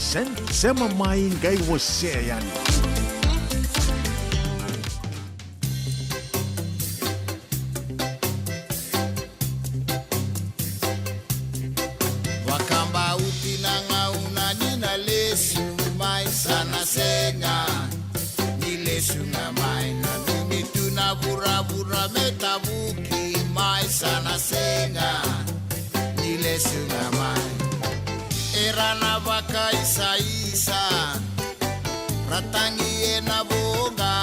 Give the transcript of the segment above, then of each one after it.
sema mai ngai wo se yani. Wakamba utinanga unanina lesu mai sana senga ni lesu na mai na numi tuna bura bura metabuki mai sana senga ni lesu na mai erana baka isa isa ratangi ena boga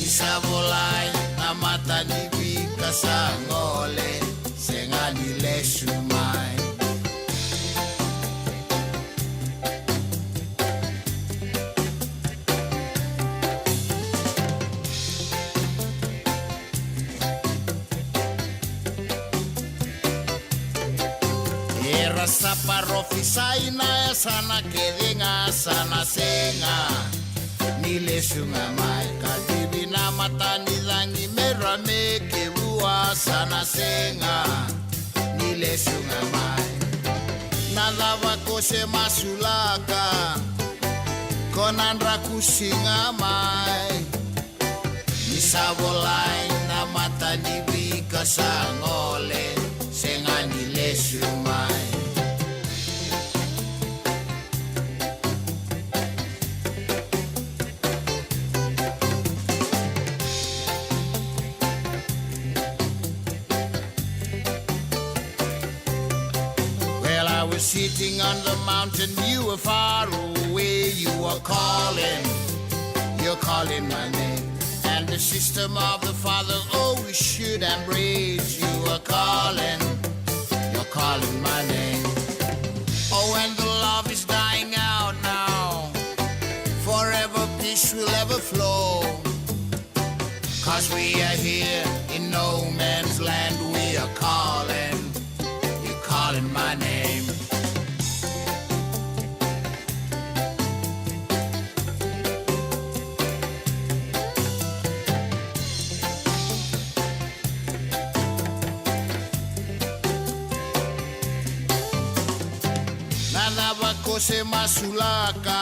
isa volai na mata ni bika sangole senga ni lesu mai Saparofisaina sana kedenga sana senga nile sunga mai kadibina matani langi merame kebua sana senga nile sunga mai nadava kose masulaka konandra kusinga mai nisabolai na matani bika sangole senga nile sumai. Sitting on the mountain, you were far away, you were calling, you're calling my name. And the system of the Father, oh, we should embrace, you were calling, you're calling my name. Oh, when the love is dying out now, forever peace will ever flow. 'Cause we are here in no man's land, we are calling, you're calling my name. Se masulaka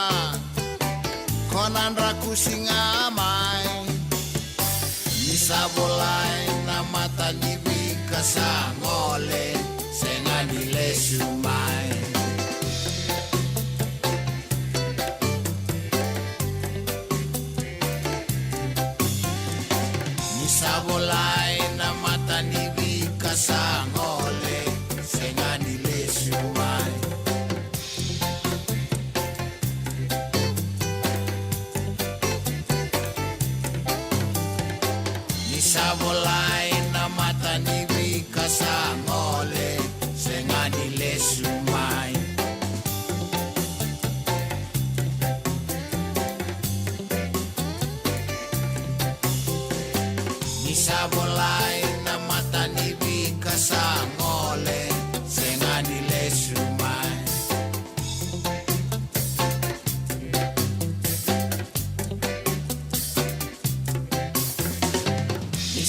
konandra kusinga mai nisabolai na mata nibika sangole senga nile sumai nisabolai na mata nibika sangole senga nile sumai. Sabolai na mata ni bika sangole senga nile sumai. Ni sabolai na mata ni bika sangole senga nile sumai.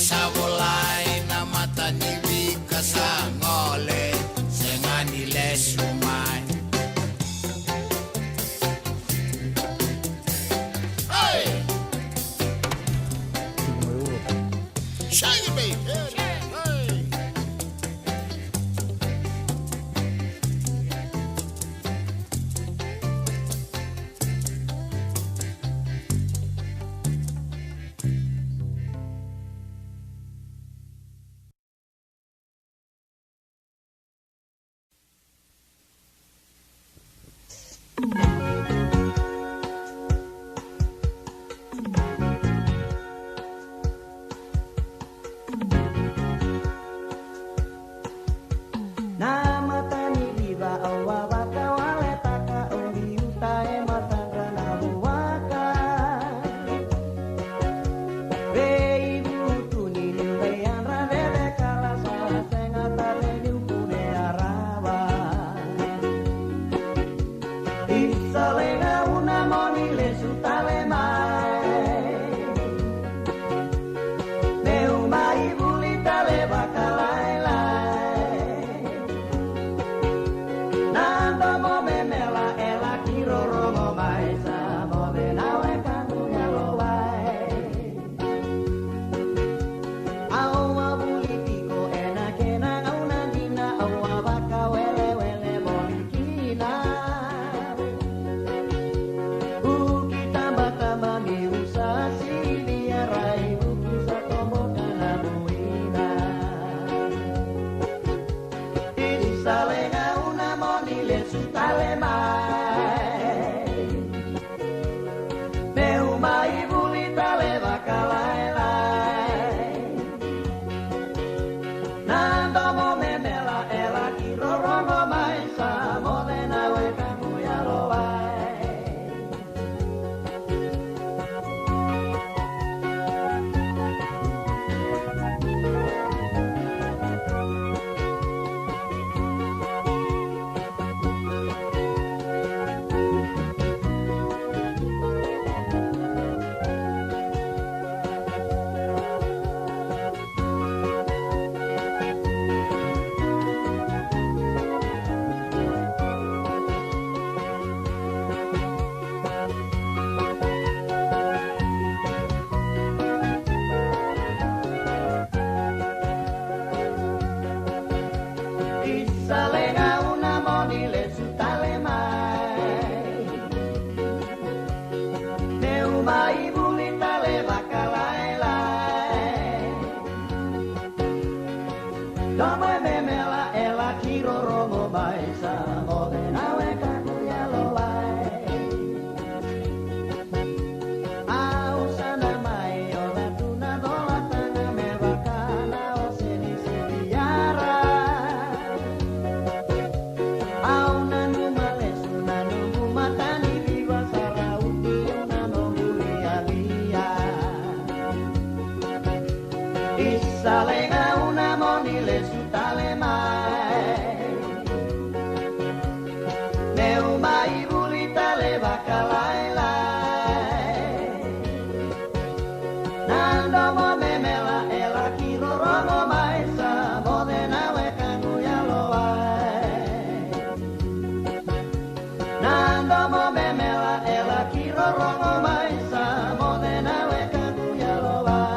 Sabolai na mata ni bika sangole senga nile sumai. Hey! Shake it, baby! Hey! Sale tale mai meu mai buli tale vakalai lai nando mo memela ela kirorongo mai sa modena we kamuya loai Salega una monile su tale mai meu mai buli tale vakalai lai Dama memela ela kiroromo mai sa modena we kakuya lolai Au sana mai ola tuna dola tanga me vakana o seni sediara Salega una monile su tale mai meu mai buli tale vakalai lai nando mo memela ela kiroromo mai sa modena we kaguya loai nando mo memela ela kiroromo mai sa modena we kaguya loai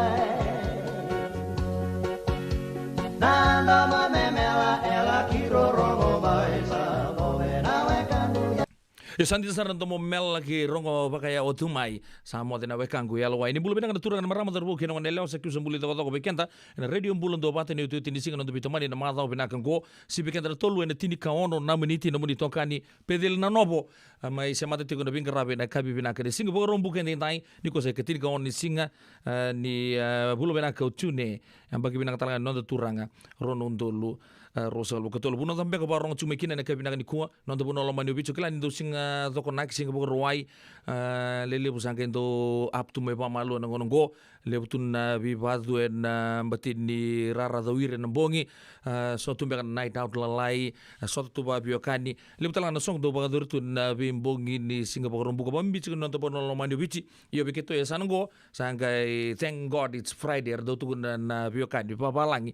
Nando mo memela ela kiroromo mai sa modena we kaguya E sandi saran tomo mel ki rongo bakaya o tumai sa mo dena we kangu yalo wa ini bulu benang turang marama terbu kino nelo sa kusa bulu to ko bekenta na radio bulu ndo bata ni uti ni singa ndo bitomani na madha benakan go si bekenta tolu ene tini kaono na miniti no muni tokani pedel na nobo mai se mate tiko no binga rabe na kabi benaka de singa bo rombu kende dai ni ko se ketini kaon ni singa ni bulu benaka utune ambagi benaka talanga ndo turanga rono ndolu Rosal bukatol buno tambe ko barong chumekina na kabina ni kuwa nondo buno lo manu bicho kila ndo singa doko nak singa bo roai lele busanga ndo up to me pamalo na ngonongo le butun bi badu en batin ni rara dawire na bongi so tumbe kan night out lalai so tu ba biokani le butala na song do ba tun bi bongi ni singa bo rombu ko bambi chigo nondo buno lo manu bichi yo biketo ya sango sangai thank god it's friday do tu na biokani pa balangi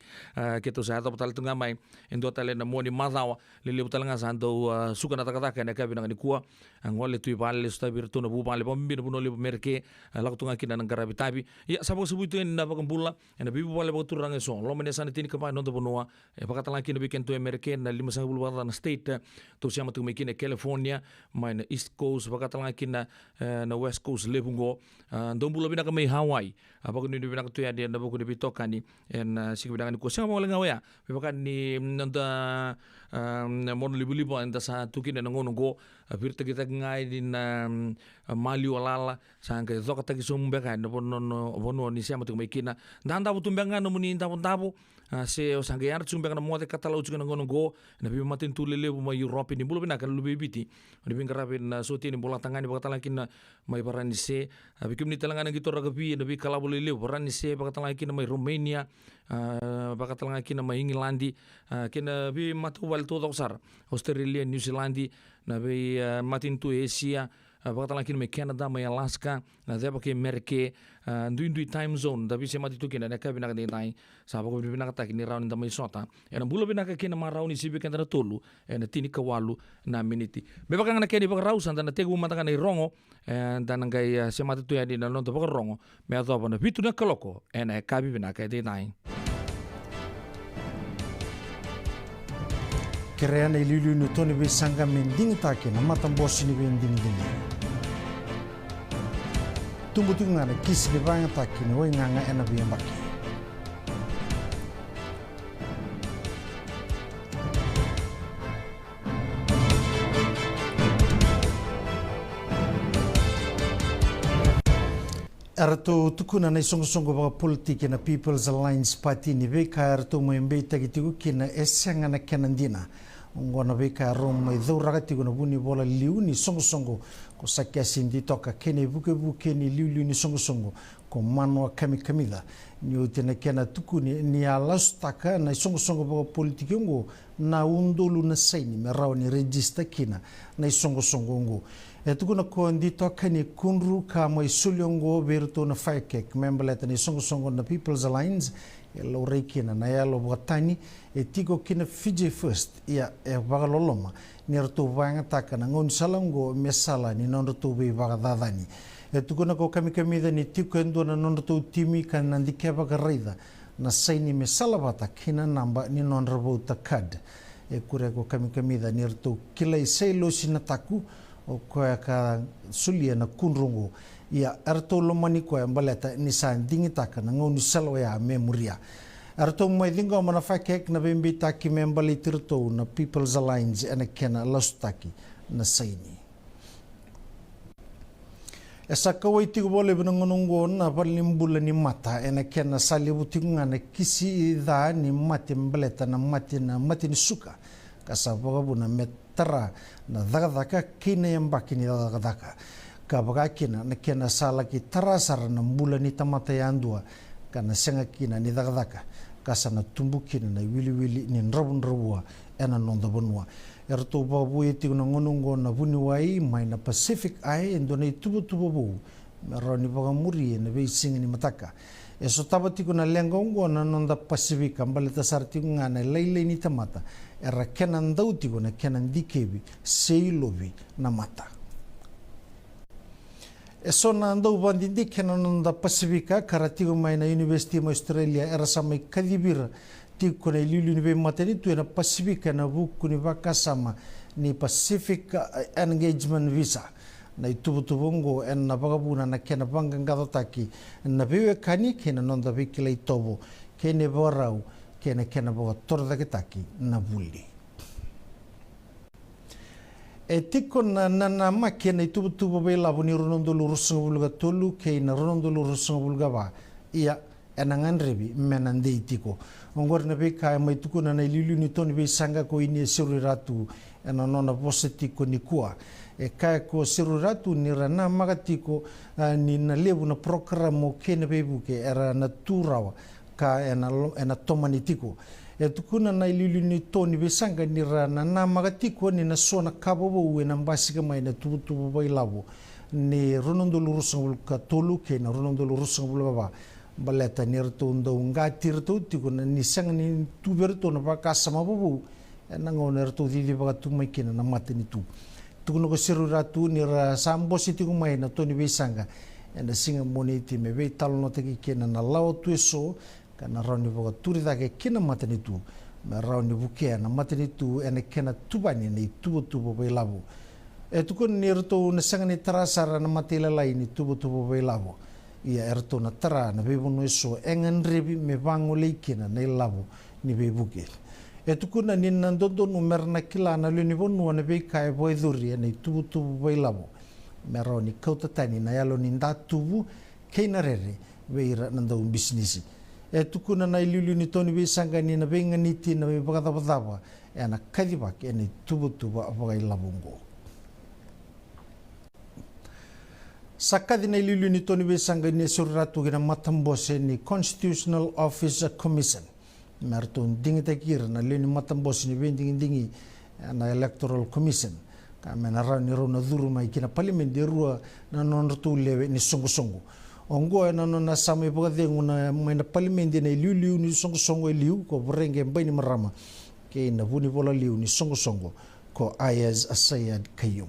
keto sa to tal tunga mai endo tale na moni mazawa lele butalanga sando suka na takataka na kabina ni kuwa ngole tu ibale sta virtu na bupale bombi na bunole merke laktunga kina ng karabitabi ya sabo subutu na bakambula na bibu wale botu range so lo mene sana tini kapa nondo bonoa pakatala kina biken tu merke na 5 na state to siama tu mekine California mai na east coast pakatala kina na west coast lebungo ndombula bina kama Hawaii apako ni bina tu ya dia na boku ni bitokani en sikibidanga ni ko siama wala ngawaya pakani nanda mon libu-libu anda sa tukin na ngono go virta kita ngai din mali walala sangka zoka tagi sumbe kan bono ni siama tu mekina ndanda butumbenga no muni tabu se o sangka yar sumbe kan mo te katalo chukan ngono go na bi matin tu lele ma Europe ni bulu bina kan lu bibiti ni bin karabin soti ni bola tangani bakatala kin mai barani se bikim ni talangana gitu ragabi na bi kala lele barani se bakatala kin mai Romania bakatala kin mai England kena bi matu wal to sar Australia New Zealand na bi matin tu Asia bakatala kin mai Canada mai Alaska na deba ke merke ndui time zone da bi se mati tu kin na ka bina ka dai sa ba ko bina ka kin round da mai sota ena bula bina ka kin ma rauni sibi kan tolu ena tini ka walu na miniti be bakang na ken ba rausan da na tegu mata kan rongo dan ngai se mati tu ya di na lonto ba rongo me ato ba na bitu na kaloko ena ka bi bina ka dai Kereana ililu no toni be sanga mending take na matam bosi ni bending ding. Tumbu tunga na kis be banga take ni we nganga ena be mbaki. Arato tukuna na isongo-songo baka politiki na People's Alliance Party ni veka arato mo imbe tagitigu kina esanga na kenandina. Ngona veka roma idhauraga tigu na buni bola liu ni songo-songo ko sakia sindi toka kene buke ni liu ni songo-songo ko manwa kami-kamida. Ni utena kena tukuni ni alastaka na isongo-songo baka politiki ngo na undolu na saini merao ni register kina na isongo-songo ngo. Tukuna ko ndi toka ni kunru ka mo isulyongo berto na firecake memberleta ni songo na People's Alliance lo reikina na yalo botani tigo kina Fiji first ya bagaloloma ni rto vanga taka na ngon salango mesala ni non rto be bagadadani tukuna ko kami da ni tiko endo na non rto timi kan ndike bagareida na saini mesala bata kina namba ni non rabo takad kure ko kami da ni rto kila iselo sinataku o koe ka sulia na kunrungu ia arto lomani koe mbaleta ni sa dingi taka na ngau ni salo ya memoria. Arto mai dingo mana fakek na bimbi taki membali tirto na People's Alliance ena kena lastaki na saini. Esa kawai tigo bole binangonongo na palimbula ni mata ena kena salibutinga na kisi idha ni mati mbaleta na mati ni suka kasa bagabu na tara na dagadaka kina yang baki ni dagadaka kabaga kina na kena sala ki tara sara na mbula ni tamata yandua kana senga kina ni dagadaka kasa na tumbu kina na wili ni nrabua ena nonda bonua erto babu eti na ngonongo na buni wai mai na Pacific ai endo na tubu bu meroni baga muri na be singi ni mataka eso tabati kuna lenga ungo na nonda Pacific ambaleta sarti ngana leile ni tamata era kenan dauti gona kenan dikebi seilovi na mata eso na andau bandindi kenan da Pacifica karatigo mai na University of Australia era samai kadibira ti kona lilu ni be mateni tu na Pacifica na buku ni bakasama ni Pacific Engagement Visa na itubutubongo en na bagabuna na kena banga ngadotaki na bewe kani kena nonda bikila itobo kene borau kena boga torda kitaki na buli tiko na makena itubutubo be labuni ronondo lurusanga bulga tolu kena ronondo lurusanga bulga ba ia enangan rebi menande itiko ngor na be kai mai tuku na lilu ni toni be sanga ko ini suru ratu ena nona positiko ni kua kai ko suru ratu ni rana magatiko ni na lebu na programo kena be buke era na turawa ka ena tomani tiko tukuna na lilu ni toni be sanga ni rana na magatiko ni na sona kabobo na mbasika mai na tubu bai labo ni ronondo lurusanga ka tolu ke na ronondo lurusanga baba baleta nirto ndo ngatirto tikuna ni sanga ni tuberto na bakasama bobo ena ngonerto didi bagatu mai kena na mateni tu tukuna ko siru ratu ni ra sambo sitiku mai na toni be sanga ena singa moniti me be talono teki kena na lao tueso kana rauni boga turida ke kena mateni tu me rauni buke na mateni tu ena kena tubani ni tubo be labo tukun nirto na sanga ni tarasara na matela lai ni tubo be labo ia erto na tara na bebo eso engan rebi me bango leikina na labo ni bebuke tukuna ni nandondo no merna kila na leni bonu na be kai boiduri na tubu be labo meroni kautatani na yalo ni ndatubu keinarere veira nando business tukuna na lilu ni toni be sanga ni na benga niti na be bagada na kadiba ke ni tubu abai labongo sakadi na lilu ni toni be sanga ni suratu gina matambose ni Constitutional Office Commission merton dingita kir na leni matambose ni dingi na Electoral Commission kamena rani rona duru mai kina parliament de rua na non tu lewe ni songo ongo na non na same bogadengu na mai parliament ni liu ni songo liu ko brenge mbani marama ke na buni bola liu ni songo ko Ayaz Asayad Kayum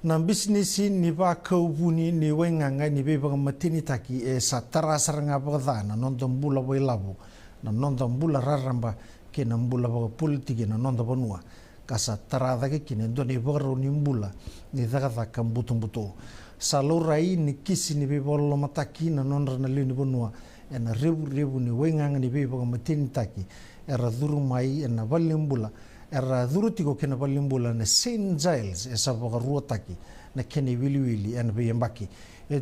na business ni ba kaubuni ni wenganga ni be ba matini taki sa tarasar nga ba na nondom bula boy labo na nondom bula raramba ke na bula ba politiki na nonda bonua kasa tarada ke kine doni boro ni bula ni daga kambutumbuto salurai ni kisi ni be bolo mataki na nondra na lini bonua ena rebu ni wenganga ni be ba matini taki era duru mai ena valimbula era durutiko kena balimbula na St. Giles esa baka ruataki na kene wiliwili ena biyambaki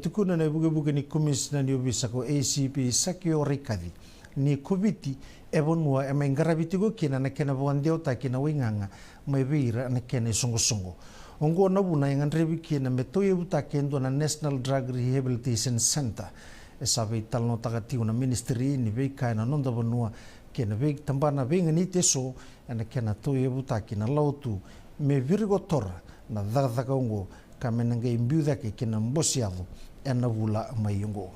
tukuna na buge ni komisna ni obisa ko ACP Sakio Rikadi ni kubiti ebonua emengarabiti go kina na kena bwandeo ta kina winganga mai vira na kena songo ongo na buna ngandrebi kina metoye buta kendo na National Drug Rehabilitation Center esa vital no tagati una ministry ni veika na nonda bonua kena veik tambana venga ni teso ena kena toye buta kina lautu me virgo tora na daga ongo kamenanga imbiuda ke kena mbosiado ena vula mayungo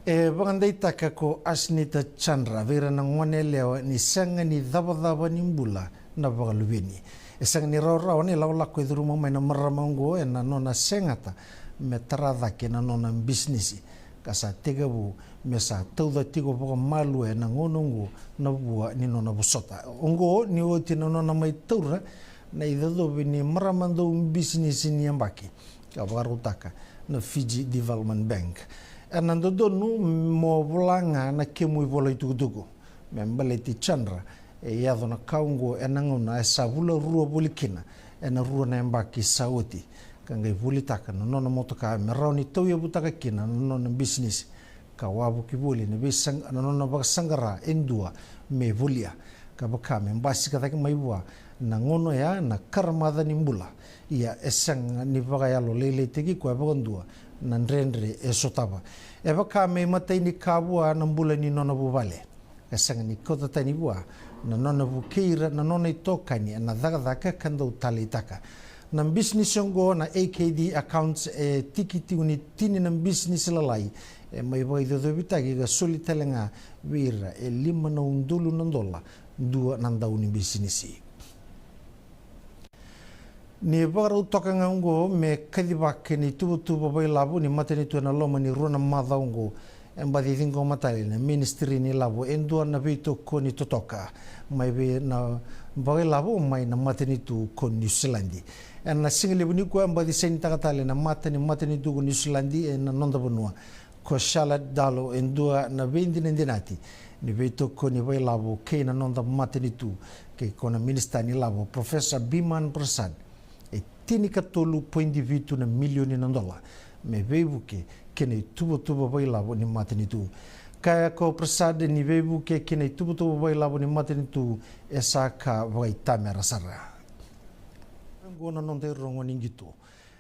bangandai taka ko Asnita Chandra vera na ngone lewa ni sanga ni daba ni mbula na bagalubeni sanga ni raw ni lawla ko idruma mai na maramango ena nona sengata me tarada ke na nona business kasa tegabu mesa tauda tigo boga malu ena ngonongo na bua ni nona busota ongo ni oti na nona mai taura na idado ni maramando business ni ambaki ka barutaka na Fiji Development Bank anando donu mo volanga na kemu voloi tugutugu membaleti Chandra yado na kaungo enangona sabula rua bolikina ena rua na ambaki sauti kanga volitaka no nona motoka meroni toyo butaka kina no nona business ka wabu kibuli ne bisang no nona baksangara endua me volia ka bakame mbasi ka maiwa na ngono ya na karmada nimbula ia esang ni bagayalo lele tegi ko abondua na ndrendre esotaba bakame matai ni kabua na mbula ni nona buvale esang ni kota tani bua na nona bukeira na nona itokani na daga kando talitaka na business ngo na AKD accounts tikiti uni tini na business lalai mai vai do bitagi ga solitelenga vira lima na undulu nandola dua nanda uni business ni baru tokanga ngo me kadibak ni tubu bai labu ni mateni tu na loma ni runa madha ngo embadi dingo matali na ministry ni labu endua na bito ko ni totoka mai be na bai labu mai na mateni tu ko New Zealand na single buni ko embadi sen takatale na mateni tu ko New Zealand na nonda bonua ko shalat dalo endua na bendi nendinati ni bito ko ni bai labu ke na nonda mateni tu ke ko na minister ni labu Professor Biman Prasad tini katolu $20 na milioni na dola me vebuke kene tubo bai labo ni mateni tu kaya ko Prasad ni vebuke kene tubo bai labo ni mateni tu esaka vai tamera sara ngona non de rongo ningito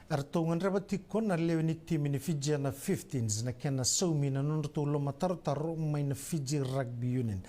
arto nganreba tikon na lewni timi ni Fiji na 15s na kena somi na non to lo matartaro mai na Fiji Rugby Union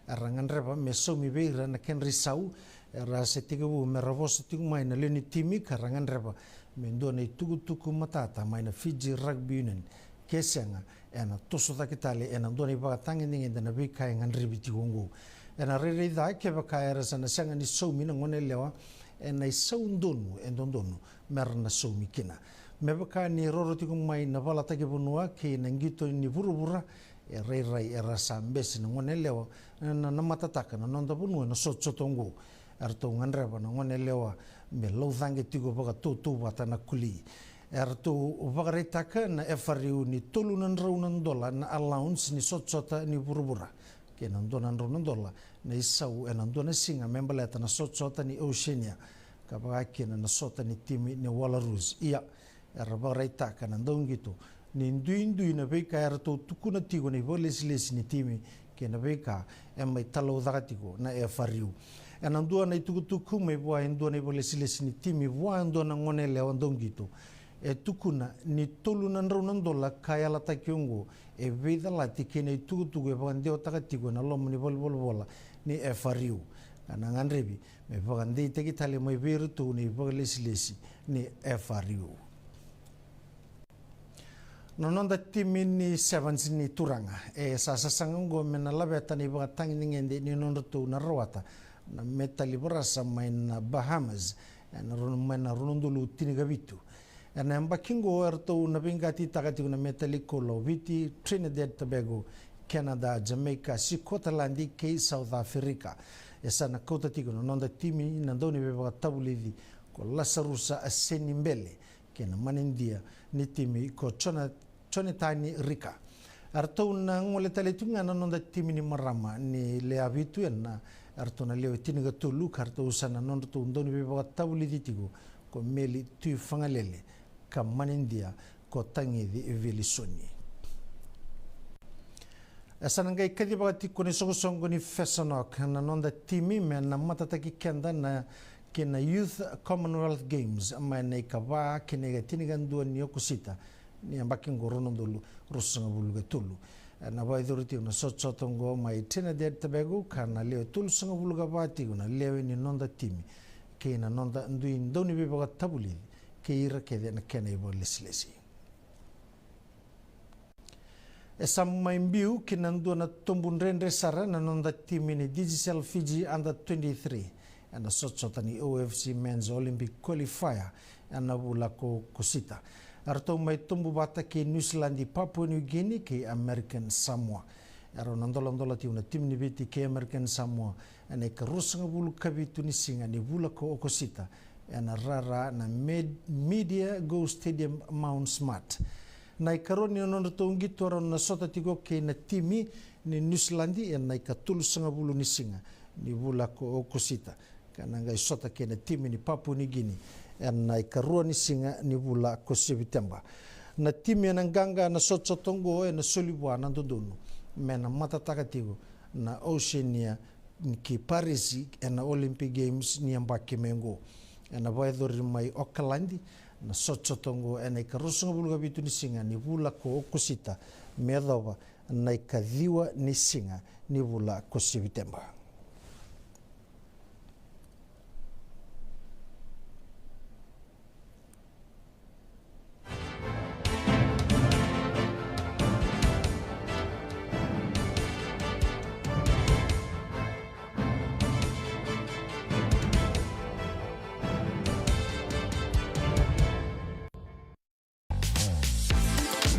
aranganreba me somi beira na ken risau rasa tigabu meravos tigu mai na leni timi karangan reba mendo na tugu matata mai na Fiji Rugby Union kesenga ena toso takitale ena doni ba tangi ningi na bika ngan ribiti wongo ena rere da ke ba ka era sana sanga ni so mina ngone lewa ena saundonu endondonu merna so mikina me ba ka ni roro tigu mai na bala take bunua ke na ngito ni burubura rai era sambes ngone lewa na matataka na nonda bunua na sotongo arto nganreba na ngone lewa me lo zange tigo baga tu bata na kuli arto bagaretaka na FRU ni tolunan raunan dola na allowance ni sotsota ni burubura ke nan donan raunan dola na isau enan dona singa membaleta na sotsota ni Oceania ka baga kena na sota ni timi ni Walarus ia bagaretaka na ndongito ni ndui na beka arto tukuna tigo ni voleslesi ni timi ke na beka emai talo dagatigo na FRU enandua na tukutuku me bua endua na voleslesi ni timi bua endua na ngone lewa ndongito tukuna ni toluna raunan dola kaya la takiongo veida la tikene tukutuku bagandeo takatigo na lomo ni volvola ni FRU kana nganrebi me bagande tekitale mai veruto ni voleslesi ni FRU nononda timi ni sevens ni turanga sasango mena labeta ni batangi ngende ni nondoto na rawata na metali borasa mai na Bahamas na runundulu tinigabitu na mbakingo erto na bingati takati na metali kolo viti Trinidad Tobago Canada Jamaica Scotland ke South Africa esa na kota tigo nonda timi na doni beba tabulidi ko lasarusa asenimbele ke na manindia ni timi ko chonetani rika arto na ngole tale tunga na nonda timini marama ni le avitu na arto na leo tiniga tulu karto usana nondo tu ndoni beba tabuli ditigo ko meli tu fangalele kamanindia ko tangi di evilisoni asanangai kadi bagati kone sogosongo ni fesonok na nonda timi me na matataki kenda na kena Youth Commonwealth Games ama nei kava kene ga tiniga ndua ni okusita ni ambaki ngorono dulu rusanga buluga tulu na vai doriti na sotsotonggo mai tena de tabego kana leo tulu sanga buluga bati na leo ni nonda timi ke na nonda ndui ndoni beba tabuli ke ira ke de na kena ibo leslesi esa maimbiu kinandua na tombunrendre sara na nonda timi ni Digital Fiji under 23 and sotsotani OFC Men's Olympic Qualifier and bula ko kusita arto mai tumbu bata ke New Zealand Papua New Guinea ke American Samoa aro nandolondola ti una tim ni biti ke American Samoa ane ka rusanga bulu kabitu ni singa ni bula ko okosita ana rara na media go stadium Mount Smart na karoni ono tongi toro na sota tigo ke na timi ni New Zealand na ka tulusanga bulu ni singa ni bula ko okosita kana ngai sota ke na timi ni Papua New Guinea na ikarua ni singa ni bula ko September na timi na ganga na sotsotongo na solibwa na ndodonu mena matataka tigo na Oceania ki Paris na Olympic Games ni ambaki mengo na vaidori mai Auckland na sotsotongo na ikarusunga buluga bitu ni singa ni bula ko okusita medova na ikadhiwa ni singa ni bula ko September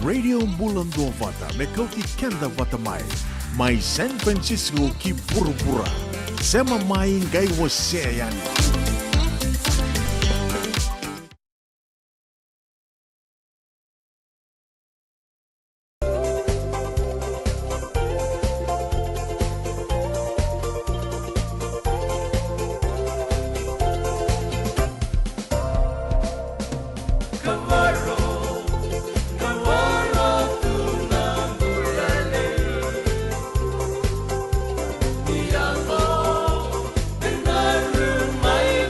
Radio Bulando Vata, Mekauti Kenda Vata Mai San Francisco ki Purpura. Sema mai ngai waseyani. My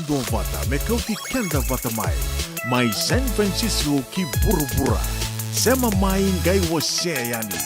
do vata me kauti kenda vata mai San Francisco ki bura-bura sema mai ngai wase yani.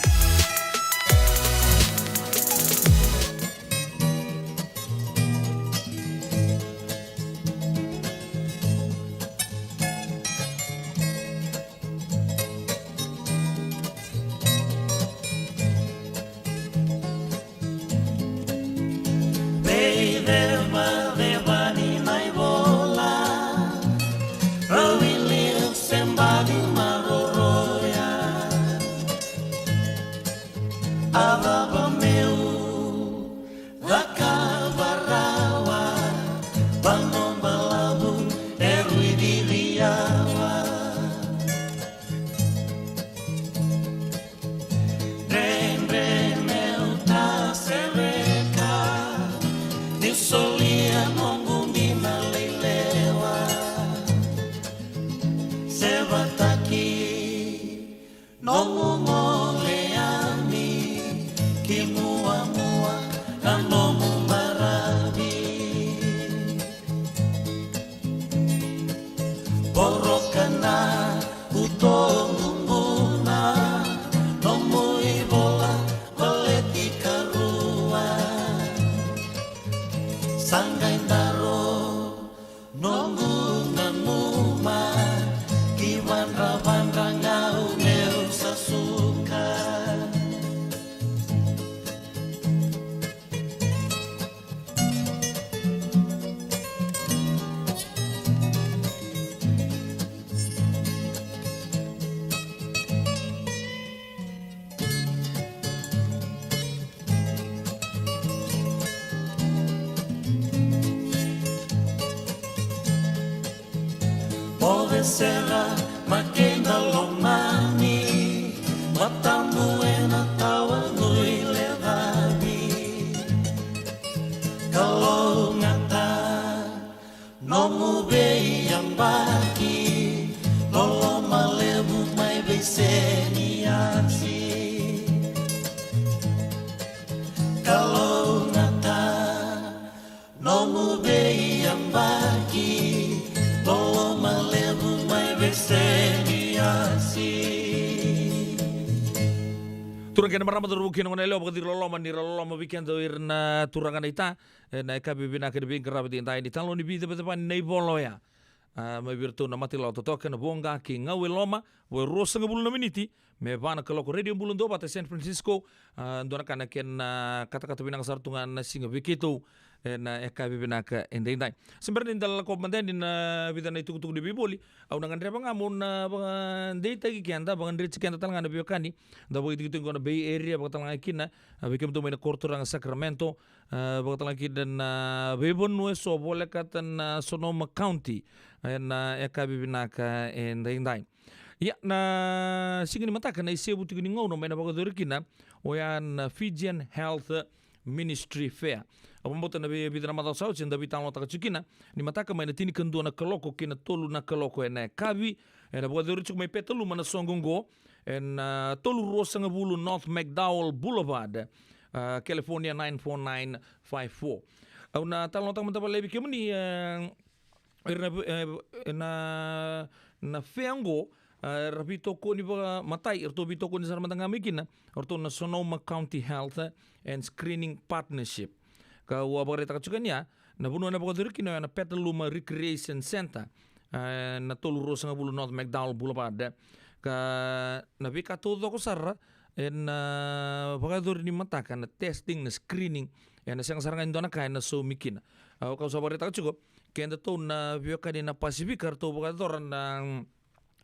Serra, Maquena Lomani, Matamuena, Tawa, Nui, Levabi, Kalongata, Nomu Bei, Yambaki, Loloma Lebu, Mai Beiseni, Asi, Kalongata, Nomu Bei, Yambaki, Loloma Lebu, Turang kena marama teru kena ngone leo pagati loloma weekend irna turangan ita na kabi bina kena bin kerabat intai di talo ni bi tepat nei bolo ya mai virtu na mati lo toto kena bonga ki ngawe loma we rosa ngabulu na miniti me vana keloko radio bulun do bata San Francisco ndona kana ken kata-kata binang sartungan singa bikitu na kabi bina ka indai sebenarnya dal komandan din bidana itu kutuk di biboli au nangan reba ngamun ndai tagi kianda bangan rich kianda talanga na biokani da boy itu ngona Bay Area bagatang kina bikem tu mena korturang Sacramento bagatang kina bebon no so bole katan Sonoma County na kabi bina ka indai ya na singini mataka na isebu tigini ngono mena bagadur kina oyan Fijian Health Ministry Fair. Apambota na bidana mata sao cenda bitang lo takachukina ni mataka mai na tini kendu na kaloko kina tolu na kaloko ena kabi ena bagadur chuk mai petelu mana songongo ena tolu rosa ngabulu North McDowell Boulevard California 94954. Au na talon tak mata lebi kemani na feango rabito ko ni ba matay erto bito ko ni sa matanga mikina orto na Sonoma County Health and Screening Partnership ka wabareta kachukanya na buno na pagadur kino na Petaluma Recreation Center na toluro sa bulu North McDowell Boulevard ka nabika todo ko sarra en pagadur ni mataka na testing na screening na siyang sarangan do na kaya na so mikina ka wabareta kachuko kaya to na biyoka ni na Pacific to pagadur na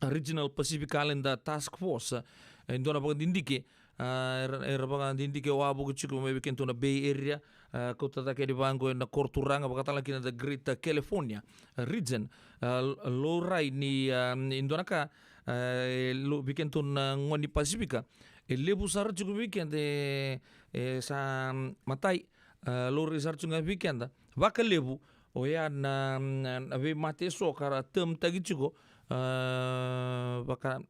Regional Pacific Calendar Task Force ndo na pagandindike era pagandindike wabo kuchiko may bikento na Bay Area kota ta kedi bango na korturanga pakatala kina the Great California region lorai ni ndo na ka lo bikento na ngoni Pacifica lebu sar chuko bikende sa matai lo resar chunga bikenda baka lebu oya na ave mate so kara tem tagi chuko bahkan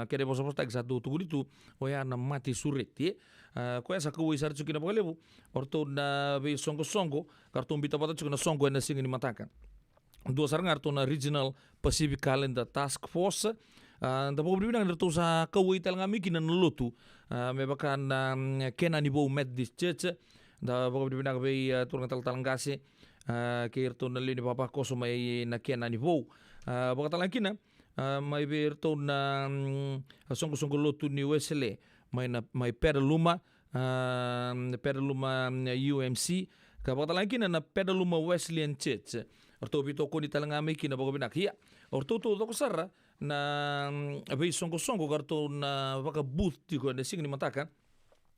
kede bos tag satu tugu itu oya na mati surit ye ko esa ko isar chukina pagalebu orto na be songo karton bita bata chukina songo na singin mataka dua sarang arto na Regional Pacific Calendar Task Force da po bibina ngerto sa kawai tal ngami kina nulutu me bakan kena ni bo Methodist Church da po bibina be turang tal talangase ke irto na lini papa ko so may na kena ni bo baka talangkina may be irto na songo lutu ni Wesley may Pedaluma UMC kapag talangkin na Pedaluma Wesleyan Church orto bito ko ni talangami kina bago binakhiya orto to ko sara na abay songo karto na baka booth ko na sing ni mataka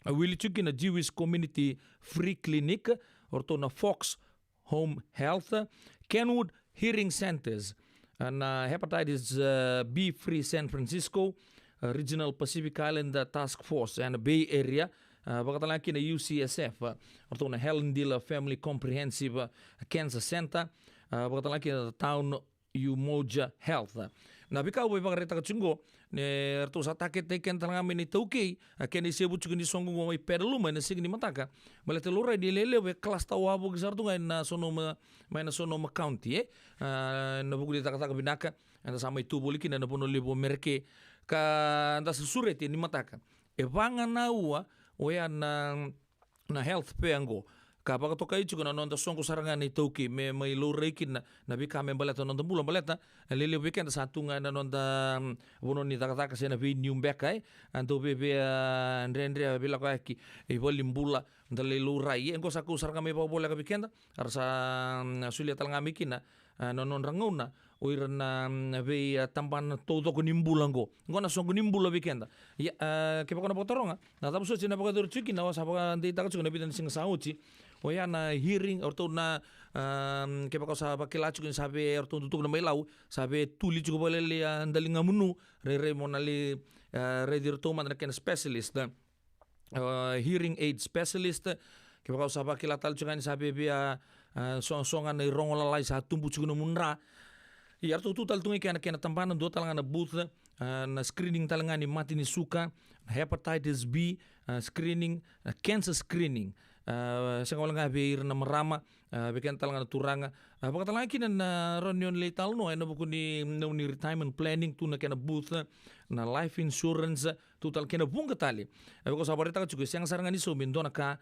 wili chuki na Jewish Community Free Clinic orto na Fox Home Health Kenwood Hearing Centers na Hepatitis B Free San Francisco Regional Pacific Islander Task Force and Bay Area pagkatalaki na UCSF orto na Helen Dilla Family Comprehensive Cancer Center pagkatalaki na Town Umoja Health na bikaw ay pakarita ka tsungo ne orto sa takit na ikan talangami ni Tauke kaya ni sebu tsungo ni songo mo may Pedaluma na sige ni mataka malate luray di lelewe klas tawabog sarto nga na Sonoma County na buguli takataka binaka na samay tubulikin na napuno libo merke ka anda susureti ni mataka vanga na ua oya na health pengo kapag to kayo na nonda songo sarangan ni Tauke may lurekin na bika may baleta nonda bulan baleta lili weekend sa tunga na nonda bono ni takataka sa na vi Nyumbekay anto bebe andre bila ko aki ibolimbula ndale lurai engko sa ku sarangan may bola ka weekend arsa sulia talangami kina nonon rangona oira na be tampan todo ko nimbulan go ngona songo nimbula weekend ya ke pa ko na potoronga na tapos so na pag durchuki na sa pag data ko na bitan sing sauchi oya na hearing or to na ke pa ko sa pakilachu kin sabe or to tutug na may law sabe tuli ko balele andaling amunu re monali re dirto man na ken specialist hearing aid specialist ke pa ko sa pakilatal chukan sabe bia songan na rongolalay sa tumbu chuno munra Iar tu tal tungi kena tampanan do talanga na booth na screening talanga ni mati ni suka hepatitis B screening cancer screening sa wala nga beir na marama beken talanga na turanga pagkatalanga kina na reunion letal no ay nabuko ni retirement planning tu na kena booth na life insurance total kena bunga tali ko sa barita ka chugo siyang saranga ni so mindo na ka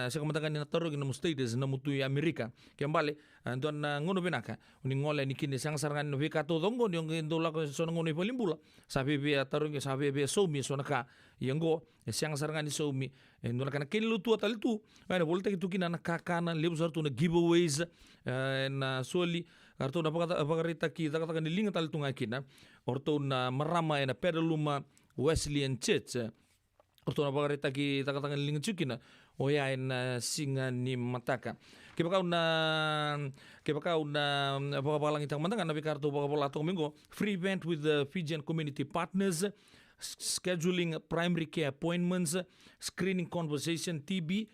sa kamatagan ni natarog na mustates na mutuy Amerika kembali don na ngono binaka uning ngola ni kini siyang sarangan no bika to dongo yung indola ko so ngono ipalimbula sabi bi tarong sabi bi so mi so naka yango siyang sarangan ni so mi ndona kana kinlutu atalitu ay bolte kitu kina nakakana lebusar tu na giveaways na soli arto na pagarita ki takatakan ni linga talitu ngakina orto na marama na Pedaluma Wesleyan Church orto na pagarita ki takatakan ni linga chukina oya na singa ni mataka kipakaw na pagkapalang itang mataka na bikarto pagkapalatong minggo free event with the Fijian community partners scheduling primary care appointments screening conversation TB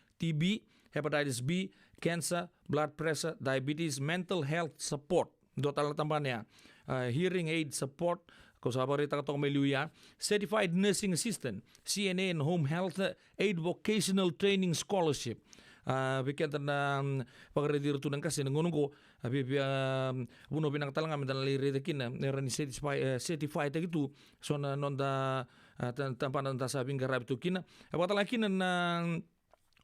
hepatitis B cancer blood pressure diabetes mental health support do talatambannya hearing aid support ko sa barita katong meluya certified nursing assistant CNA and home health aid vocational training scholarship bikin na pagredir tu kasi ngunung ko buno binang talanga medan liri tekin rani certified gitu so na nonda tampanan ta sabing garab tu kina apatalakin na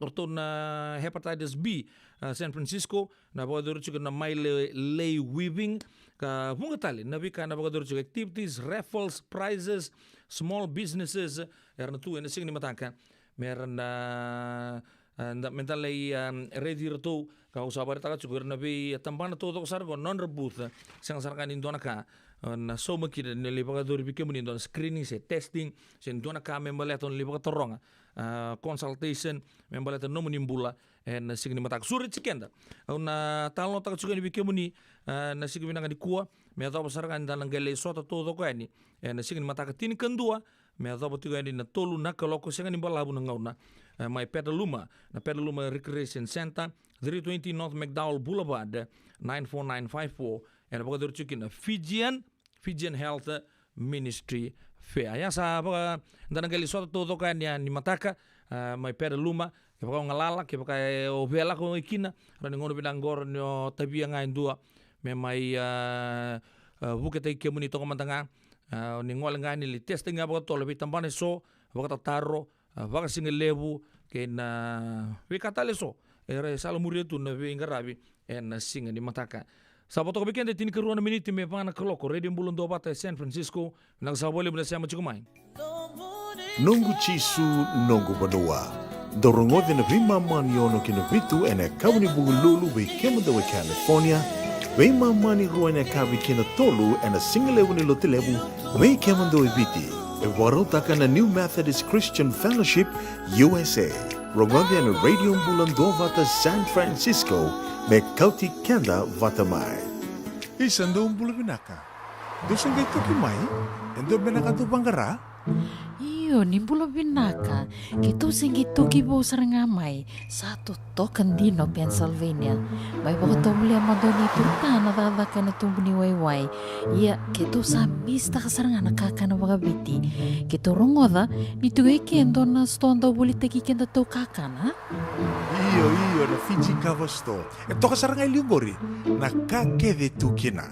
orto na hepatitis B San Francisco na pagadur juga na may lay weaving ka bungatali na bika na pagadur juga activities raffles prizes small businesses erna tu ena sing ni matangka meron na mental lay ready to ka usabar ta juga na bi tampana to sar ko non rebooth sang sarkan indona ka na so makida ni pagadur bi kemun indon screening se testing sen indona ka membaleton li pagatorong consultation membaleton no menimbula na signi matak surit sikenda na talo ta juga ni bi kemuni na signi nang di kuwa me ta sarkan dalang gele so to ko ni na signi matak tin kendua me ta botiga ni na tolu na kaloko senga ni balabu na ngauna my Pedaluma na Pedaluma Recreation Center 320 North McDowell Boulevard 94954 and pagadur chicken Fijian Health Ministry Fair ya sa danang gali so to kan ya ni mataka mai pera luma ke paka ngalala ke paka o vela ko ikina rani ngono binangor no tabia ngai dua me mai buke tai ke muni to mantanga ni ngol ngai ni testing nga baka tolo bitambane so baka taro baka singelebu ke na vikatale so era sala murietu na vingarabi en singa ni mataka sabato ko bikende tin keruana miniti me pana koloko radio bulon do bata San Francisco nang sabole buna sama chukumai Nungu chisu nungu banua. Dorongo de na vima mani ono kina vitu ene kawani bungululu we kemanda we California. We mani ruane kavi kina tolu ene singalewu ni lotilewu we kemanda we viti. E warotaka na New Methodist Christian Fellowship USA. Rongonde ene radio bulan do vata San Francisco me kauti kenda vata mai. Isando umbulu binaka. Dosan gay toki mai? Endo binaka tu bangara? Iyo, nimbula binaka. Kito singi toki bo sarangamay sa totokan dino Pennsylvania. May baka tumuli ang madoni turta na dadaka na tumbo ni Wayway. Iya, kito sa mista ka saranga nakaka na mga biti. Kito rongoda, nito ay kendo na stonda ulit kikenda to kakana. Iyo, na Fiji Cover Store. Ito ka sarangay liugori. Nakakede tu kina.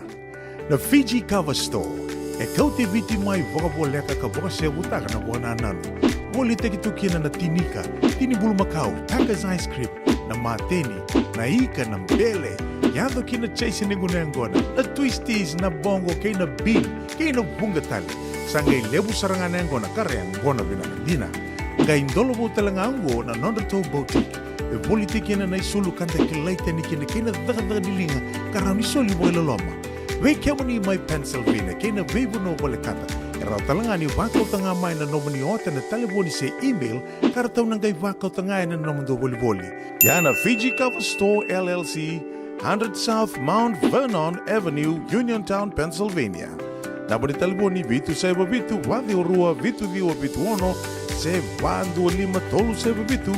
Na Fiji Cover Store. E kauti viti mai voka boleka ka voka se utaka na bona nanu. Woli teki tukina na tinika, tini bulu makau, takas ice cream, na mateni, na ika na mbele. Yado kina chase ni gunengona, na twisties na bongo kay na bean, kay na bunga tali. Sangay lebu sarangan ngona karen ngona binakadina. Kay indolo bo talangango na nondato boutique. E woli teki na isulu kanta kilaita ni kina kina daga dilinga, karami soli mo ilaloma. We kemani mai Pennsylvania, kena vebu no wale kata. Era talangani wakau tanga mai na nomani ota na telefoni se email, karatau nangai wakau tanga na nomando boli. Yana Fiji Cover Store LLC, 100 South Mount Vernon Avenue, Uniontown, Pennsylvania. Nabani telefoni vitu seba vitu, wadi orua vitu diwa vitu ono, se vandu lima tolu seba vitu,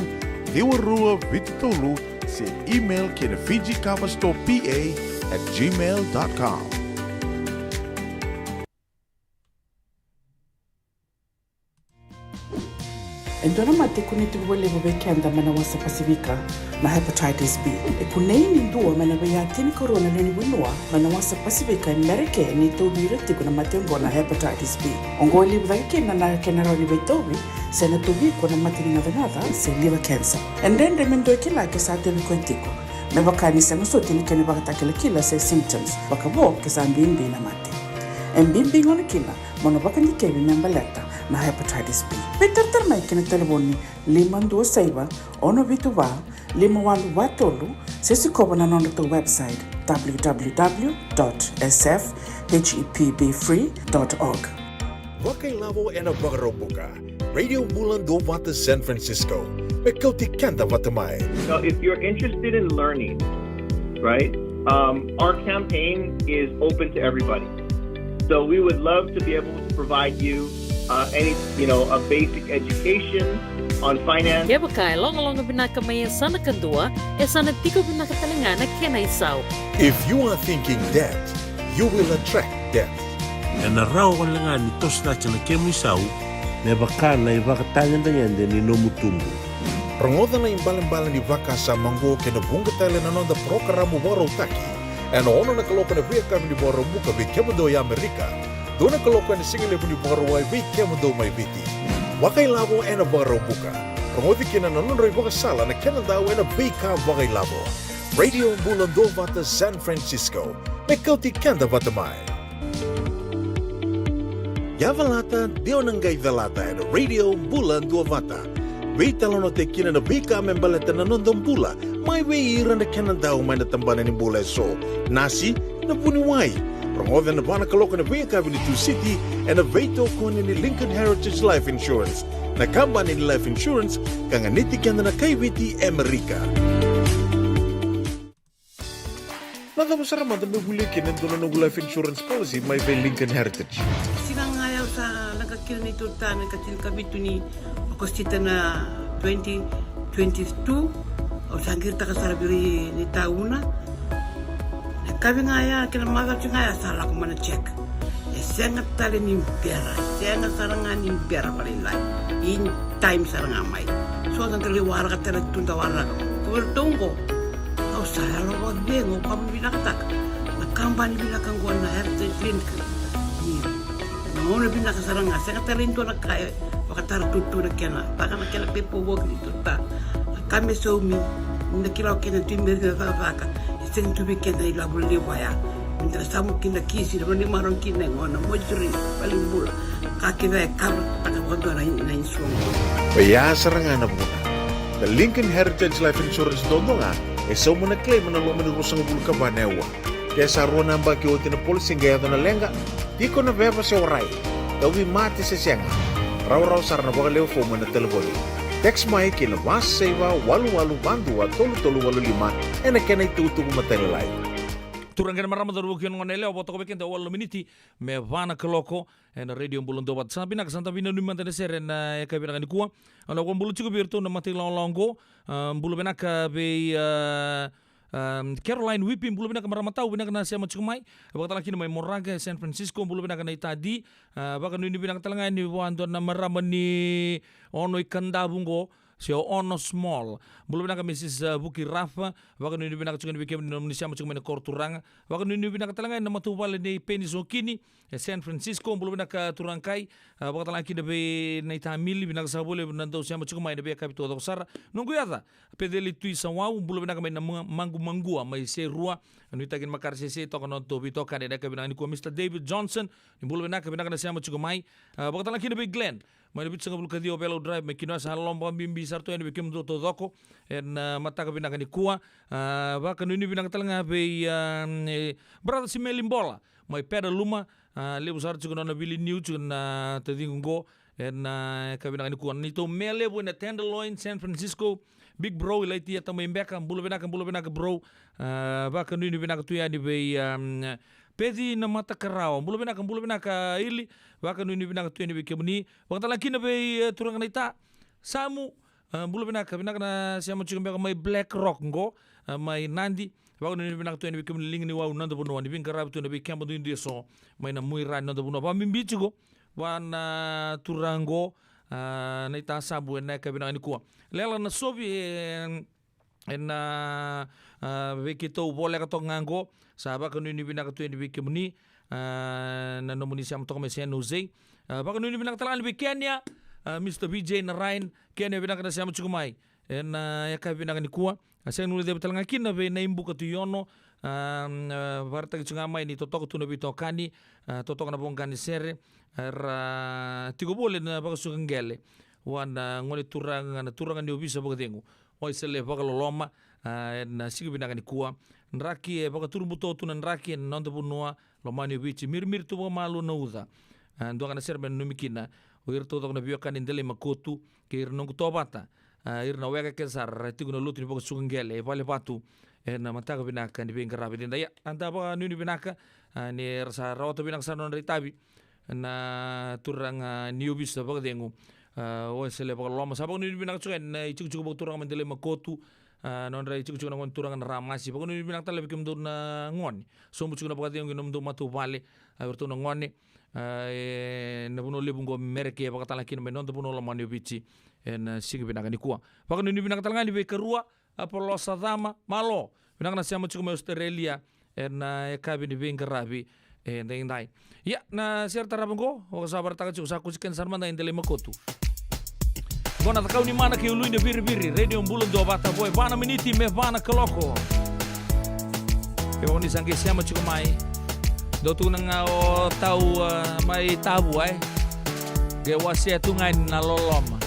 diwa rua vitu tolu, se email kena Fiji Cover Store PA@gmail.com. Endona mate kuniti wale wekenda mana wasa Pasifika na hepatitis B. E kunei ni ndua mana wea tini corona leni winua mana wasa Pasifika Amerike ni tobi reti kuna matengo na hepatitis B. Ongo libu dhake na kenara libe tobi se na tobi kuna matini ngadha se liver cancer. Endende mendo kila kesa tebi kwentiko. Me wakani sengo soti ni kene wakatakele kila se symptoms wakabo kesa mbimbi na mate. Mbimbi ngone kila mono wakani kebi membaleta na hepatitis B. Peter mai kena telefoni 526 ono vitu wa 51watolu sisi kobo na nondo to website www.sfhepbfree.org. Wakailavo ena wakarobuka. Radio Bulan do Vata San Francisco. Mekauti kanda vatamai. So if you're interested in learning, right, our campaign is open to everybody. So we would love to be able to provide you a basic education on finance. Kaya baka long binakamayan sana kandua, sana tiko binakatalangana kena isaw. If you are thinking that, you will attract death. Na raw ko lang nga nito sa kemisaw, na baka na ibakatangan na yan din inomutumbo. Rongoda na imbalan-balan ni Vaka sa manggo kinabunga tala na nonda programo waro taki. Ano ono na kaloko na biya kami ni waro buka bi kemado ya Amerika. Doon na kaloko na singile po ni waro ay bi kemado may biti. Wakay labo ena waro buka. Rongodi kina nanonroy waka sala na kenadaw ena bi ka wakay labo. Radio Bulan do Vata San Francisco. Mekauti kanda vatamay. Yavalata, Dionangay Valata and Radio Bulan Duavata. Wait talono te kina na bika membaleta na nondong bula. May weira na kanandao may natambanan ni bula so. Nasi na puniway. Rongodan na bana kaloko na Via Avenue City and a veto ko ni Lincoln Heritage Life Insurance. Nakamba ni Life Insurance kanganiti kanda na kay Witi Amerika. Nakamasaraman na may huli kinando na ng life insurance policy may Lincoln Heritage. Sinangayaw sa nagkakil ni Turta, nagkatil kami ito ni Agostita na 2022 o sangkir ta kasarabiri ni tauna. Kami ngaya, kinamagal siya ngaya, sala ko mana check. Sengat tali ni pera, sengat sarangan ni pera paling lain. In time sarangan may. so na tele wara ka tele tunda wara ko tongo au sa lo wa dengo pa binakata na kampani binakang ko na heritage link na ona binaka saranga sa talento na kaya pakatar tutu na kena baka na kela pepo wog ni tuta kame so mi na kila kena timber na baka iseng tubi kena ila buli waya minta samu kina kisi na ni maron kina ngona mojuri paling bula kakina kar pada waktu na insuang Paya sarangana po na. The Lincoln Heritage Life Insurance dodo nga, so mo na claim na lo manurusang bulu ka banewa. Kaya sa ruwan ang baki o tinapulsing gaya na lenga, di ko na beba sa oray. Dawi mati sa siyang. Raw-raw sar na bakalew po mo na telefoni. Text mo ay kinabas sa iba, walu-walu bandu at tolu-tolu-walu-lima, na kanay tutuko matelilay. Turangkan marama daru kion ngonele o botoko bekente o miniti me vana keloko en radio mbulun dobat sabina kasanta bina numan tene seren e kabina kan kuwa ala ko mbulu chiku birto na mati longo mbulu benaka be Caroline Whipping mbulu benaka marama tau benaka na siama chikumai bakata lakini mai Moraga San Francisco mbulu benaka na itadi baka nuni benaka talanga ni wando na marama ni ono ikanda bungo sio ono small bulu binaka Mrs. Buki Rafa waka nuni binaka chunga bikem Indonesia chunga korturanga waka nuni binaka talanga na matubale ni Penis Okini San Francisco bulu binaka turangkai waka talanga kina be na itamili binaka sabole nando siama chunga mai be kapito do sara nungu yata pedeli tui sawau bulu binaka mai mangu mai se rua anu itagin makar se to kono to bito kan eda kabina ni ko Mr. David Johnson ni bulu binaka na siama chunga mai waka talanga kina be Glenn mai bit sanga bulka dio Belo Drive me kino sa lomba bimbi sarto en bikim do doko en mata ka binaka ni kuwa ba ka nuni binaka talanga be brother si Melimbola mai pera luma lebu sar chugo na bili new chugo na tadingo en ka binaka ni kuwa ni to mele bu na Tenderloin San Francisco Big Bro ilaiti ata mai mbeka bulu binaka bro ba ka nuni binaka tu ya ni be pedi na mata karao bulu binaka ili waka nuni binaka tueni bikemuni wakata lakina be turang naita samu bulu binaka na siama chukambeka mai Black Rock ngo mai Nandi waka nuni binaka tueni bikemuni ling ni wau nanda buno ni binka rabu tueni bikemba tu india so mai na muira nanda buno pa mimbi chugo wana turango naita sabu ena kabinaka ni kuwa lela na sobi na bekito boleh kato ngango saba kanu ni binaka tu ni bikemuni na nomuni siam to San Jose baka nu ni binaka talan bi Kenya Mr. BJ Narain Kenya binaka na siam chukumai en ya ka binaka ni kuwa asa nu de talanga kina be na imbu ka tu yono varta ki chungamai ni totoko tu no bitokani totoko na bongani sere tigo bole na baka sugangele wana ngole turanga ni obisa baka dengu oi sele baka loloma na sigo binaka ni kuwa nraki baka turbuto tu nraki nonto bunua lomani bichi mir tu malu na uza ando kana serben numikina oir to na biokan indele makotu ke irno kutobata irna wega ke sar tigo lutu ni baka sugangele vale patu na mataka binaka ni binka rabi dinda ya anta baka nuni binaka ni rasa rawata binaka sa non ritabi na turang niubis baka dengu o sele baka loma sabang nuni binaka chukan ichuk baka turang mandele makotu non rai ichuk na turang na ramasi baka nuni binaka tala bikim dur na ngoni so muchuk na baka dengu nom do matu vale aberto na ngoni na buno lebungo mereke baka tala kin non do buno loma niubichi en sigi binaka ni kuwa baka nuni binaka tala ni be kerua apolo sadama malo binaka na siamo chuko Australia en ekabi ni binka rabi ndai ya na serta rabungo o sabar taka chuko saku chicken sarmanda indele makotu bona takau ni mana ke ului ne biri radio mbulun do bata boy bana miniti me bana kaloko e boni sangi siamo chuko mai do tu nanga o tau mai tabu ai ge wasia tungai na loloma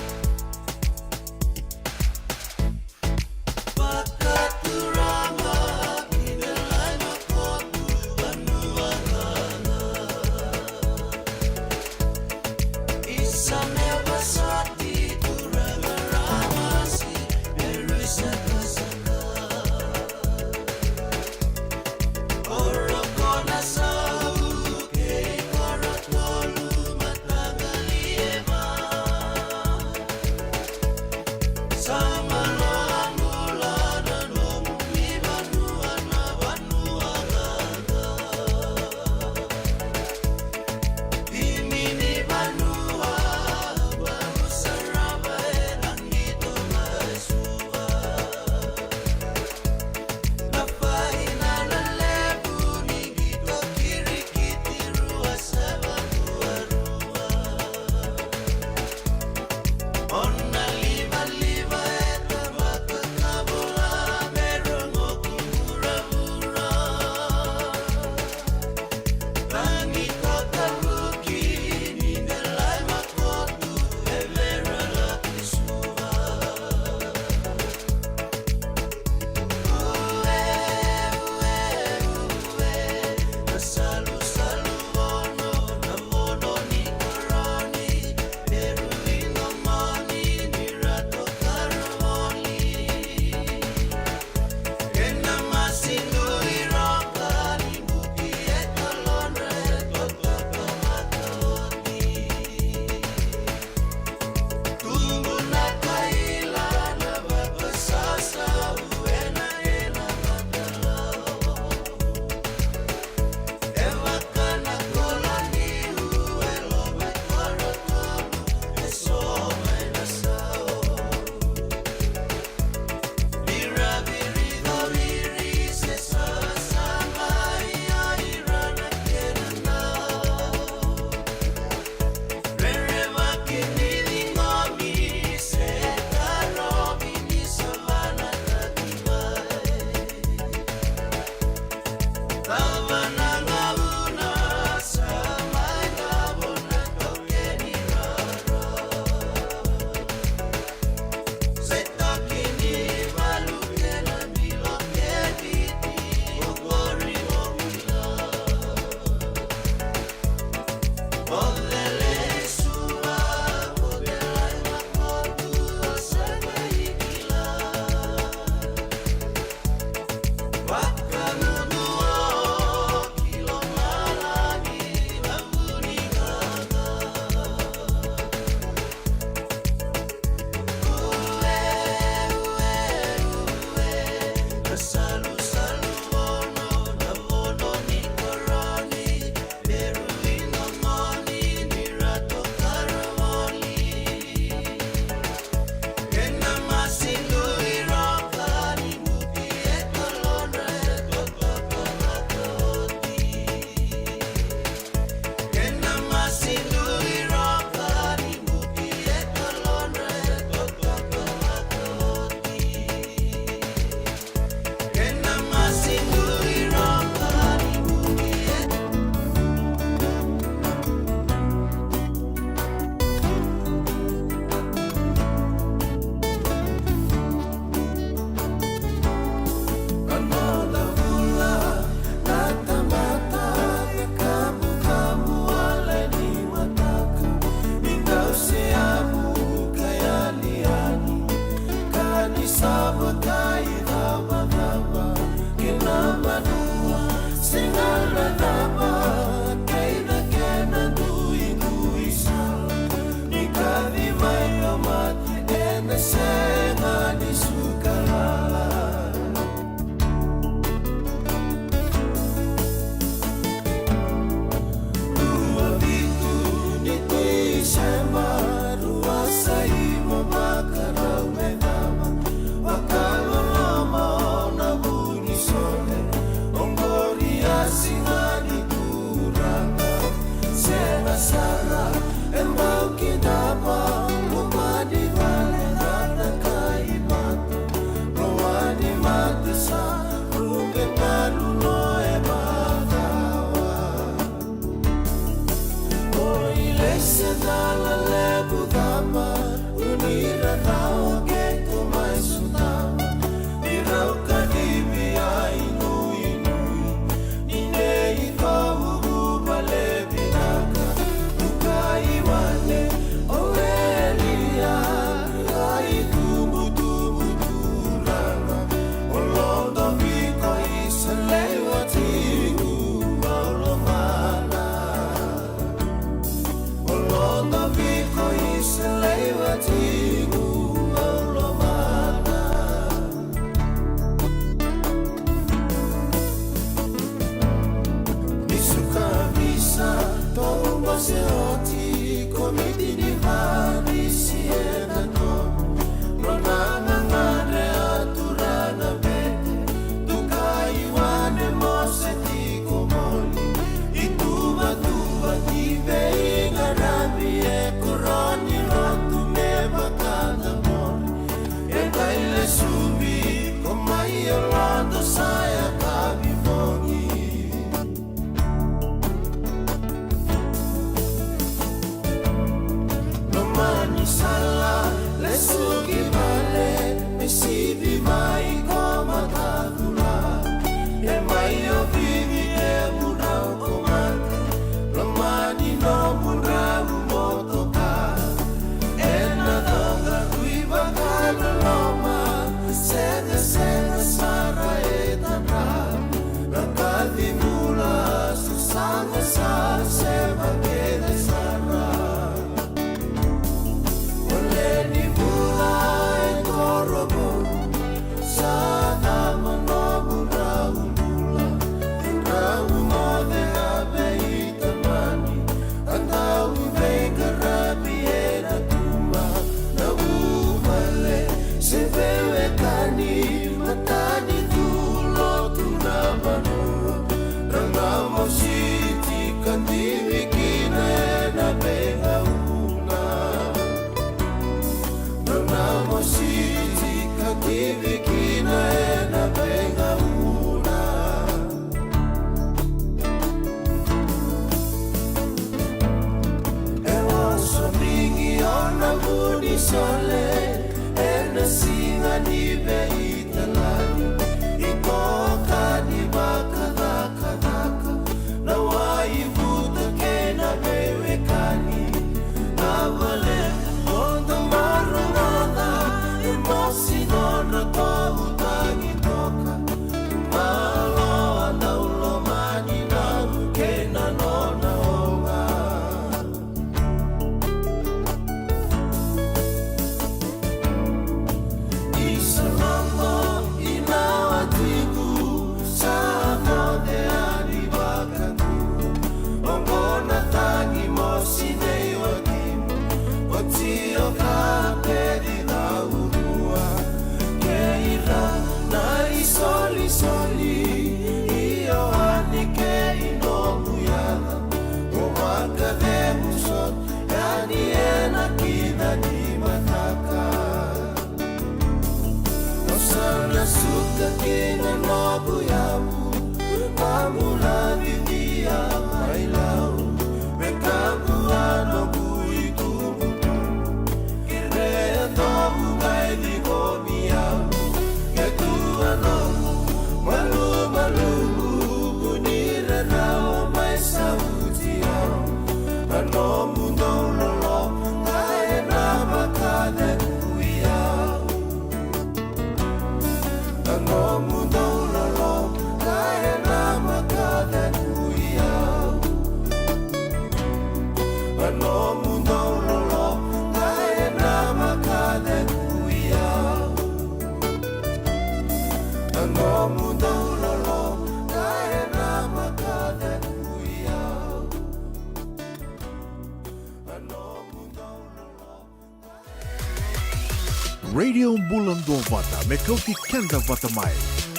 Radio Bulan Dua Vata me kau ki kenda vata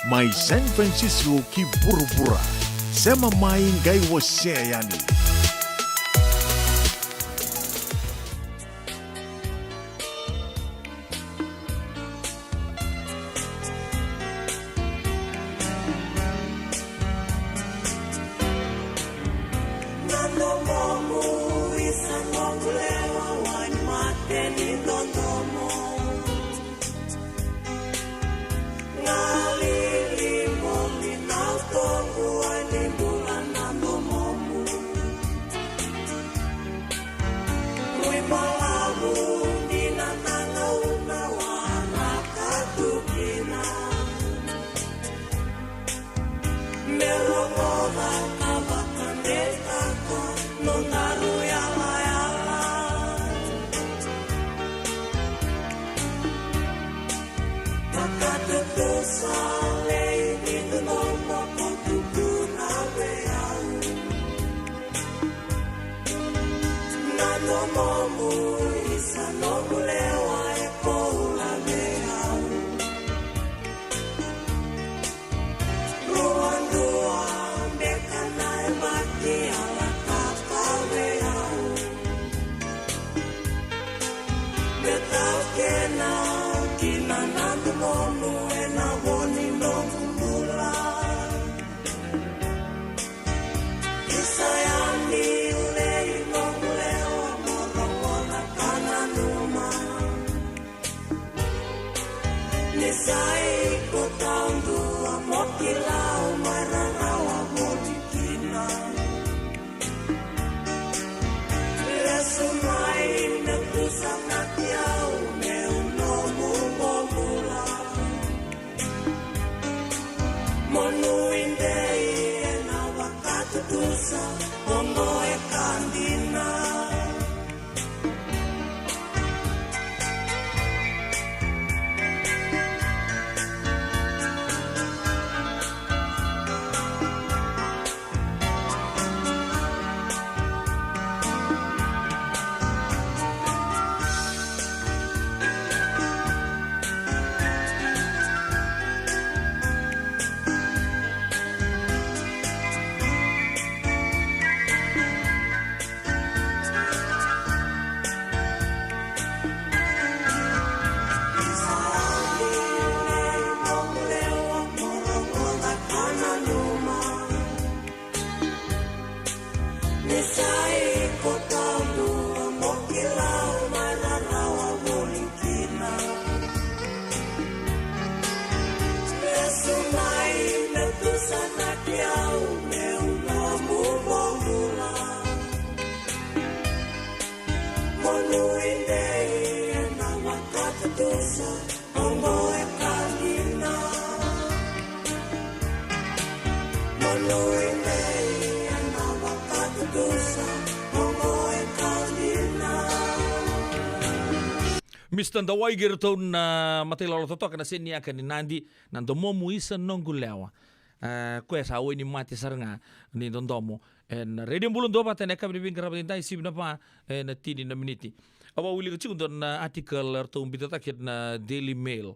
mai San Francisco ki bura-bura sema mai ngai wase yani. momu isa no mulewa e koula mea Ruandua bekana e maki ala kakawea Betau kena kina nandu momu e na woni no mula Isayani ulei no mulewa morongona kana numa Nisai kotandu amokilau mararawa molikina Lesumai nekusangatiau neunomu momula Monuindei ena wakatu tusa Ongo e kandina Mr. Ndawaiger tau na matela lo totoka na seni aka ni nandi na ndomomu isa nongu lewa. Koe sa awe ni mati saranga ni dondomo. En radio mbulun doba tene kabri bing karabatin tai sib na pa na tini na miniti. Awa uli ka cikun don article arto umbita takit na Daily Mail.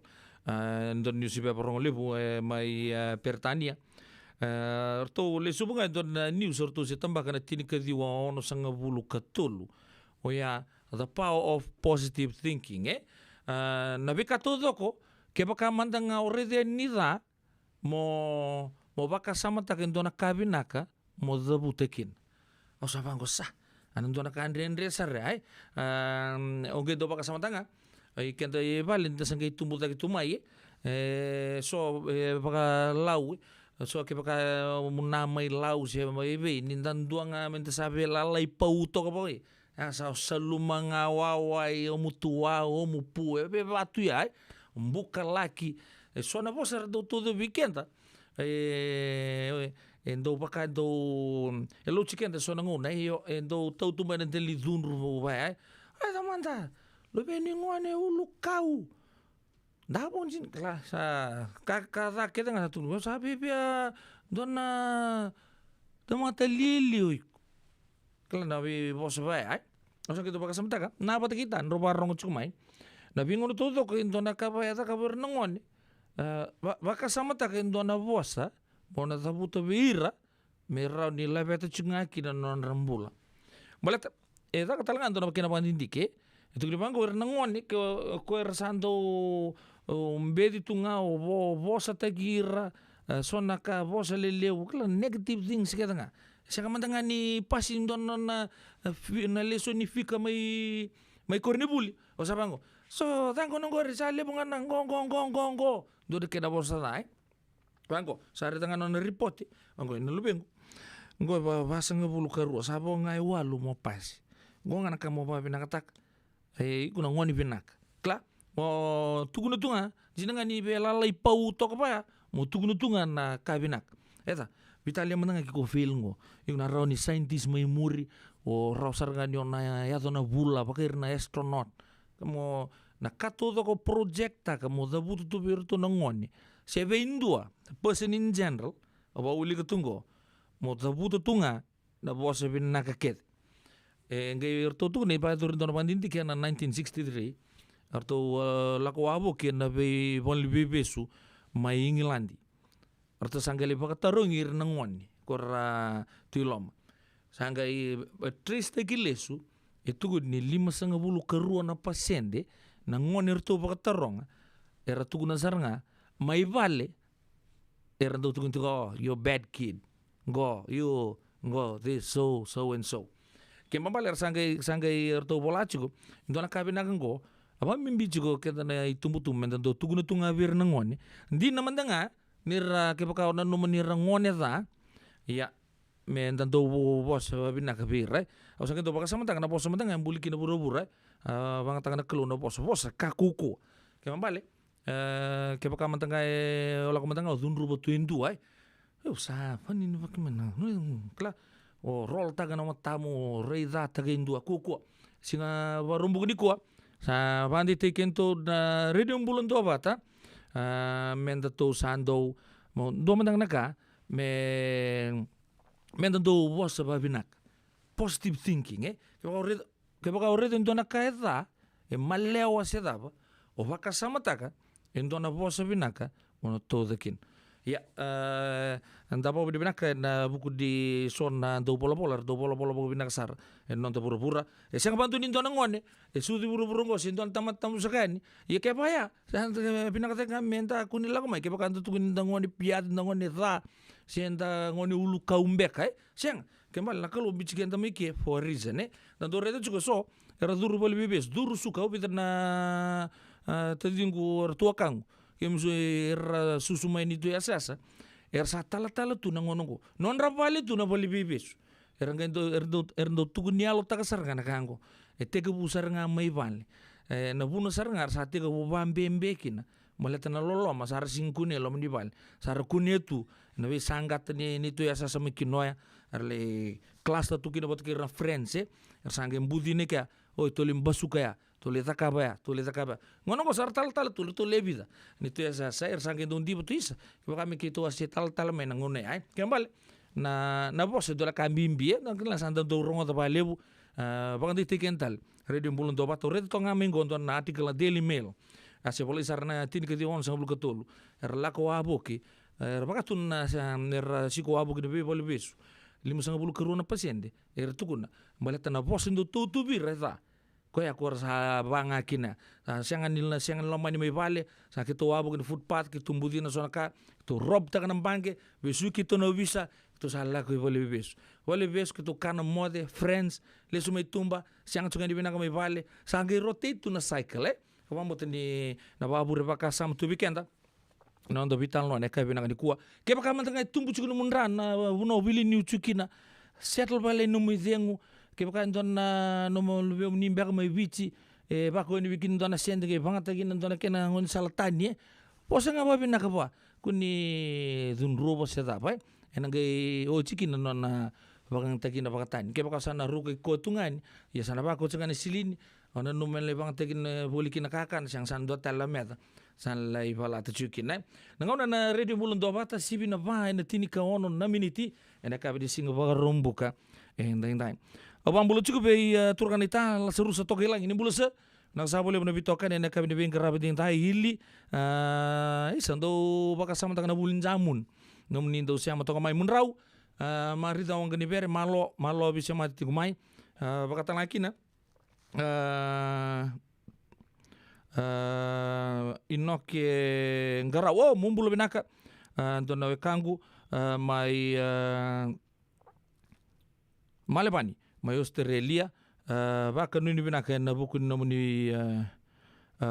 Don newspaper rong lebu mai Pertania. Arto le subunga don news arto si tambaka na tini kadiwa ono sanga bulu katulu. Oya the power of positive thinking, nabi katudo ko ke baka mandanga orede nida mo baka samata ken dona kabinaka mo dabutekin. O sabango sa anan dona ka andre sare ai oge do baka samatanga ai kenda e valin da sangai tumbu da tumai so baka lau so ke baka munamai lau se mai be nindan duanga mente sabe lalai pauto ko boy asa salumanga wawai o mutua o mupu be batu ai mbuka laki so na vosa do todo weekend endo baka do elo chicken so na ngona io endo tau tu mena deli dunru vai ai da manda lo be ni ngone ulu kau da bon jin kla sa ka da ke da tu sa bibia dona tomata lili kala na vi vos vai ai osa que tu baka samtaka na bata kita roba rongo chumai na bingono todo ko indona ka vai ata ka ber nongone baka samtaka indona vosa bona tabuta vira me rau ni la beta chungaki na non rambula balata da ka talanga indona kena bandindike itu que bango ber nongone ko ersando mbedi tunga o vosa tagira sona ka vosa leleu kala negative things que tanga Saka mandanga ni pasin don na leso ni fika mai kornebuli o sabango so tango nongo risale bunga ngongo do de kena bolsa dai bango sare tanga non report bango ina lubengo ngo ba sanga bulu karu sabo ngai walu mo pas ngo ngana ka mo ba binakatak kuna ngoni binak kla mo tuguna tunga jinanga ni be lalai pau to pa mo tuguna tunga na kabinak eta Vitalia menanga ki ko filngo yung na raw ni scientist may muri o raw sargani na yato na bula pakir na astronaut kamo nakatuto ko projekta kamo dabuto to virtu nangoni se veindua person in general aba uli ka tungo mo dabuto tunga na bosa bin nakaket ngai erto tu nei pa tu rinto na pandinti kia na 1963 arto lako abo kia na be bonli bebesu mai Ingilandi arto sangali pakatarungi irnangwani kora tuiloma sangai triste kilesu itu ni 5,10 karua na pasende na ngoni erto pakataronga era tugu na saranga mai vale era do tugu go you bad kid go you go this so and so ke mambaler sangai erto bolachiko ndona kabina go aba mimbi go keda na itumbutum mendando tugu na tunga vir na ngoni ndi na mandanga nira ke baka na no manira ngone da ya mendando bos bina kabir au sangai do baka samantanga na bos samantanga mbuliki na bura-bura banga tanga na kelo na bos kakuko ke mambale ke baka mantanga ola ko mantanga dunru bo tuindu ai eu sa fani no bakimana kla o rol taga na matamu rei da taga indu kuko singa warumbu ni ko sa bandi tekento na radio bulan do bata menda to sando mo do mandang naka menda do was ba binak positive thinking ke baka redo ndo naka eda maleo aseda o baka samataka endo na vosa binaka ono todo kin ya anda po binaka na buku di sona do bola buku binaka sar non to pura siang bantu nindo na ngone sudi buru ngo sindo tamat tamu sakani ya ke paya binaka teka menta kunila ko mai ke baka tu nindo ngone piat ngone ra sienda ngone ulu kaumbek siang kemal nakalo bichiken tamike for reason na do redo chuko so era duru bol bibes duru suka obita na tadingu tua kang kemso susu mai ni tu asasa sa tala tu na ngonongo non rapale tu na boli bibes erndo tu nialo takasar kana kango teke busar nga mai vale na buno sar nga sa teke bu bambe kina maleta na lolo masar singkune lo mendibal sar kune tu na be sangat ni tu asasa mikinoya arle kelas tu kina bot kira friends sange budi ne kya oi tolim basuka ya tole takaba ngono ko sar tal tu lebida ni tu asa sair sange don di betuisa ko kami kito ase tal men ngone ai kembal na bos do la kambimbi na kala sanda do rongo ta lebu bagan di tikental radio bulun do bato radio to ngamen gondon na article na Daily Mail ase polis arna tin ke di on sa bulu katolu la ko aboki bakatun na siko aboki de bol besu 5,10 karuna pasende tukuna baleta na bos ndo tu birra ko ya ko sa banga kina siangan lomani mai vale sa kito abo ke footpath ke tumbudi na sona ka to rob ta kana bange besu kito no visa to sala ko vole bes ke to kana mode friends le sumai tumba siang tunga di bina mai vale sa ngai rotate tu na cycle ko mambo tani na babu re baka sam tu weekend na ndo vital no ne ka bina ni kuwa ke baka mantanga tumbu chuku munran na uno vili ni uchukina settle vale no mizengu ke baka ndona no mo lube nimbe mai vici bako ni bikin ndona sende ke bangata kin ndona kena ngon salatani posa nga babi nakapa kuni dun robo seta pa enange o chikin nona bakang takin bakatan ke baka sana ruke kotungan ya sana bako changane silini ona no mele bang takin bolikin kakan sang san do talamet san lai bala ta chukin ngona na radio bulun do bata sibi na va na tinika ono na miniti ena ka bi singa ba rombuka endai abang bulu cukup turkan ita la seru sa toke lang ini bulu se nang sa boleh na bitokan ena ka bi ngara bi tai hili isando baka sama na bulin jamun nomni do siama to mai munrau mari da wangani bere malo bi sama ti gumai baka tanaki na inoke ngara wo mumbulu binaka ndona kangu mai malebani mai Australia baka nuni binaka na buku nomuni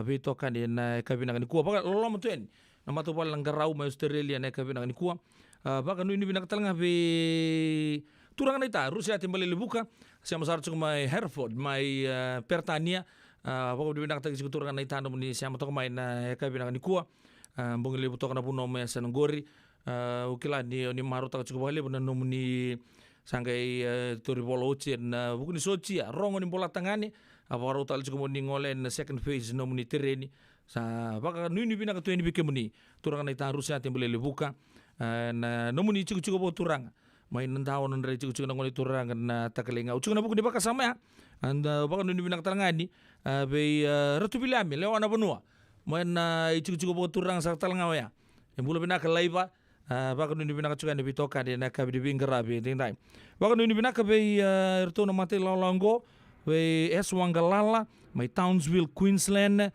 bitokan na kabina ni kuwa baka lolo mtuen na matu pala ngarau mai Australia na kabina ni kuwa baka nuni binaka talanga be turang na ita Rusia timbali libuka siya masar chuk mai Hereford mai Pertania baka binaka tagi turang na ita nomuni siya matu mai na kabina ni kuwa bungi libu toka na puno mai sanangori ukila ni maru taga chuk bali buna nomuni sangai tori bola uci na buku ni soci rongo ni bola tangani awaro tal cukup ni ngole na second phase no muni tereni sa baka nuni bina ka tueni bike muni turang na ita Rusia tembele buka na no muni cukup turang may nandawan ng rejik ucuk na ngoni turangan na takalinga ucuk na buku di baka sama ya and baka nuni binak talangani be ratu bilami lewa na benua main ucuk buku turang sa talanga ya yang bulu binak laiba baka nuni binak cuka ni bitoka di nak di bingarabi tingdai baka nuni binak be ratu na mati lolongo be Eswangalala may Townsville Queensland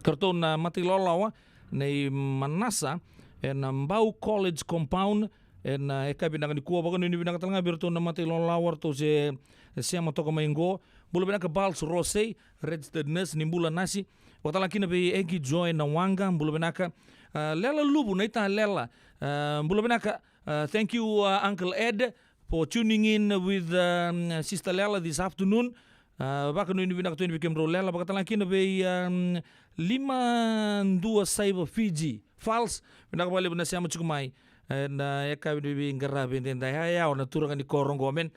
karton na mati lolawa nei Manassa en Mbau College Compound en eka binaka ni kuwa baka nuni binaka talanga birto na mati lolawar to se siama toko maingo bulu binaka Bals Rosé registered nurse nimbula nasi wakala kina be egi join na wanga bulu binaka lela lubu na ita lela bulu binaka thank you Uncle Ed for tuning in with Sister Lela this afternoon. Baka nuni binaka tu became rolela baka talaki na be 5-2 Fiji Falls binaka bali na siya machukumai na eka bi ngarabe ndenda ya na turanga ni korongo men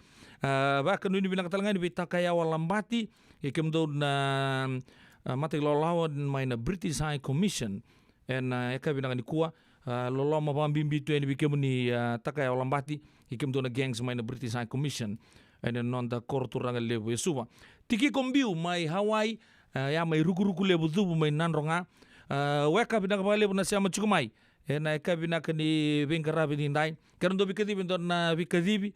baka nuni binaka talanga ni takaya walambati ikem do na mati lolawa mai na British High Commission en eka binaka ni kuwa loloma pambimbi tu ni became ni takaya walambati ikem do na gangs mai na British High Commission en non da korturanga lebu yesuwa tiki kombiu mai Hawaii ya mai ruku lebu zubu mai nanronga weka binaka bale na siama chukumai ena eka binaka ni bingarabi dindai karendo bikadibi na bikadibi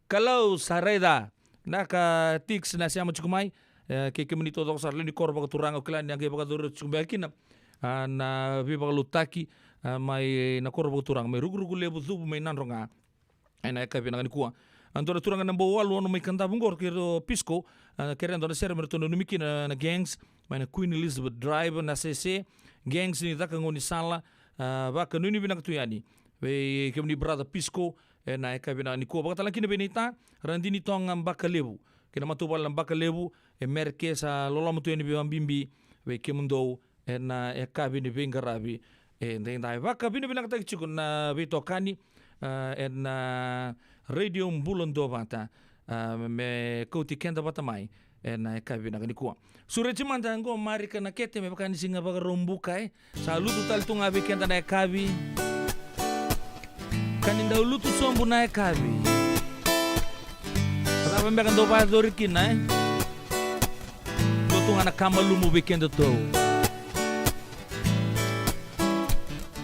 kalau sareda naka tix na siama chukumai ke kemenito do sarle ni korba turanga klan yang baka dur chumbakina na biba lutaki mai na korba turanga mai ruku lebu zubu mai nanronga ena eka binaka ni kuwa Antora turanga number 1 no mai kanta bungor kiro pisco querendo na ser mertono no mikina na gangs mai na Queen Elizabeth Drive na CC gangs ni taka ngoni sala baka nuni binak tuyani we kemni brother pisco na eka bina ni ko baka talakina benita randini tonga baka lebu kina matubal baka lebu merke sa lolomo tuyani bimbi we kemundo na eka bini bingarabi ndai baka bini binak tak chikun na bitokani radio Mbulundo bata me koti kenda bata mai na kabi na kanikuwa sureti manda ngo marika na kete me bakani singa baga rombuka salutu tal tunga be kenda na kabi kaninda ulutu sombu na kabi Raba mbeka ndo ba dorikina tunga na kamalumu be kenda to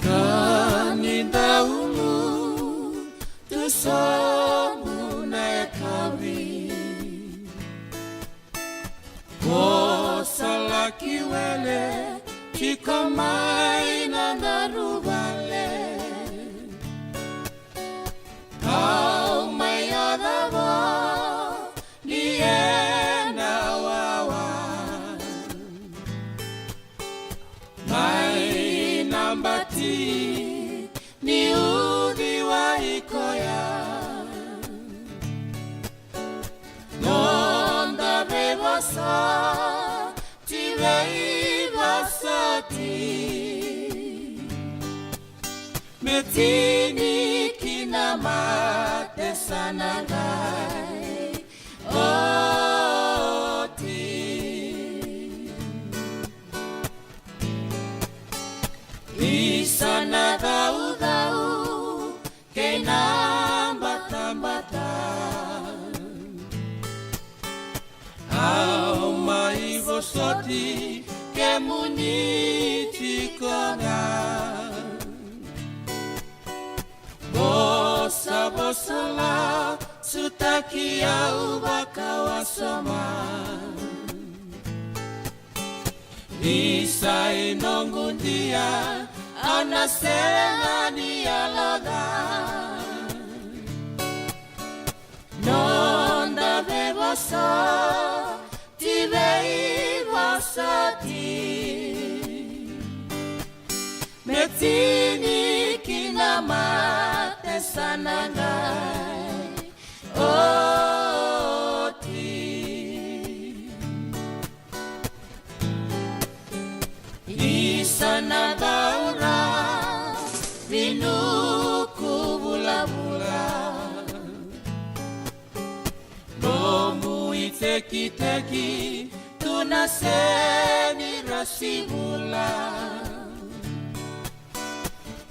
kaninda Somu na kawi Kosala kiwele Chikamai na narubale Au mayadava Niena wawa Mai nambati Ni udhi wa ikoya Nonda bebasa Tivei Metini kinamate sanagai Oti Isana dau Kenambata Au mai vosoti che muniti kona Bosa la sutaki au bakawasoma Isa inongundia anasema ni aloda Nonda bebosa Tivei vasati Metini kinamate sanangai Oti Isana daura Vinuku bula-bula Nomu iteki-teki Tunaseni rasibula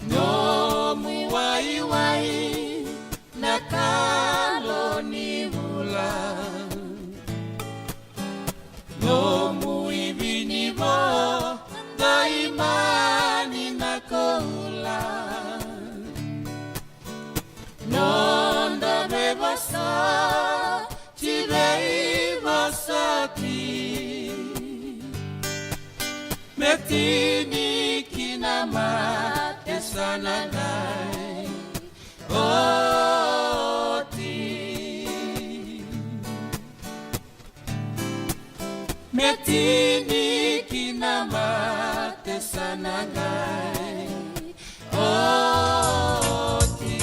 Nomu wa wai na kalo ni bulan no muibini mo daimani na kaulan nonda bebasa tirei basaki metini kinamate sananai oti metini kinamate sananai oti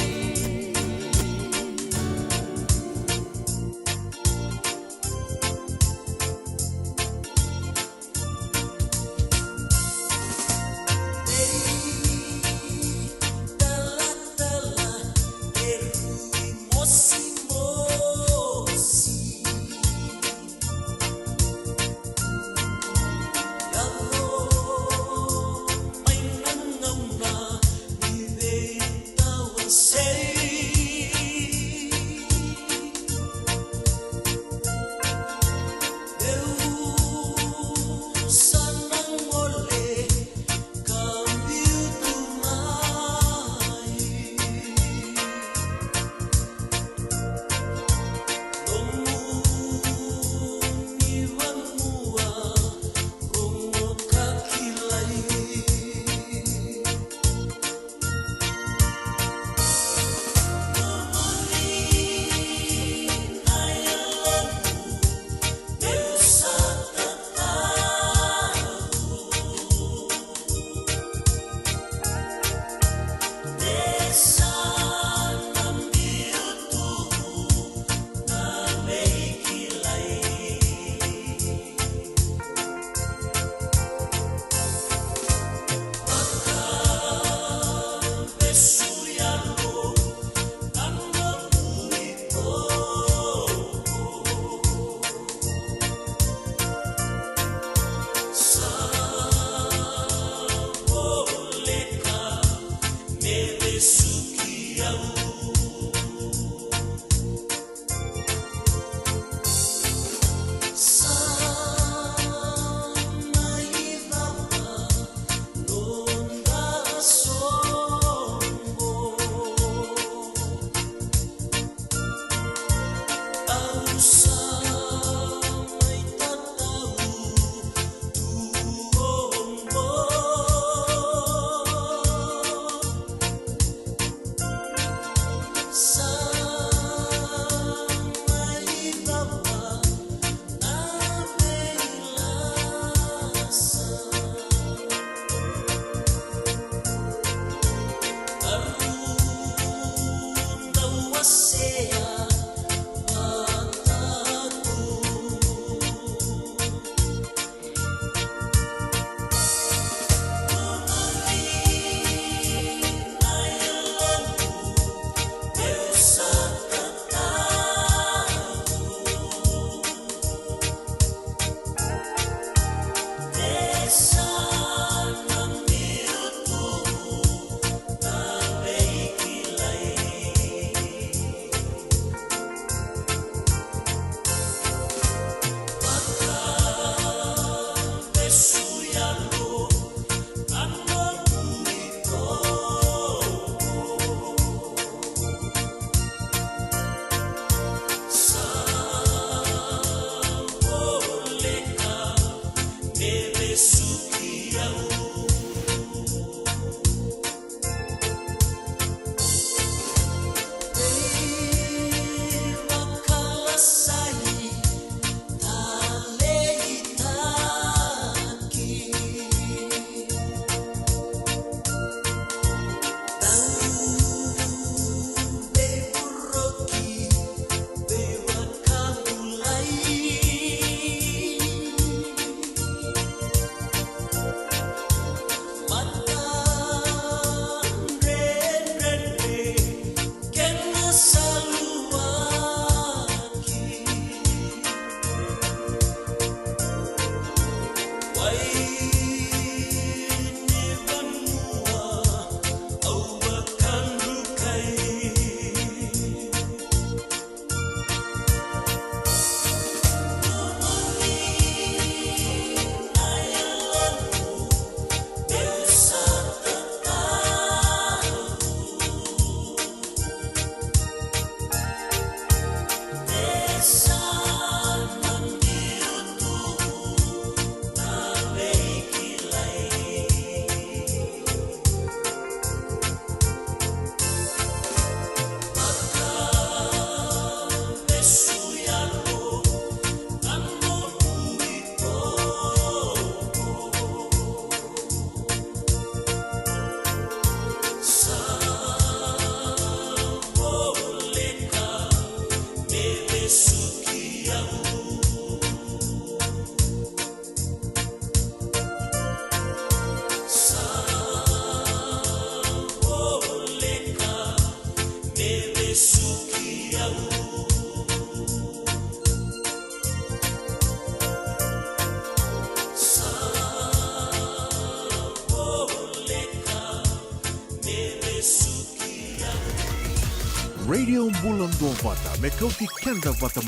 Radio Mbulando Vata, me kauti kenda vata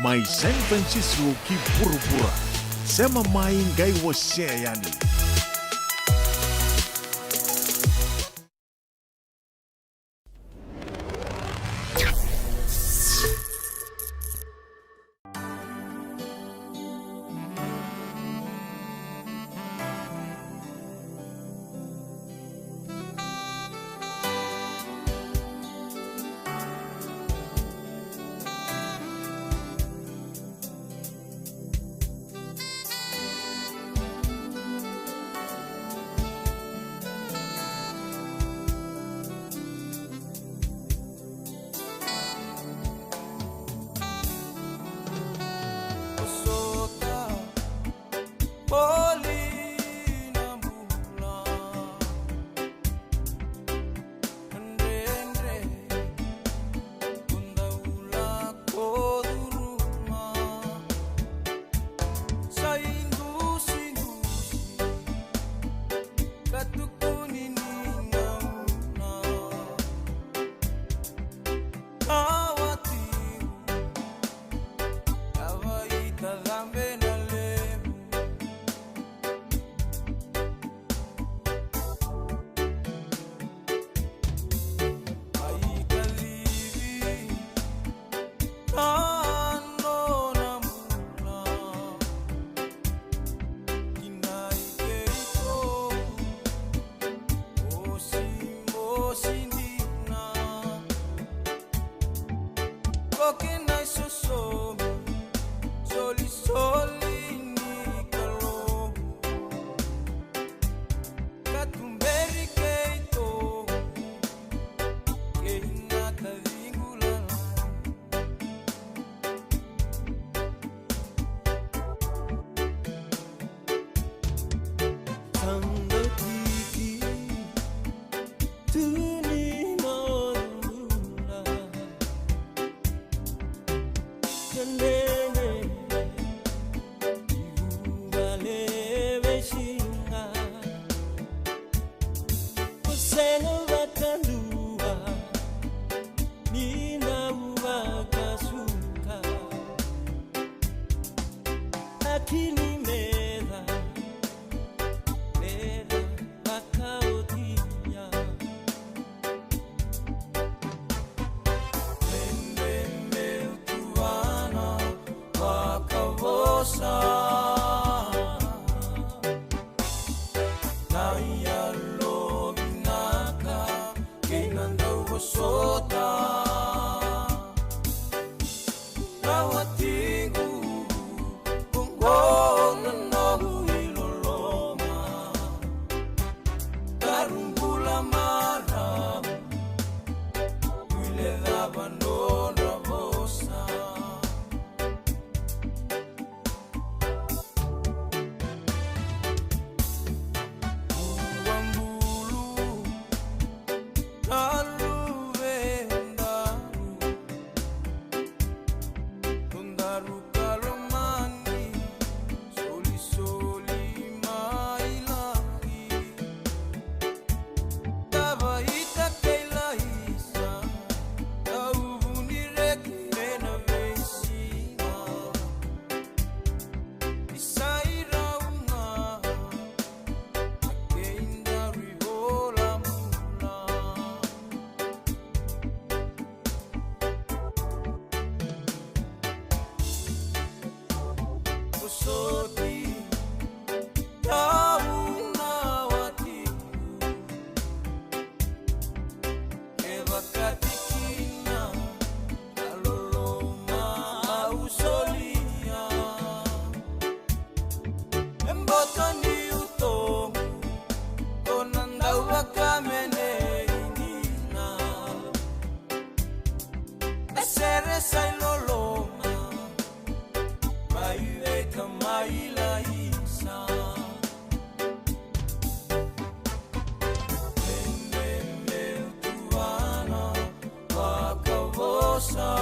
mai San Francisco ki burubura, sema mai ngai wa yani. Sa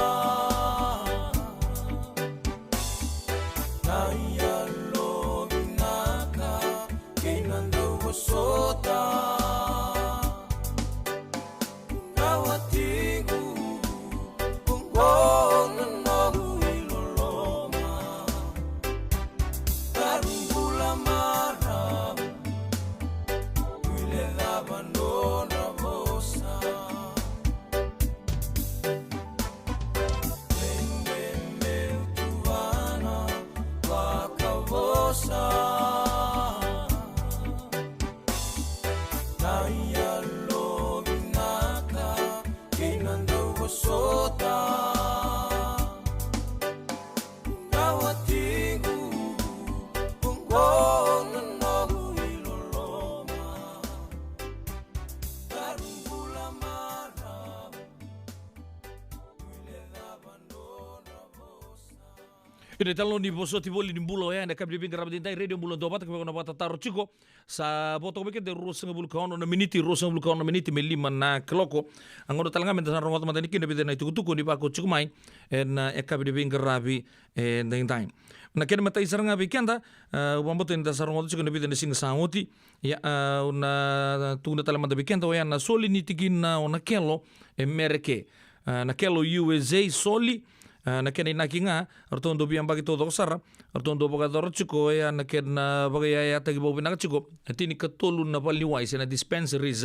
Ine talo ni boso ti voli ni bulo ya na kabri binga rabdi dai radio bulo do bata ko na bata taro chiko sa boto ko de rosa ngabul ka ono na miniti rosa ngabul ka ono miniti me lima na kloko angodo talanga men sa rongo mata ni kinde bide na tuku ni ba ko chiko mai en e kabri binga rabi e dai na kene mata isaranga bikenda wamboto inda sarongo chiko ni bide na singa saoti ya una tunda talama de bikenda ya na soli ni tikina ona kelo e mereke na kelo USA soli na kena inaki nga artondo biang bagi todo sara artondo baga doro chiko ya na kena baga ya tagi bobi na chiko tini katolu na paliwai sena dispensaries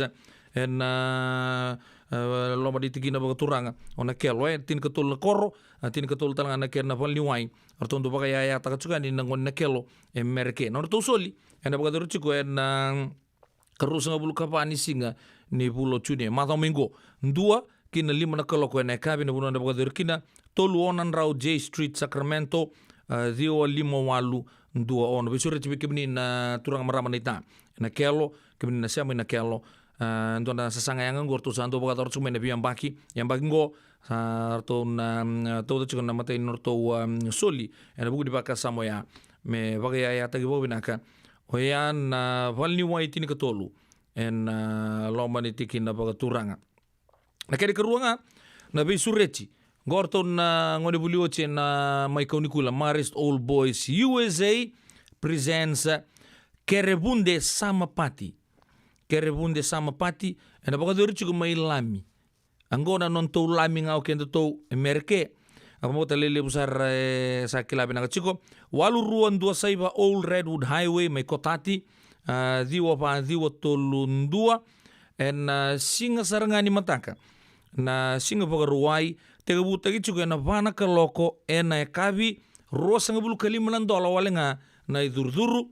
en loma di tigina baga turanga ona kelo tini katolu na koro tini katolu talanga na kena paliwai artondo baga ya taga chiko ni nangon na kelo e merke na to soli ena baga doro chiko en karusa ngabulu kapani singa ni pulo chune mata mingo ndua kina lima na kaloko ena kabi na bunanda baga doro kina tolu onan rau J Street Sacramento dio limo walu ndua ono besure tibi kibni na turang marama nita na kelo kibni na siamo na kelo ndo na sasanga yang ngor sando baga tor chume na biang baki yang baki ngo to na to chiko na mate norto soli ena bugu di baka samo ya me baga ya tagi bobi naka oya na valni wai tini katolu en lomba ni tiki na baga turanga na kere keruanga na besureti Gorton na ngone bulioche na maikonikula Marist Old Boys USA presents Kerebunde Summer Party. Kerebunde Summer Party ena baka dorichi ko may lami. Angona non to lami ngao kendo to Amerike. Apa mo talele busar sa kilabi na chiko. Walu ruan dua saiba Old Redwood Highway may kotati diwa tolundua en singa sarangani mataka. Na singa baka ruai tega buta gitu na vana ka loko ena e kabi rosa ngabulu $5 walenga na idurduru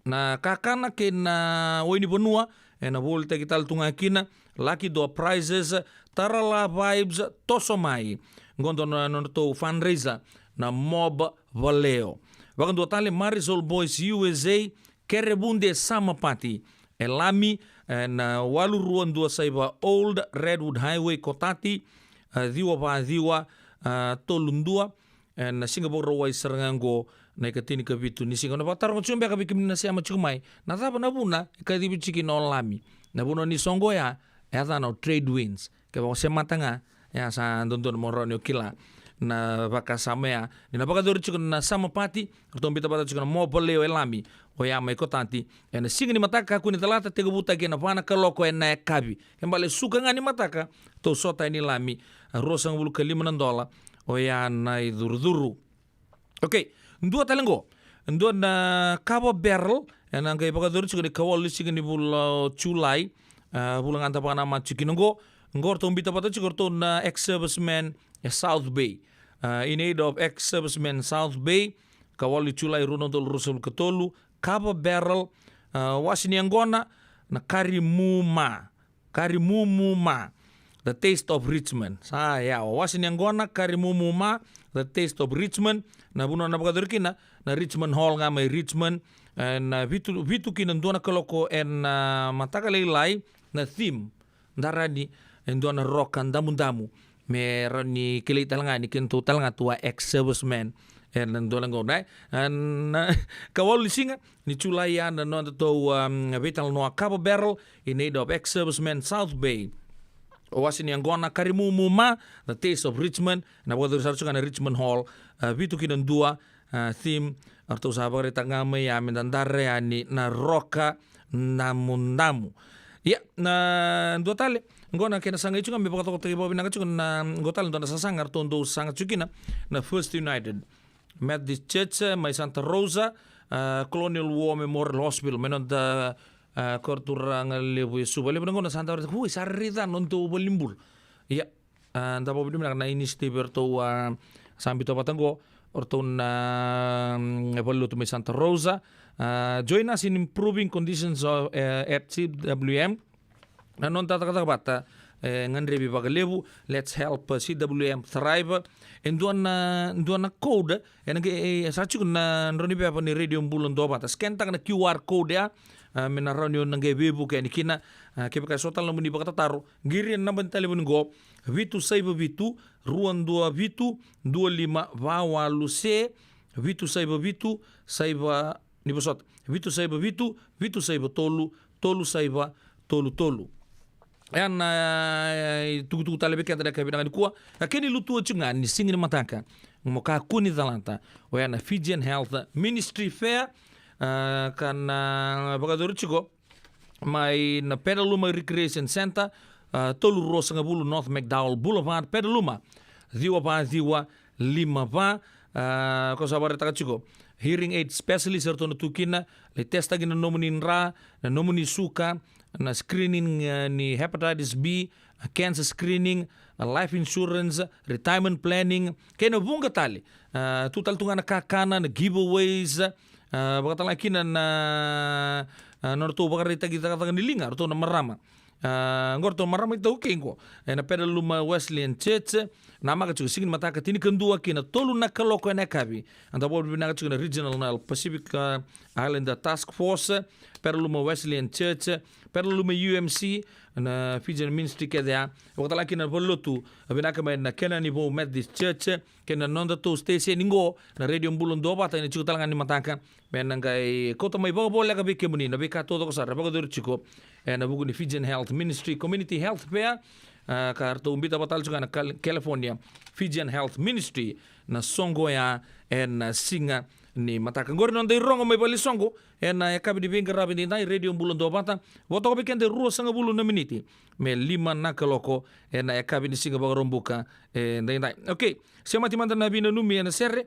na kakana ke na oini bonua ena volta kital tunga kina lucky do prizes tarala vibes tosomai ngondo na to fundraiser na mob valeo wakando tale Marisol Boys USA Kerebunde Summer Party elami na walu ruan dua saiba Old Redwood Highway Kotati diwa tolundua na Singapore rawai serangango na ikatini kabitu ni singa na batarong chumbe kabikim na siya machumai na taba na buna ikadibi chiki na lami na buna ni songo ya na trade winds kaya se matanga ya sa dondon moronyo kila na baka samea ni na baka dori chiko na sama pati tombi tabata chiko na mopo leo elami o ya mai kotanti na singa ni mataka kuni talata tega buta ke na vana kaloko na kabi kembali suka ngani mataka to sota ini lami rosang bulu $5 o ya na idurduru. Okay, ndua talengo ndua na Cabo Barrel na ngai baka dori chiko ni kawali chiko ni bulu chulai bulu nganta pa nama chikinongo ngor tombi tabata chiko to na ex-serviceman South Bay in aid of ex-serviceman South Bay kawali chulai runo tol rusul ketolu Cabo Barrel wasini angona na karimuma the taste of Richmond ya wasini angona karimuma the taste of Richmond na buno na bagadurkina na Richmond Hall nga may Richmond na vitu kinandona kaloko en mataka leilai na theme darani endona rock and damu meron ni kilita lang ni kinto talanga tua ex-serviceman en nandona go dai an kawal lisinga ni chulaya na no to vital no Cabo Barrel in aid of ex-serviceman South Bay wasini angona karimuma the taste of Richmond na bodo sarcho na Richmond Hall vitu kinandua theme arto sabare tangame ya mendandare ani na roka namundamu ya na ndotale ngona kena sanga ichunga me bakato tegi bobi nanga chukuna na ngotal ndona sasangar tondo sanga chukina na First United Methodist Church mai Santa Rosa Colonial War Memorial Hospital menon da korturang lebu subale ngona Santa Rosa hui sarrida nonto bolimbul ya nda bobi na initiative to sambito patango orto na evoluto mai Santa Rosa join us in improving conditions of at CWM na non tata bata nganrebi bagalebu let's help CWM thrive and duana code en sachu na ndoni pa ni radio bulon do bata scan tak na QR code ya mena reunion nange bebu ke nikina ke baka sotal namuni baka tataru ngiri namban telefon go vitu saiba vitu ruan dua vitu 25 vawalu se vitu saiba vitu saiba ni bosot vitu saiba vitu saiba tolu saiba tolu yan tugu tale beke ada kabina ni kuwa akeni lutu chunga ni singin mataka moka kuni dalanta o yana Fijian Health Ministry Fair kan bagadoru chigo mai na Pedaluma Recreation Center tolu rosa ngabulu North McDowell Boulevard Pedaluma diwa 5 pa ko sabare taka chigo hearing aid specialist erto tukina le testa gina nomuni ra na nomuni suka na screening ni hepatitis B, cancer screening, life insurance, retirement planning, kena bunga tali. Tutal tunga na kakana na giveaways, bakatala kina na norto bakarita kita kata nilinga, norto na marama. Ngorto marama ito kengo. Na Pedaluma Wesleyan Church, nama kacu singin mata katini kendua kina tolu na kaloko na kabi. Anta bobo bina kacu na regional na Pacific Islander Task Force, Pedaluma Wesleyan Church, Pedaluma UMC na Fijian Ministry kedea. Wakata laki na polotu bina kama na Kena Nivo Methodist Church, kena nonda to station ningo na radio mbulon doba ta ni chuta langan ni mataka. Men ngai kota mai bobo lega be kemuni na be ka todo ko sara bago dur chiko. Na buku ni Fijian Health Ministry Community Health Fair. Karto umbita batal juga na California Fijian Health Ministry na songoya na singa ni mataka ngor non dei rongo mai bali songo na kabi di benga rabi ni radio mbulon do bata woto ko bekende ruo sanga bulu na miniti me 5 na kaloko na kabi ni singa bagarombuka ndai okay sema timanda na bina numi na serre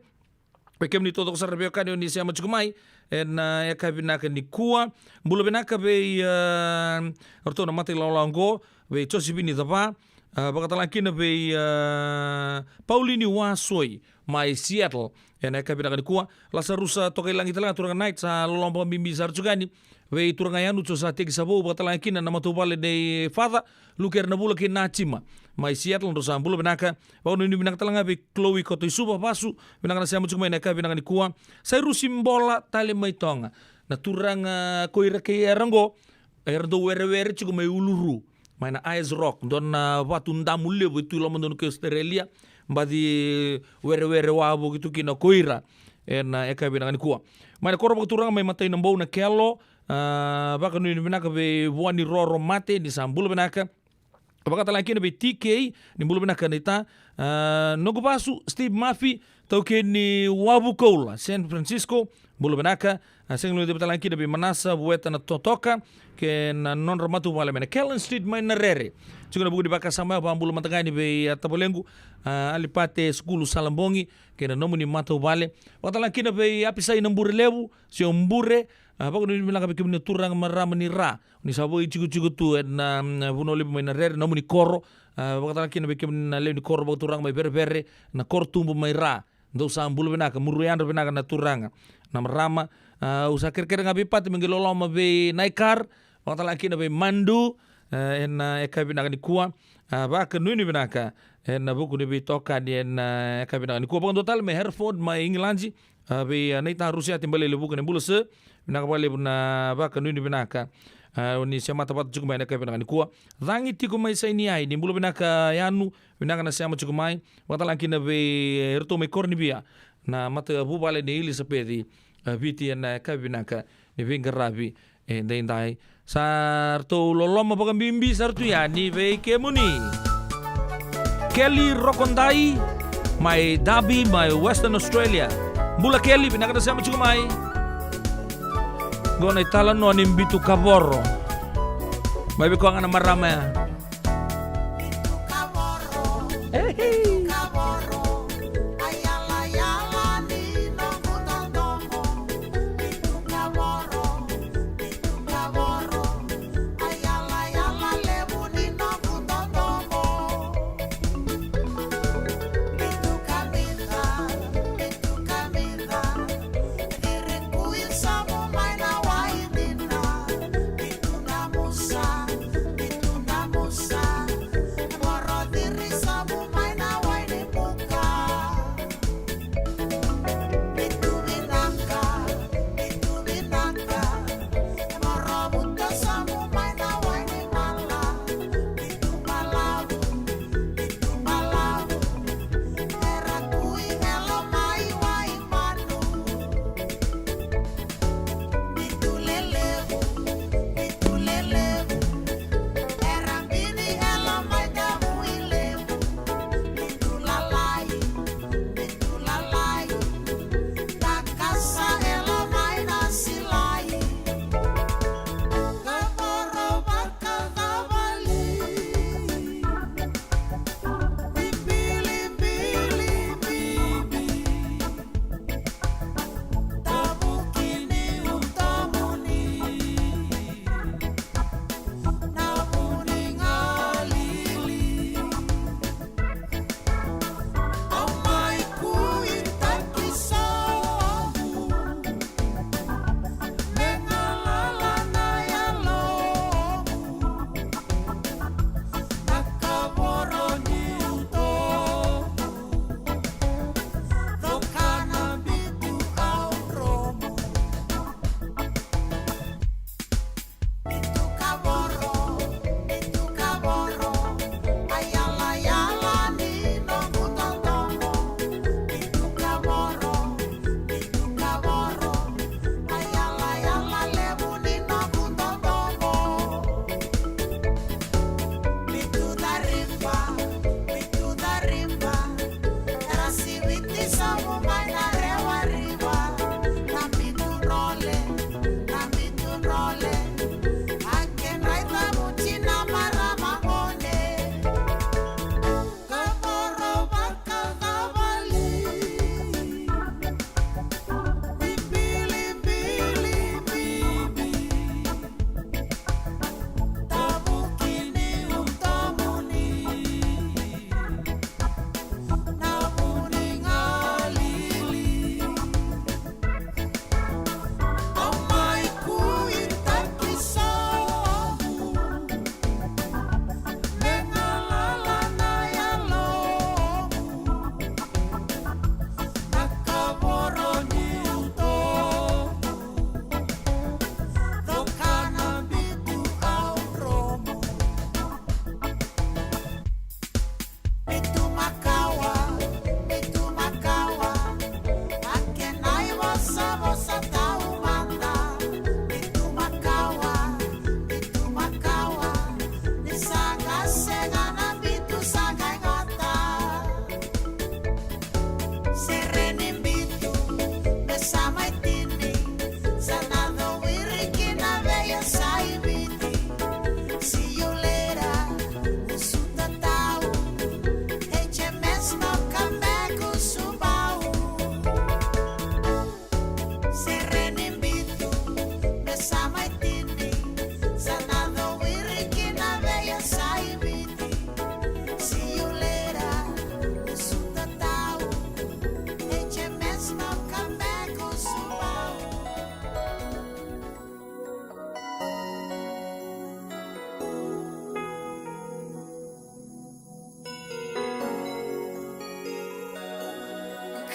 pekem ni todo ko sarbe kanyo ni sema chukumai na kabi na ni kuwa mbulo benaka be orto na mate lawango be chosibini dapa bakatala kina be Paulini Wasoi mai Seattle na kabi na kuwa la sarusa tokai langi tala turanga night sa lomba mimbi sar chugani be turanga yanu chosa teki sabo bakatala kina na matubale de father luker na bula kina chima mai Seattle ndo sambulo benaka pauno ni benaka talanga be Chloe koto suba pasu benaka na siamu chukuma na kabi na kuwa sai rusimbola tale mai tonga na turanga koira ke rango erdo were chukuma uluru maina Ice Rock don watu ndamu lebu itu lo mondon ke Australia mbadi were wabo gitu kina koira na eka binangan kuwa maina koro turanga mai matai nambo na kelo baka ni binaka be wani roro mate ni sambulo binaka baka talaki be TK ni bulu binaka nita nogo basu Steve Murphy tauke ni wabu koula San Francisco bulu binaka senglo de talaki be manasa bueta na totoka ke na non ramatu wala mena Kellen Street mai na rere juga buku di baka sama bambulu matangani be atabolengu alipate skulu salambongi ke na nomuni matu wale watala kina be apisai nambure lebu si ombure bako ni bilang be kimni turang maramani ra ni sabo ichigu tu na buno lebu mai na rere nomuni koro watala kina be kimni na lebu koro bako turang mai bere na kor tumbu mai ra ndo sambulu benaka muruyan benaka na turanga na marama usa kere ngabi pat mengilolo ma be naikar waktu lagi nabe mandu na eka binaka ni kuwa baka nuni binaka na buku ni bitoka di na eka binaka ni kuwa bang total me Hereford ma Englandji be naita Rusia timbale le buku ni buluse binaka bale na baka nuni binaka ni siama tapat cukup mai eka binaka ni kuwa rangi tiku mai sai ni ai ni bulu binaka yanu binaka na siama cukup mai waktu lagi nabe erto me kornibia na mata bu bale ni ili sepedi viti na eka binaka ni vingarabi dai sarto loloma baga bimbi sartu yani ve kemuni Kelly Rokondai my Dabi my Western Australia bula Kelly pinakata sama cukup mai gona italan no nimbitu kaboro mai ko ngana marama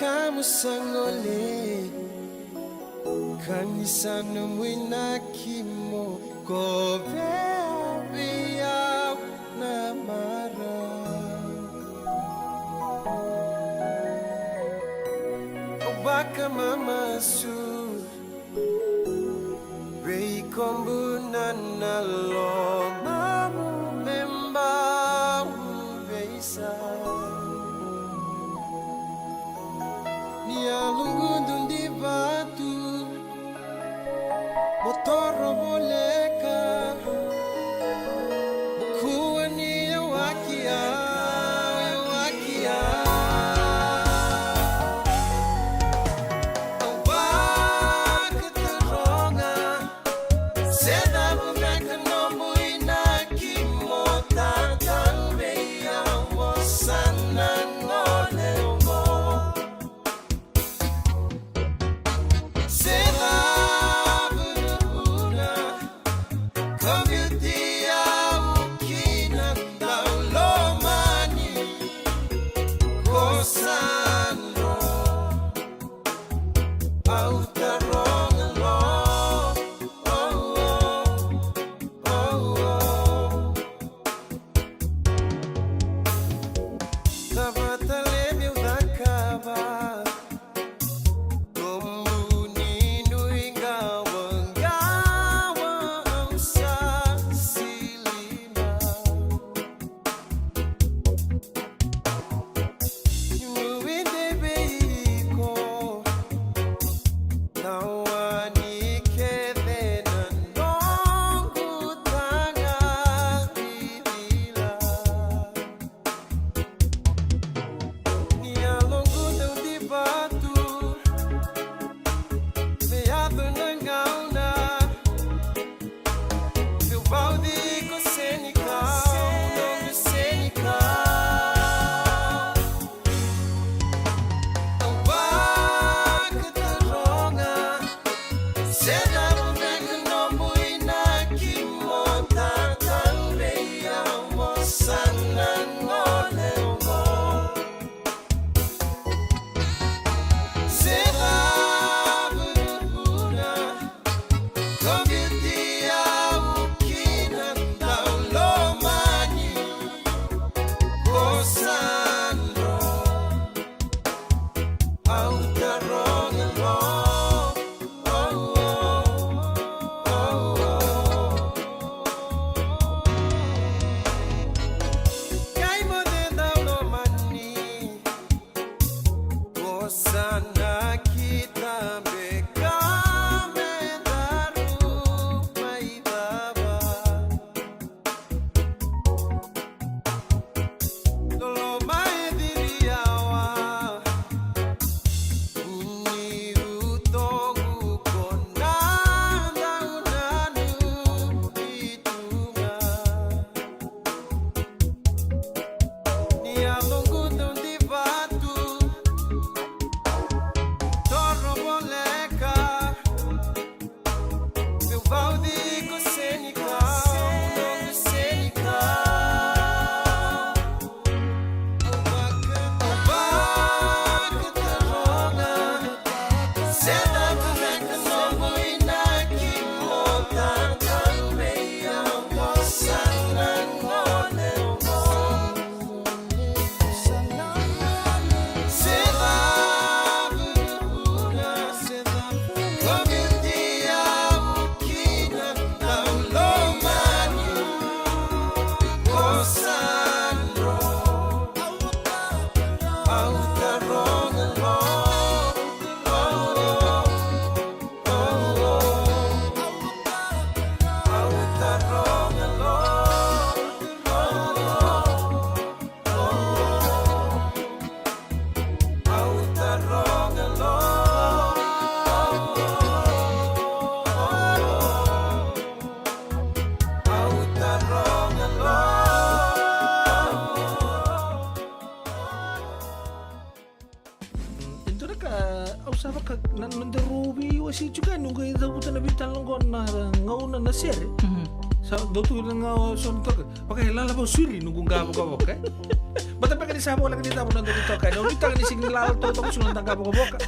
kamusangole kanisana mwina kimo kovea na mara obaka mama su rei kombu na lo mamu memba beisa Lungundu di batu Motoro boleka Kuani ya wakia Awaka taronga Seda bubeka nombu inaki Motantan beya Wasana ngole nanderubi wasi juga nunggu itu buta nabi talong na ngauna na sere Sa dotu nga son to. Pakai lala ba suri nunggu ga ba ka. Bata pa kanisa mo lang dito mo nandito ka. No kita ni sing lala to sunan tangga ba ka.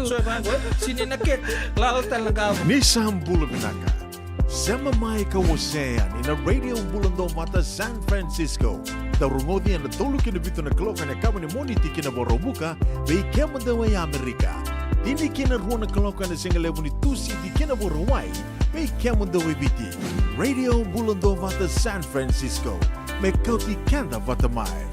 So ba sini nakit lala talaga. Nisam Bulabinaka. Sama mai kawasean in a radio bulando mata San Francisco. Da rungodi na tolu kina bito na kloka na kama ni moniti kina borobuka bei kema da wai Amerika. Dini kina ruona kloka na singa levo ni tusi di kina borowai bei kema da wai biti. Radio bulando mata San Francisco. Me kauti kanda vatamai.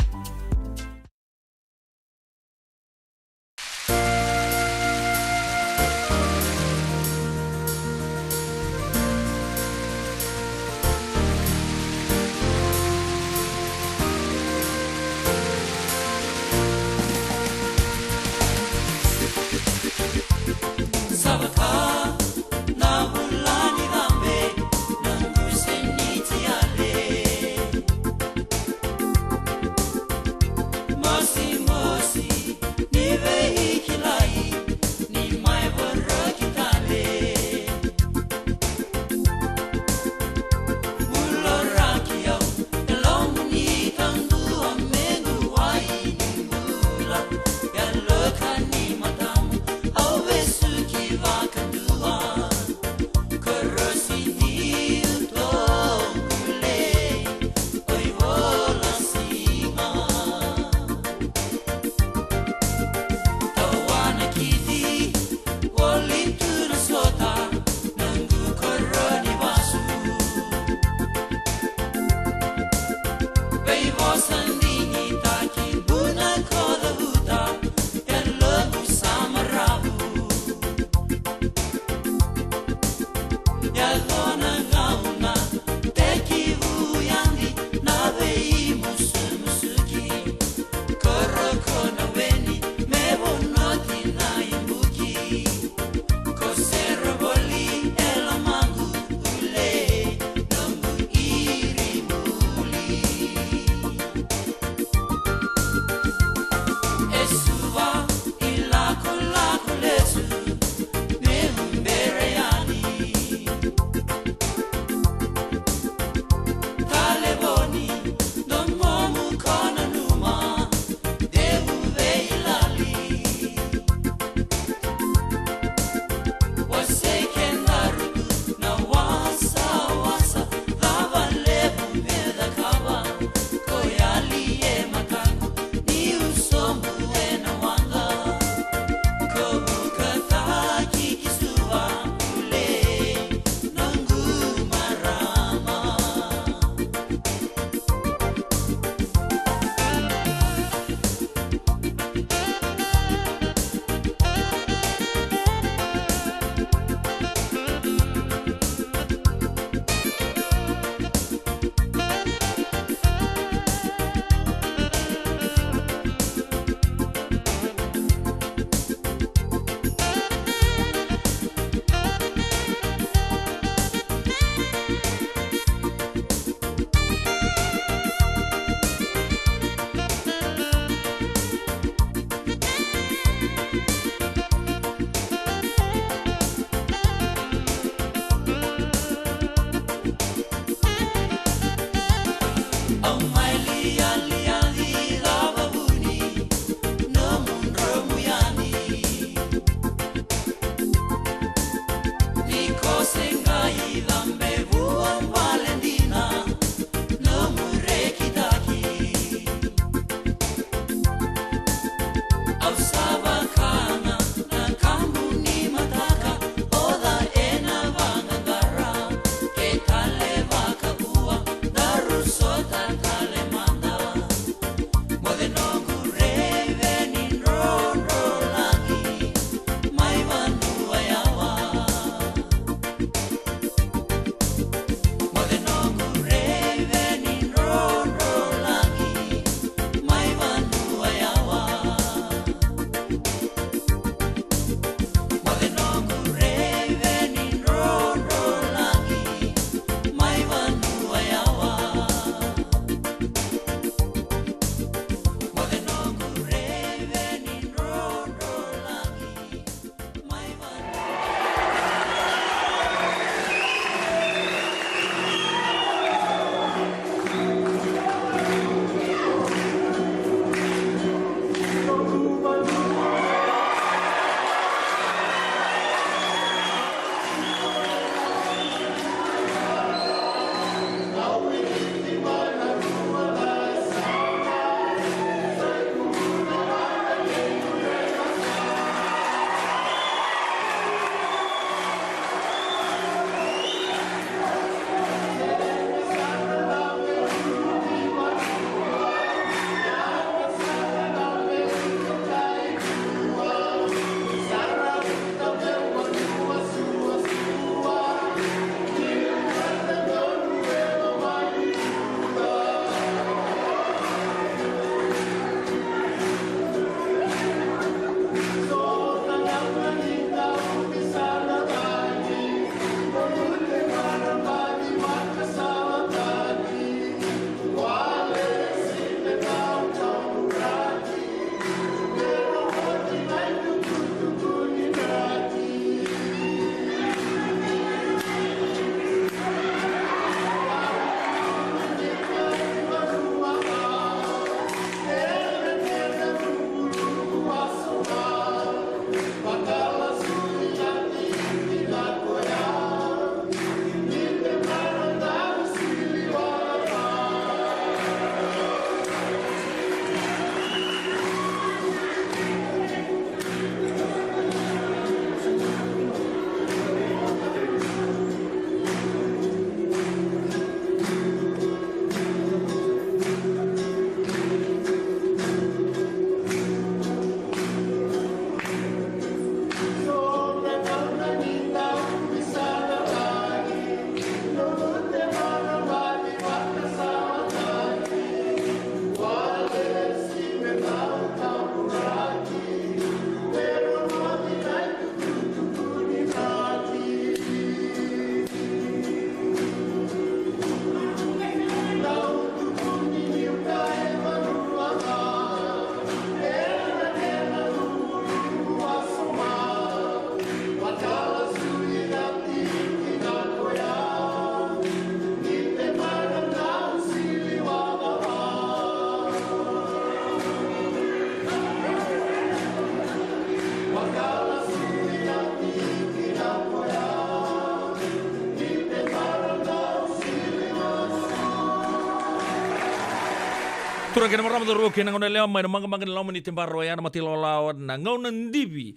Tura kena marama do roke na ngona leo mai manga manga leo mani tembaro ya na matilo lao na ngona ndibi.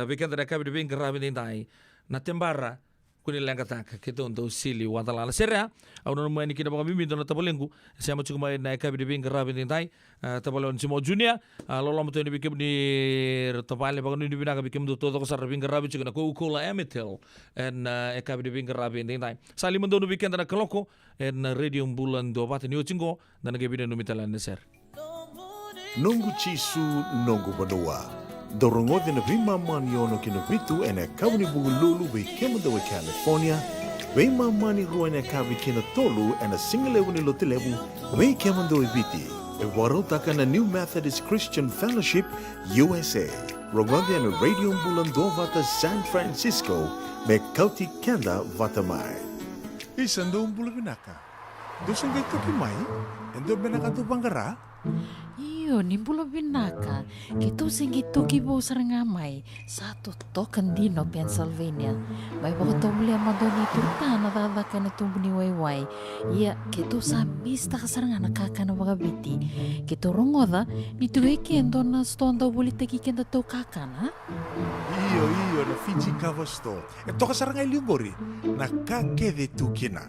Bekenda da kabi de bin grabe dai. Na tembara kuni lenga taka ke ndo sili wadala serra au no mani kina baka mimi dona tabolengu se ma chukuma na kabi de bin grabe dai tabolon simo junior lolo mto ni bikem ni tabale baka ni bina bikem do todo sar bin grabe chukuna ko kola emitel en kabi de bin grabe dai sali mendo no weekend na kloko en radio bulan do bata ni ochingo na ngebine no mitala neser Nungu chisu nungu banoa. Dorongo de na vima mani ono kina vitu ene kauni bugu lulu be kema dawe California. Vima mani rua ene kavi kina tolu ene singalewu ni lotilewu be kema dawe viti. E warotaka na New Methodist Christian Fellowship USA. Rongonde ene radio bulan do vata San Francisco me kauti kenda vata mai. Isando umbula binaka. Dosan gay toki mai? Endo binaka do bangara? Iyo, nimbula binaka. Kito singi toki bo sarangamay. Satu token dino Pennsylvania. May baka tumuli ang madoni turta na dadaka na tumbuni wayway. Iya, kito sa mista ka saranga nakaka na wakabiti. Kito rongoda, nito kendo na stonda ulit kenda to kakana. Iyo, na Fiji Cover Store. Ito ka sarangay liugori. Nakakede tukina.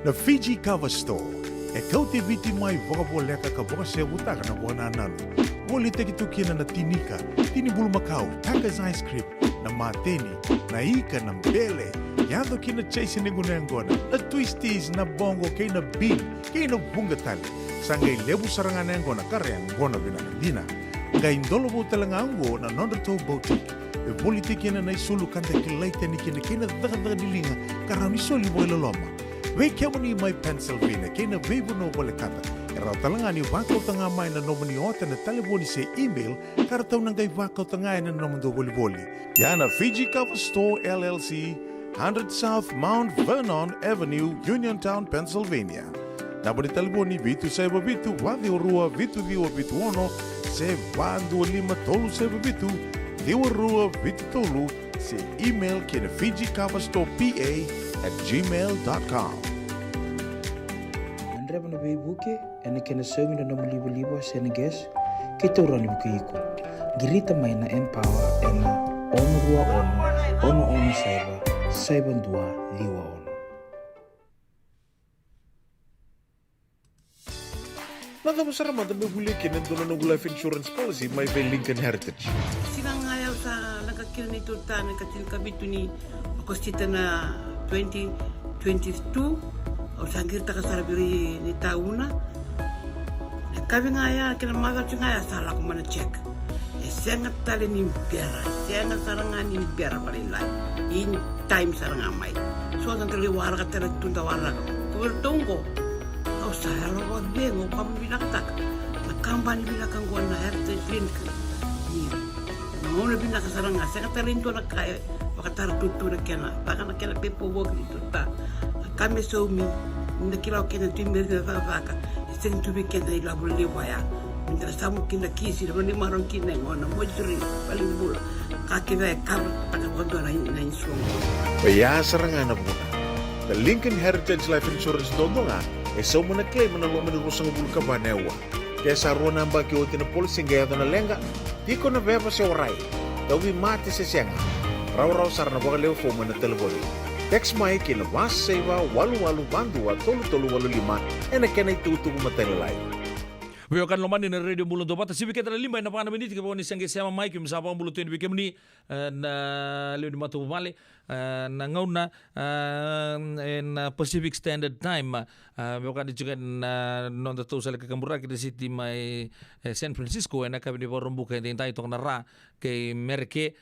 Na Fiji Cover Store. E kau te viti mai wakaboleka ka waka se utaka na wana nanu. Woli te kitukina na tinika, tini bulu makau, Taka's ice cream, na mateni, na ika, na mbele. Yado kina chase ni gunengona, na twisties, na bongo, kay na bean, kay na bungatali. Sangay lebu sarangan ngona kareang ngona binakadina. Ngay indolo mo talangango na nondato boutique. E woli te kina na isulu kanta kilaita ni kina daga nilinga, karami soli boy loloma. Wei kemani mai Pennsylvania, kena vebu no wale kata. Erau talangani wakau tanga mai na nomani ota na telefoni se email, karatau nangai wakau tanga na nomando woli. Yana Fiji Cover Store LLC, 100 South Mount Vernon Avenue, Uniontown, Pennsylvania. Nabari telefoni vitu seba vitu, wadi orua vitu diwa vitu ono, se wandu lima tolu seba vitu, diwa rua vitu tolu, se email kena Fiji Cover Store PA@gmail.com. Andreba na buke ene kena semi na nomu libo seneges kita urani buke iko. Girita mai na empower ena ono rua ono saiba dua liwa ono. Nada masara mata bebuli kena dono no life insurance policy mai be Lincoln Heritage. Sinang ayaw sa nagkakil ni Turta, nagkatil kabitu ni Akostita na 2022 o sangir ta kasara biri ni tauna kabi ngaya kina maga ngaya sala ko mana check sengat tali ni biara sengat saranga ni biara palila in time saranga mai so dan tali wara ka tali tunda wara ko bertongo au saya lo wa bengo kam binaktak na kampani binakang ko na heritage clinic ni no le binaka saranga sengat tali into na kaya wakatar tutura kena baka na kena pepo wog ni tuta kame so mi na kila kena timber na vaka sen tu kena ila buli waya minta samu kena kisi na ni maron kena ngona mojuri paling bula kaki ve kar taka godo na inso Baya saranga na buna. The Lincoln Heritage Life Insurance dodonga e so muna claim na lo mena rusang bulu ka banewa. Kaya sa rona ba ki otin na policy ngaya na lenga di ko na beba se orai. Dawi mati se sianga. Raw sarana bagaleo fo mana telefoni. Text mai kina was seva walu bandua tolu lima ena kena itu matelai. Veo kan lomani na radio bulan dobata sibi kita lima na pana menit ke bawani sangge sama mai kim sapa bulu tuin bikem ni na leo di matu male na ngauna en Pacific Standard Time veo kan juga na nonda tu sala ke kambura ke city mai San Francisco ena kabini borombu ke tentai tok na ra ke merke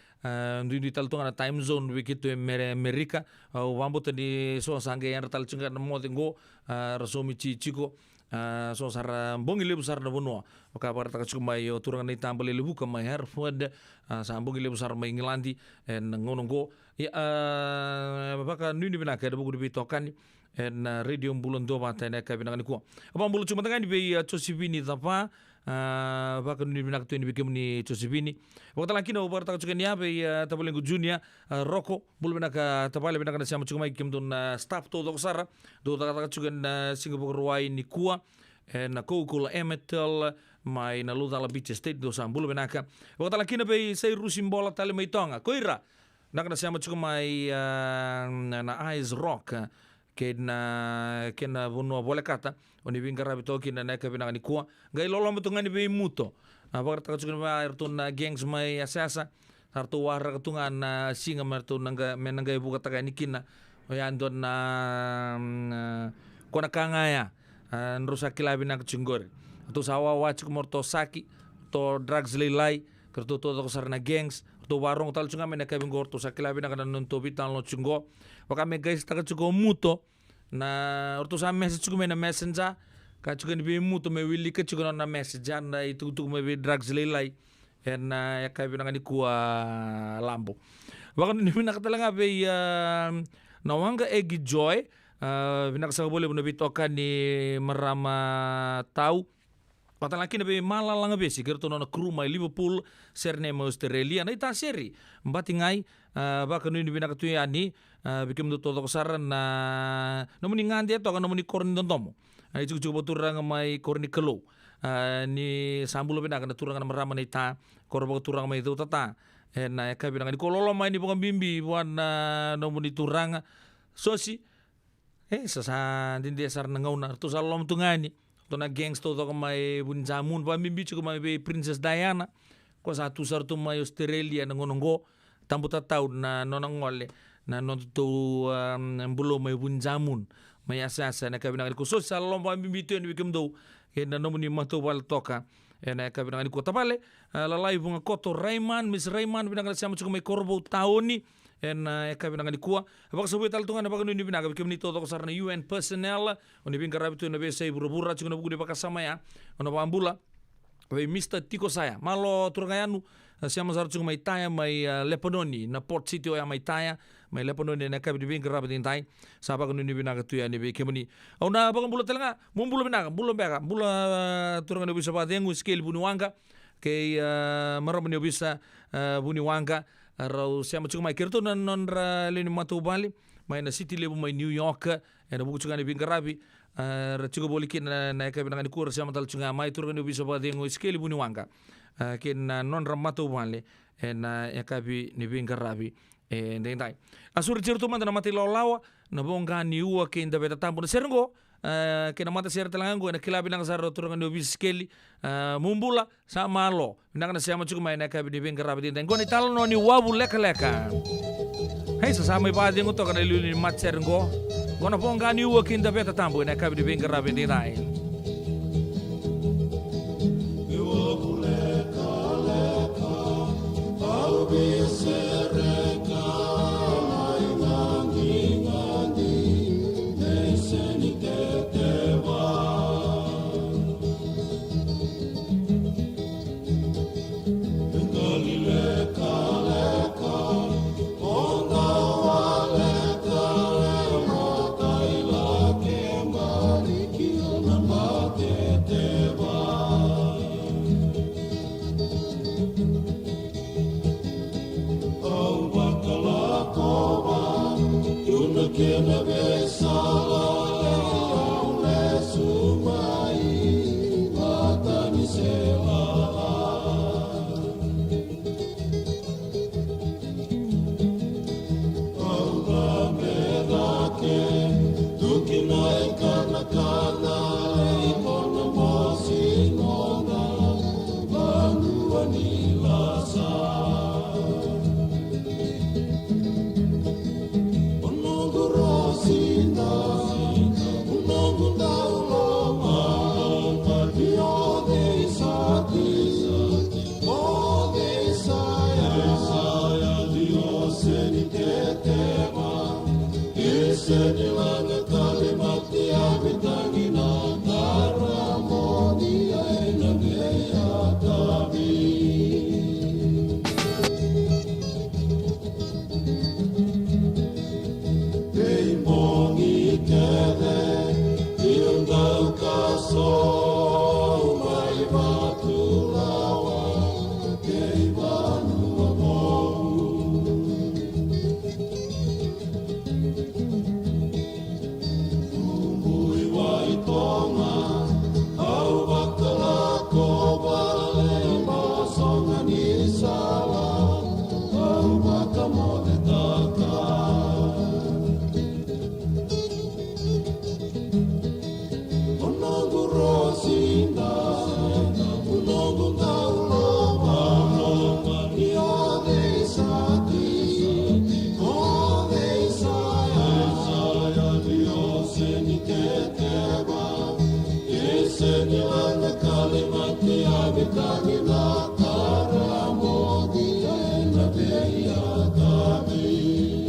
di tal tu ngana time zone begitu Amerika wambo tadi so sangge yang tal cunga na mo tengo rasomi ciko so sar bongi lebu sar na bono ka para ta cuma yo turang ni tambal lebu ka mai Hereford sa bongi lebu sar mai Ngilandi en ngonongo ya baka nuni bina ka bugu di tokan en radio bulan do mata na ka bina ko apa bulu cuma tangan di Josepini tapa baka nuni bina ka tu ni bikem ni Josepini waktu lagi no para ta cuma ni apa ya tabalengu junior roko bulu bina ka tabale bina ka sama cuma ikem don staff to do sara do ta cuma Singapore ruai ni kuwa na koukula emetel mai na lutala beach estate do sambulu benaka wakatala kina be sei rusimbola tale mai tonga koira nakana siama chuka mai na ice rock kena bunua bole kata oni vinga rabito kina neka binanga ni kuwa ngai lolo mutungani be muto wakatala chuka mai na gangs mai asasa hartu warra katungan na singa martu nanga menanga ibu kata ni kina oyandon na kona kangaya nrusa kilabi na kachungor to sawa wachik morto saki to drugs lilai kerto to sarna gangs to warong tal chunga mena kabing gorto sakilabi na kanan to bitan lo chungo wakame guys taka chungo muto na orto sa message chungo mena messenger ka chungo ni muto me willi ka chungo na message na itu me drugs lilai en ya kabing na ni kuwa lambo wakan ni na katalanga be nawanga egi joy binakasa boleh buna bitoka ni merama tahu kata laki nabe malalanga besi kerto nona kru mai Liverpool serne mai Australia na ita seri mbatingai baka nuni binaka tu yani bikim do todo kosaran na nomuni ngandi to kana nomuni korni dontomo ai cucu boturanga mai korni kelo ni sambulo binaka na turanga na merama na ita korbo turanga mai itu tata na ka binaka ni kololo mai ni bukan bimbi buan nomuni turanga sosi sasa din desar na ngauna to salom tungani to na gangs to mai bunjamun pa mimbi chuko mai Princess Diana ko sa tu sar to mai Australia na ngonongo tambu tatau na nonangole na non to bulo mai bunjamun mai asasa na kabina ko so salom pa mimbi to ni bikem do na nomuni mato wal toka na kabina ko tapale lalai bunga koto Rayman Miss Rayman binang sama chuko mai korbo taoni en kabina ngani kuwa abak sabu tal tunga abak nuni binaga bikim ni todo sarna UN personnel oni bin karabi tu nabe sei buru-buru chuna buku de pakasama ya ona bambula we Mr Tiko saya malo turangayanu siama sar chunga mai taya mai Lepanoni na Port City ya mai taya mai Lepanoni na kabi bin karabi tin tai sabak nuni binaga tu ya ni be kemani ona abak bula telanga mumbula binaga bula bega bula turanga bisa padengu skill bunuanga ke maramani bisa bunuanga rau siama chuka mai kerto non ra leni matu bali mai na city lebu mai New York na buku chuka ni bingarabi ra chuka bolikin na ka binanga ni kur siama tal chuka mai tur ni bisa ba dengo skeli buni wanga ken non ra matu bali na ya ka bi ni bingarabi ndai asur certo manda na mati lawa na bonga ni uwa ke nda beta tampo na serengo kena mata ser telangangu na kilabi nang sar turungan do biskeli mumbula sa malo nang na siama chuka mai na ka bi ben garabi den ngoni tal no ni wabu leka leka hey sa samai pa dengo to kana luli mat serengo gona bonga ni uwa kinda beta tambo na ka bi ben garabi den dai wabu leka leka au bi sereka mai ngangi ngangi Kena besala le sumai watani sela Allah medake tukinai kana kana ikona mosinona banua nilasa Seni langit kalimati abitangina taramoni aina geya tabi Teimongi kede Iundau kaso Mai batu lawa Keibanu amou Kalimati abikagi na karamogi na beya kami.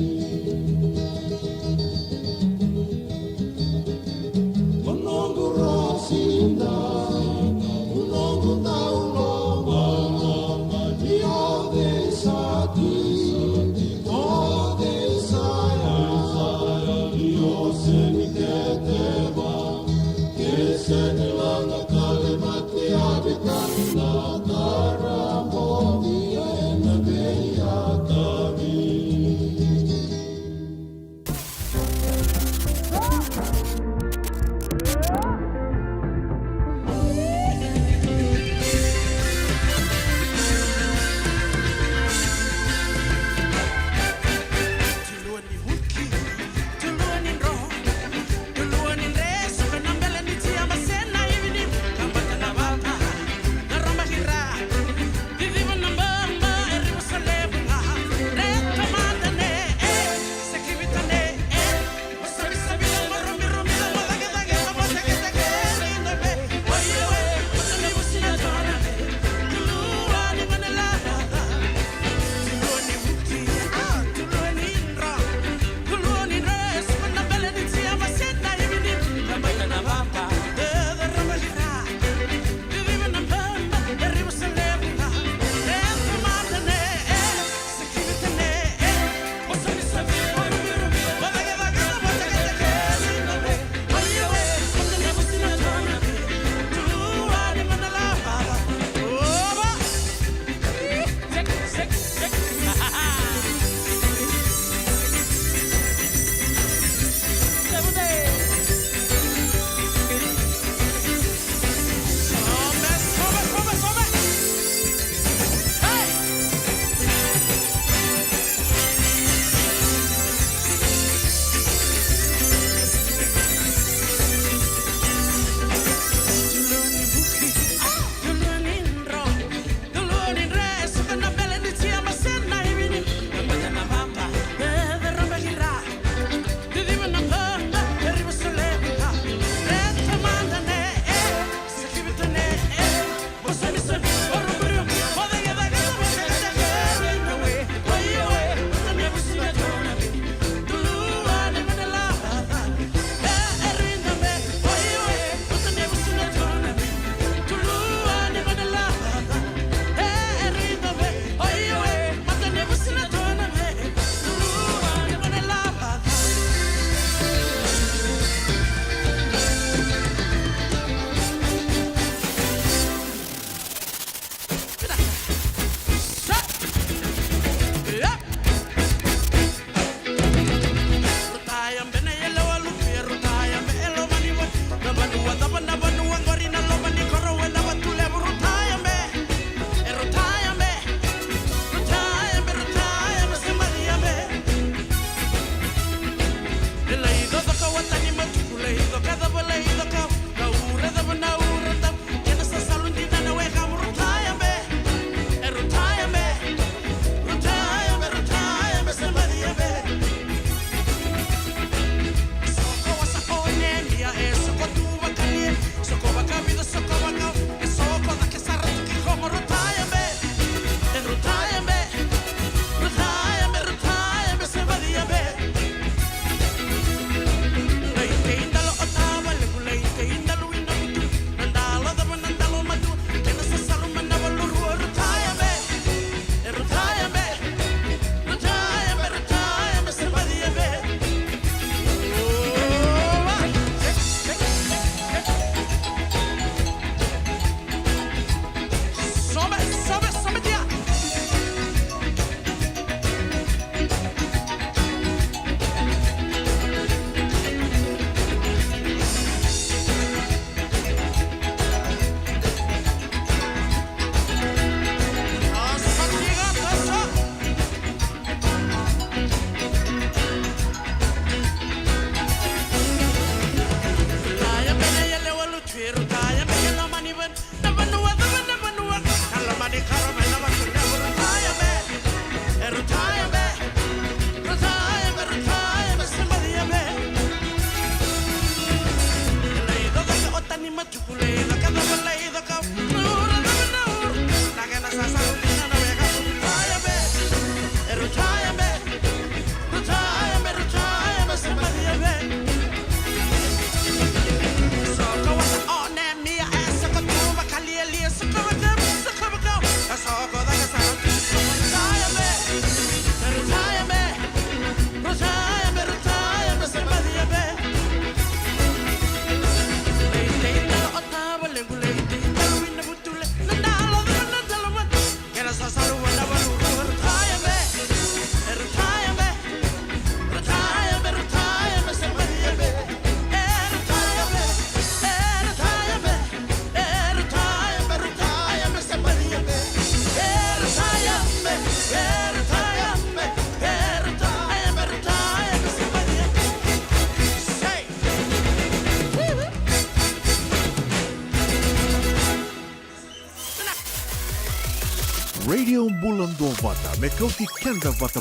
Radio Bulan Dua Vata me kau ti kenda vata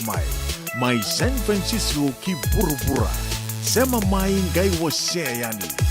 mai San Francisco ki burubura sema mai ngai wase yani.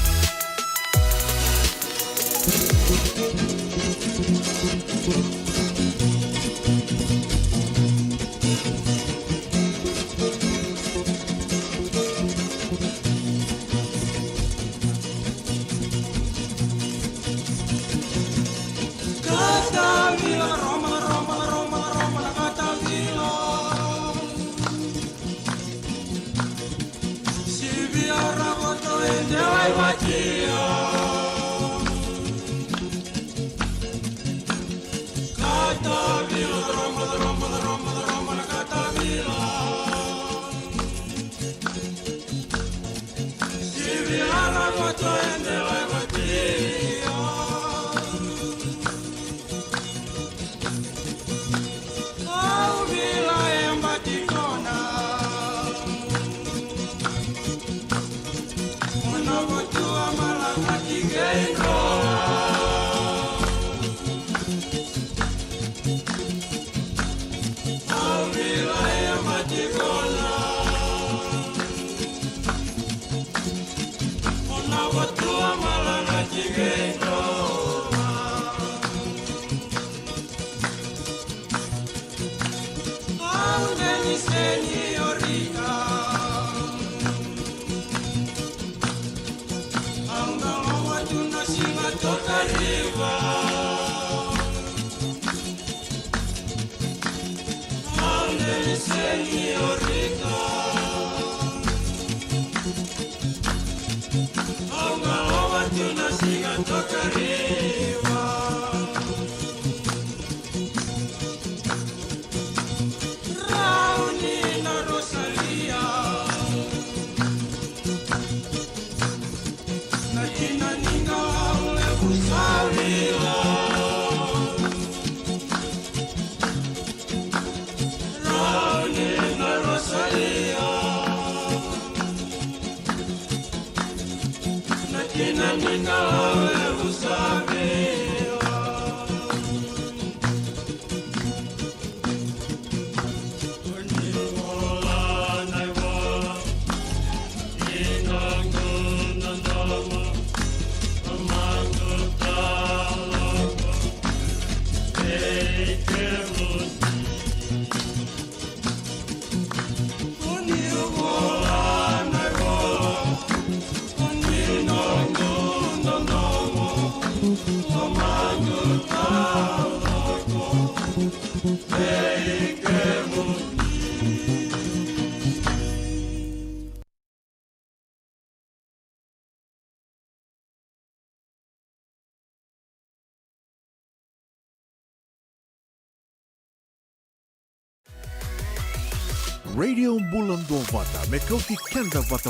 Radio Bulan Dua Vata me kau ti kenda vata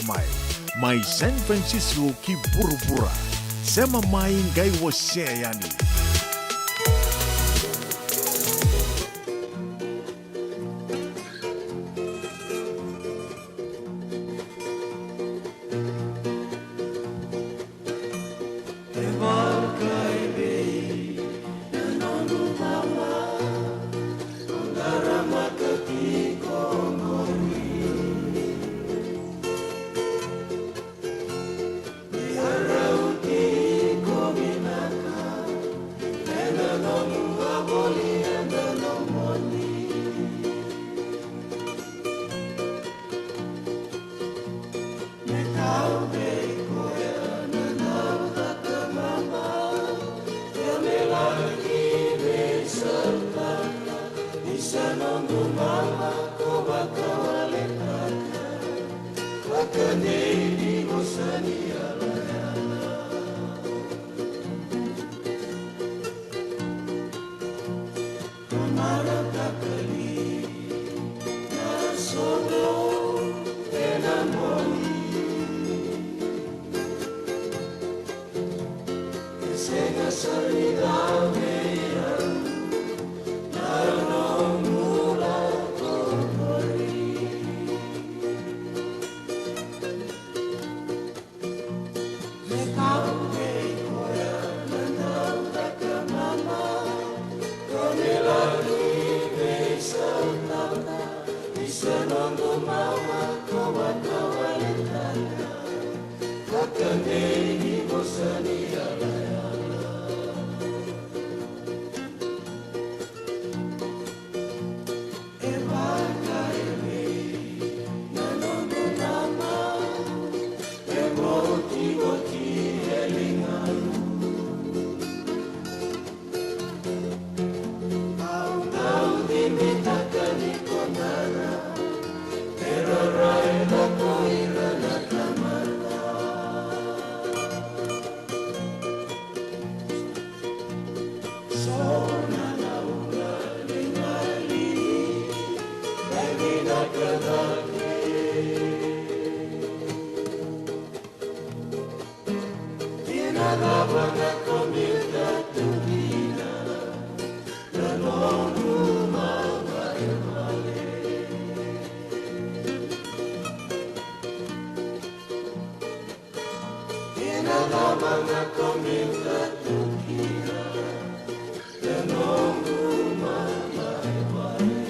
mai San Francisco ki burubura sema mai ngai wase yani. Sanongo mawa kawa kawa letana Kakanei bosani alaya Ebaka eme Nanongo nama Emoti goti elingalu Au dimitaka ni konara Pero rai na koira na kamata Sona na una lingali Bagi na kadake Tinadaba na komita tugina Lalonu mawa emale Tinadaba na komita tugina Lalonu mawa emale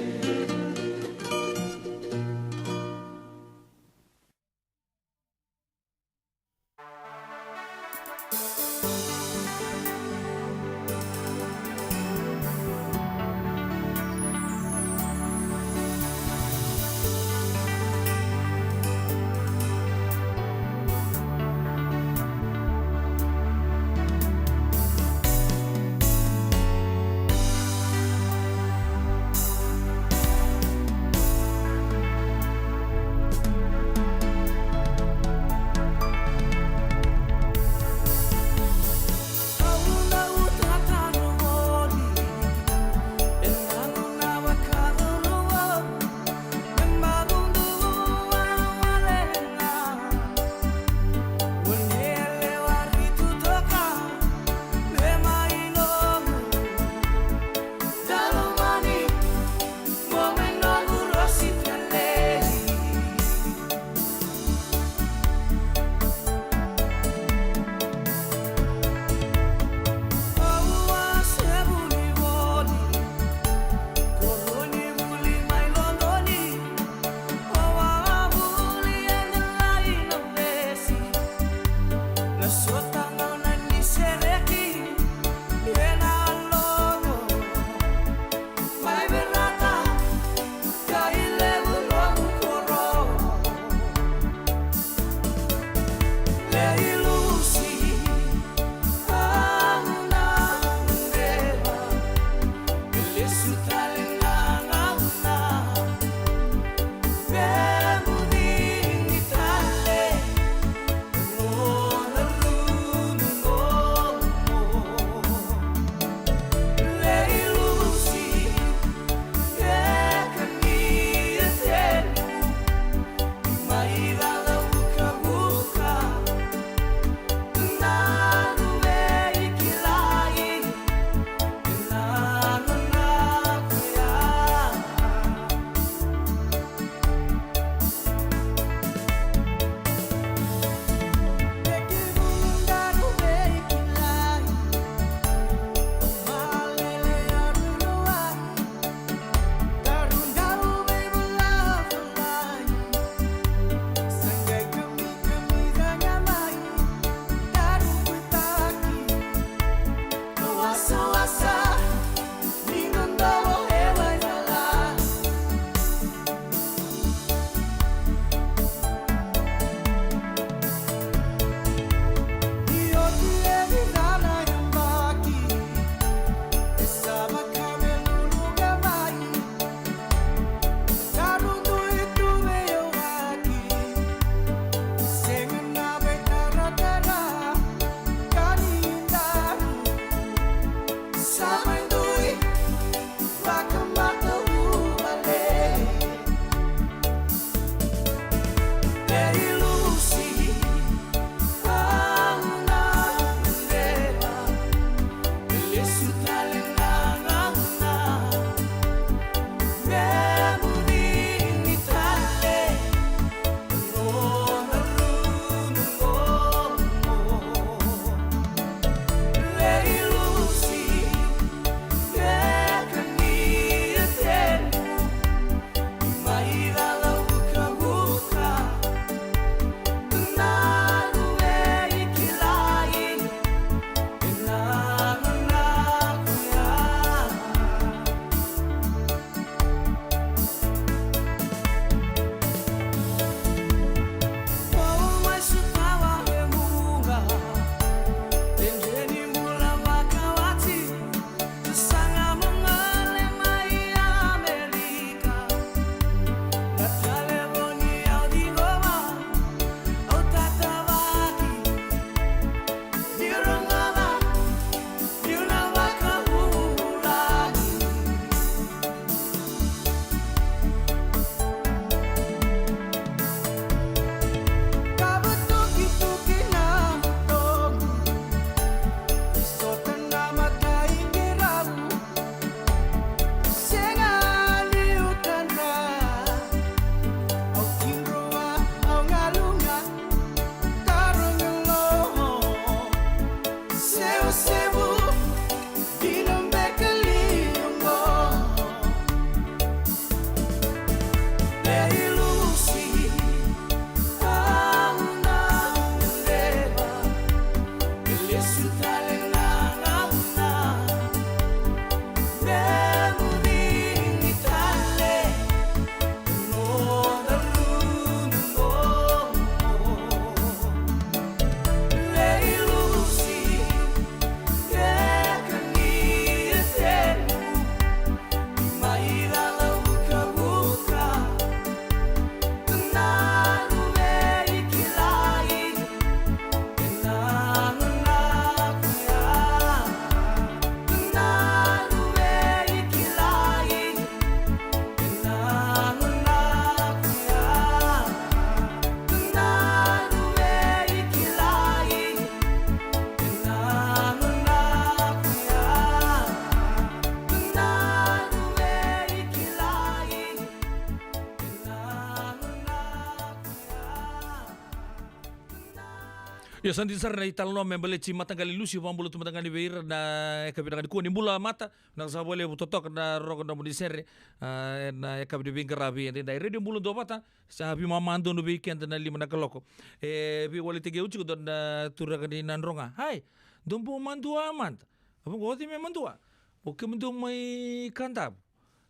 Ya santi sar na ital no membele ci matangali lusi wambulu tu matangani beir na ekabina ngani kuani bula mata na sabole butotok na rogo na mudisere na ekabina bingarabi ende dai radio bulu do bata sa bi mamando no weekend na lima na kaloko bi wali tege uci don tura kani nanronga hai dombo mandua amant apa goti me mandua oke mendo mai kantab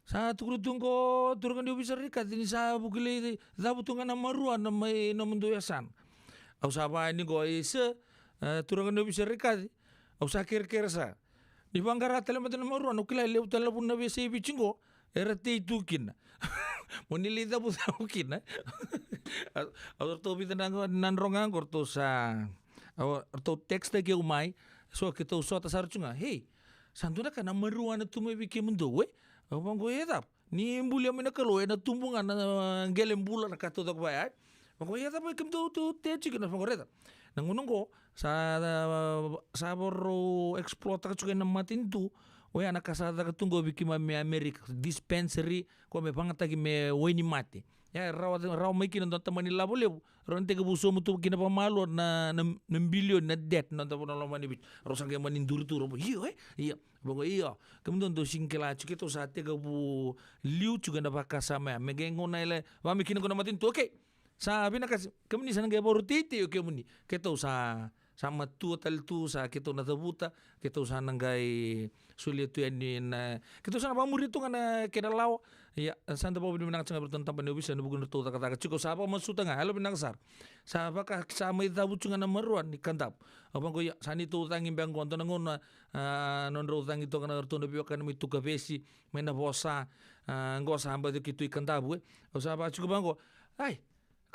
sa tukuru tungko tura kani bisa rikat ini sa bukile da butunga na marua na mai na mendo yasan au saba ini go isa turangan no bisa rekadi au sakir kersa di bangara tele mata no maru no kila le utala pun na bese bichingo era te tukin monili da buta ukin au to bita nan rongang korto sa au to text ke umai so ke to so ta sarchunga hey santuna kana maru ana tume bike mundo we au bango edap ni mbuli amena kalo na tumbunga na gelem bula na kato dok bayat Mako ya tapi kem tu te chicken na fangoreta. Nangunungko sa boro explota ka na matin tu o ya nakasada ka tungo bikima me America dispensary ko me pangata ki me weni mate. Ya raw mai kinan ta mani labo lebu. Ronte ka buso mutu kina pamalo na billion na debt na ta lo mani bit. Rosang ke mani duru iyo iya. Bongo iyo. Kemudian do singkela chiketo sa te ka bu liu juga na bakasama me gengo na ile wa mi kinan ko na matin tu okay. Sa binakas kemuni sana gaya baru titi yo kemuni keto sa sama tu tal tu sa keto na tabuta keto sa nanggai sulit tu ani na keto sana pamuri tu ngana kena lao ya santa bawa binang canga bertentang pada bisa nubugun tu kata cukup sapa masuk tengah halo binang sar sapa kah sama itu tabu cunga na meruan ni kantap apa ko ya sani tu tangin bang konto nangona non ro tangi tu kana tu nabi kan mi tu kavesi mena bosa ngosa hamba tu kitu kantap we sapa cukup bangko ai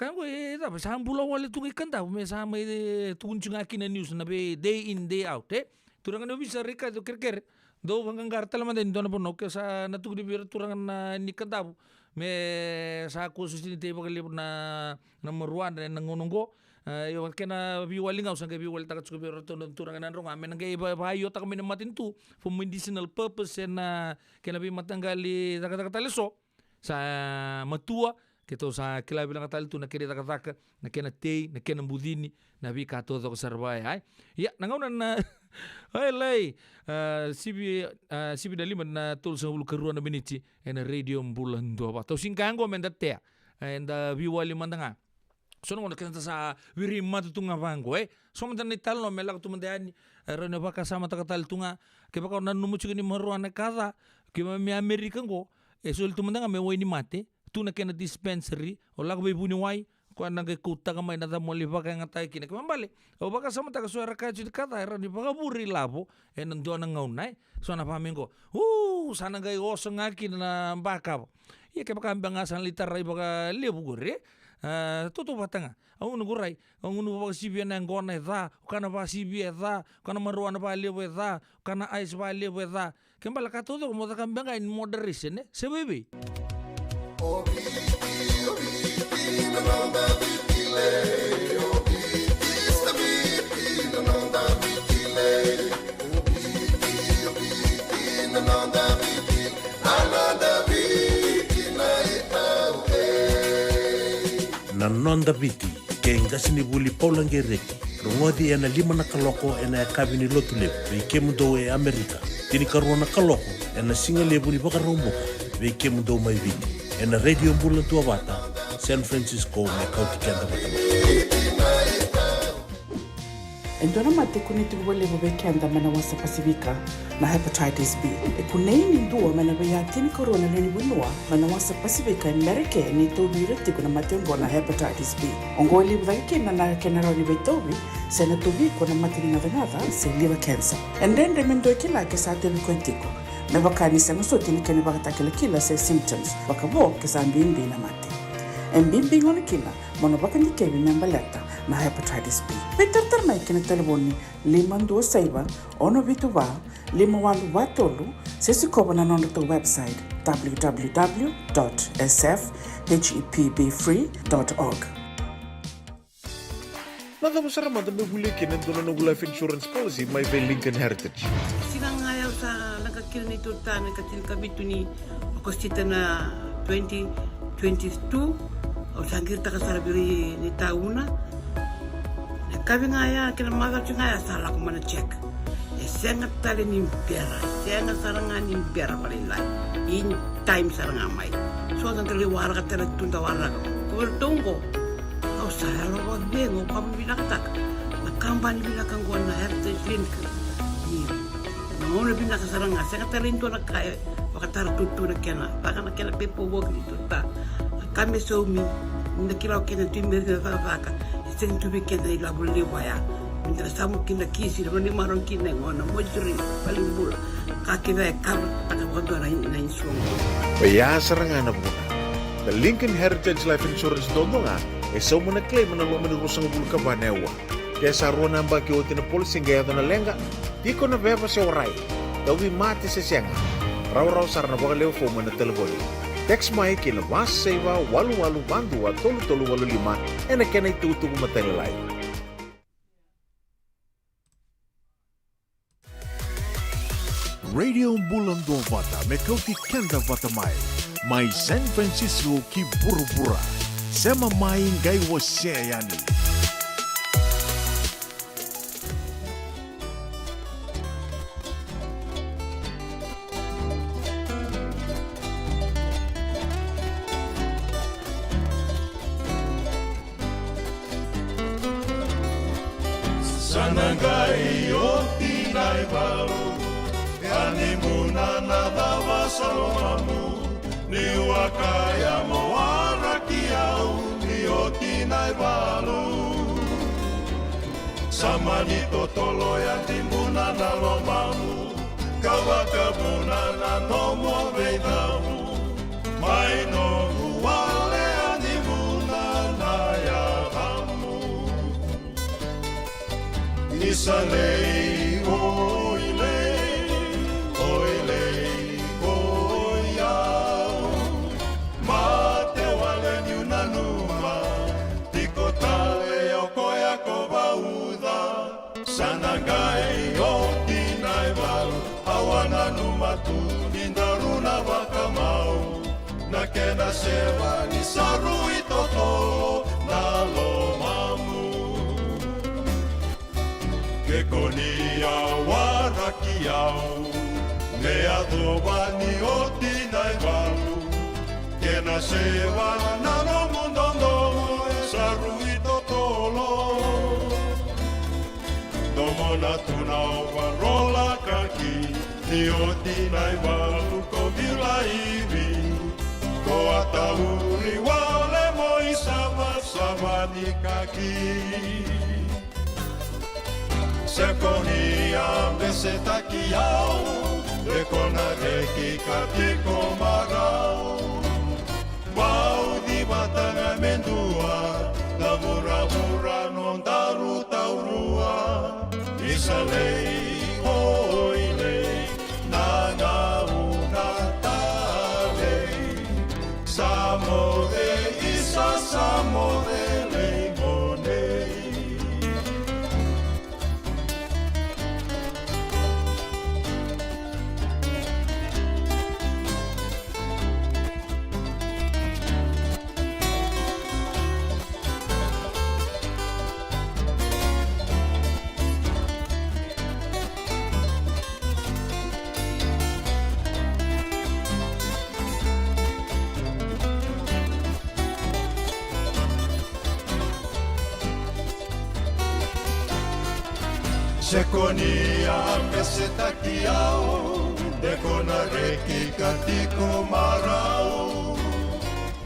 kan ko eta sambula wale tungi kanta me sama tunjung akina news na be day in day out turangan no bisa reka to kerker do bangang tala man den don pono ke sa na tugdi bir turangan na ni kanta me sa ko susini te bagali na meruan na ngonongo yo kena bi walinga usang bi wal takat ko bir to turangan nan ronga men ngai ba yo tak men matin tu for medicinal purpose na kena bi matanggali takat leso sa matua Kita sa kila bilang katal tu na kiri taka na kena tei na kena budini na bi kato to sarbai ai ya nangauna na ai lai sibi dali na tol sa ulu keruan na binici ena radio bulan do ba to singkango mendatea enda bi wali mandanga so no kena sa wiri matu tunga vango so man ni talno melak tu mandani rene baka sama takatal tunga ke baka na numuchu ni maruana kaza ke mi Amerika go so tu mandanga me wini mate tu na kena dispensary o lago be buni wai ko na ke kuta ka mai na da moli baka ngatai kine ke mambale o baka sama ta ka suara ka ju kata era ni baka buri labo en ndo na ngaunai so na pamengo sana gai oso ngaki na baka ye ke baka mbanga san litar rai baka lebu gore tutu batanga au nu gurai au nu baka sibia na ngona da kana ba sibia da kana maruana ba lebu da kana ice ba lebu da ke mbala ka todo mo da kambanga in moderation sebebe Nanonda viti ke ngasini buli paulange reki rongodi ena lima na kaloko ena kabini lotu lebu veke mundo e Amerika tini karuana kaloko ena singa lebu ni baka romboka veke mundo mai viti ena radio bulan tua bata San Francisco me kauti kenda batama Endona mate kuniti wale bebe kenda mana wasa Pasifika na hepatitis B. Kuneini ndua mana baya tini corona leni winua mana wasa Pasifika Amerike ni tobi retiku na matengo na hepatitis B. Ongoli bwaike na kenara ni betobi sena tobi kuna matini na venada se liver cancer. Endende mendo kila kesa tebi kwentiko. Me bakani sema soti ni kene bakata kila se symptoms bakabo kesa mbimbi na mate. Mbimbi ngoni kila mono bakani kebi membaleta na hepatitis B. Peter mai kene telefoni 527 ono vituva 51watolu sesi kobo na nondo to website www.sfhepbfree.org. Nada masara mata bebuli kene dono no life insurance policy my Lincoln Heritage. Sinang ayaw sa nagkakil ni Turta nagkatil kabitu ni Agostita na 2022 o sangir ta kasarabiri ni tauna Kami ngaya kena mata ngaya salah ko mana check. Senga tali ni bera, senga saranga ni bera palilai. In time saranga mai. So dan tali warga tali tunda warga. Ko tunggu. Kau saya lo bengo kamu bilang tak. Na kampani bilang kan gua na heritage link. Namun bilang saranga senga tali itu nak kaya bakatar tutu nak kena. Baka nak kena pepo work itu tak. Kami so mi nak kira kena timber ke baka. Sen tu bikin dari labu lewaya. Minta samu kina kisi, ni marong kina ngona mojuri paling bula. Kaki na kar taka wado na insuang. Baya serangan na buna. The Lincoln Heritage Life Insurance dondonga so muna claim na lo manurusang bulka banewa. Kaya sa ruwan ang bagi o tinapulsing gaya na lenga, di ko na beba sa oray. Dawi mati sa siyanga. Raw-raw sar na baka leo foma na telefoni. Text mai kina was seva walu-walu bandu at tolu-tolu walu lima e na kena itutubo matalilay. Radio Bulando Vata me kauti kenda vata mai San Francisco ki burubura sema mai ngai wase yani. Sanangai o tinai balu Ani muna na dawa salomamu Ni wakaya mo arakiau Ni o tinai balu Sama ni totolo yang timuna na lomamu Kawaka muna na nomo veidamu Mai no huale ani muna na yakamu Isalei oilei Sanangai o tinai walu Awana numatu nindaruna wakamau Na kena sewa ni saru itoto na lomamu Kekonia warakiau Me adobani o tinai walu Kena sewa na lomundondo saru itotolo Domo na tunau parola kaki Ni o tinai walu ko vilaivi Ko atauri wale moi sama ni kaki Sekonia mese takiau Lekona reki kati ko marau Wau di batanga mendua Da mura-mura non daru taurua Isalei oilei Nana una talei Samode isa samode leimonei Sekonia meseta kiau Dekona reki katiko marau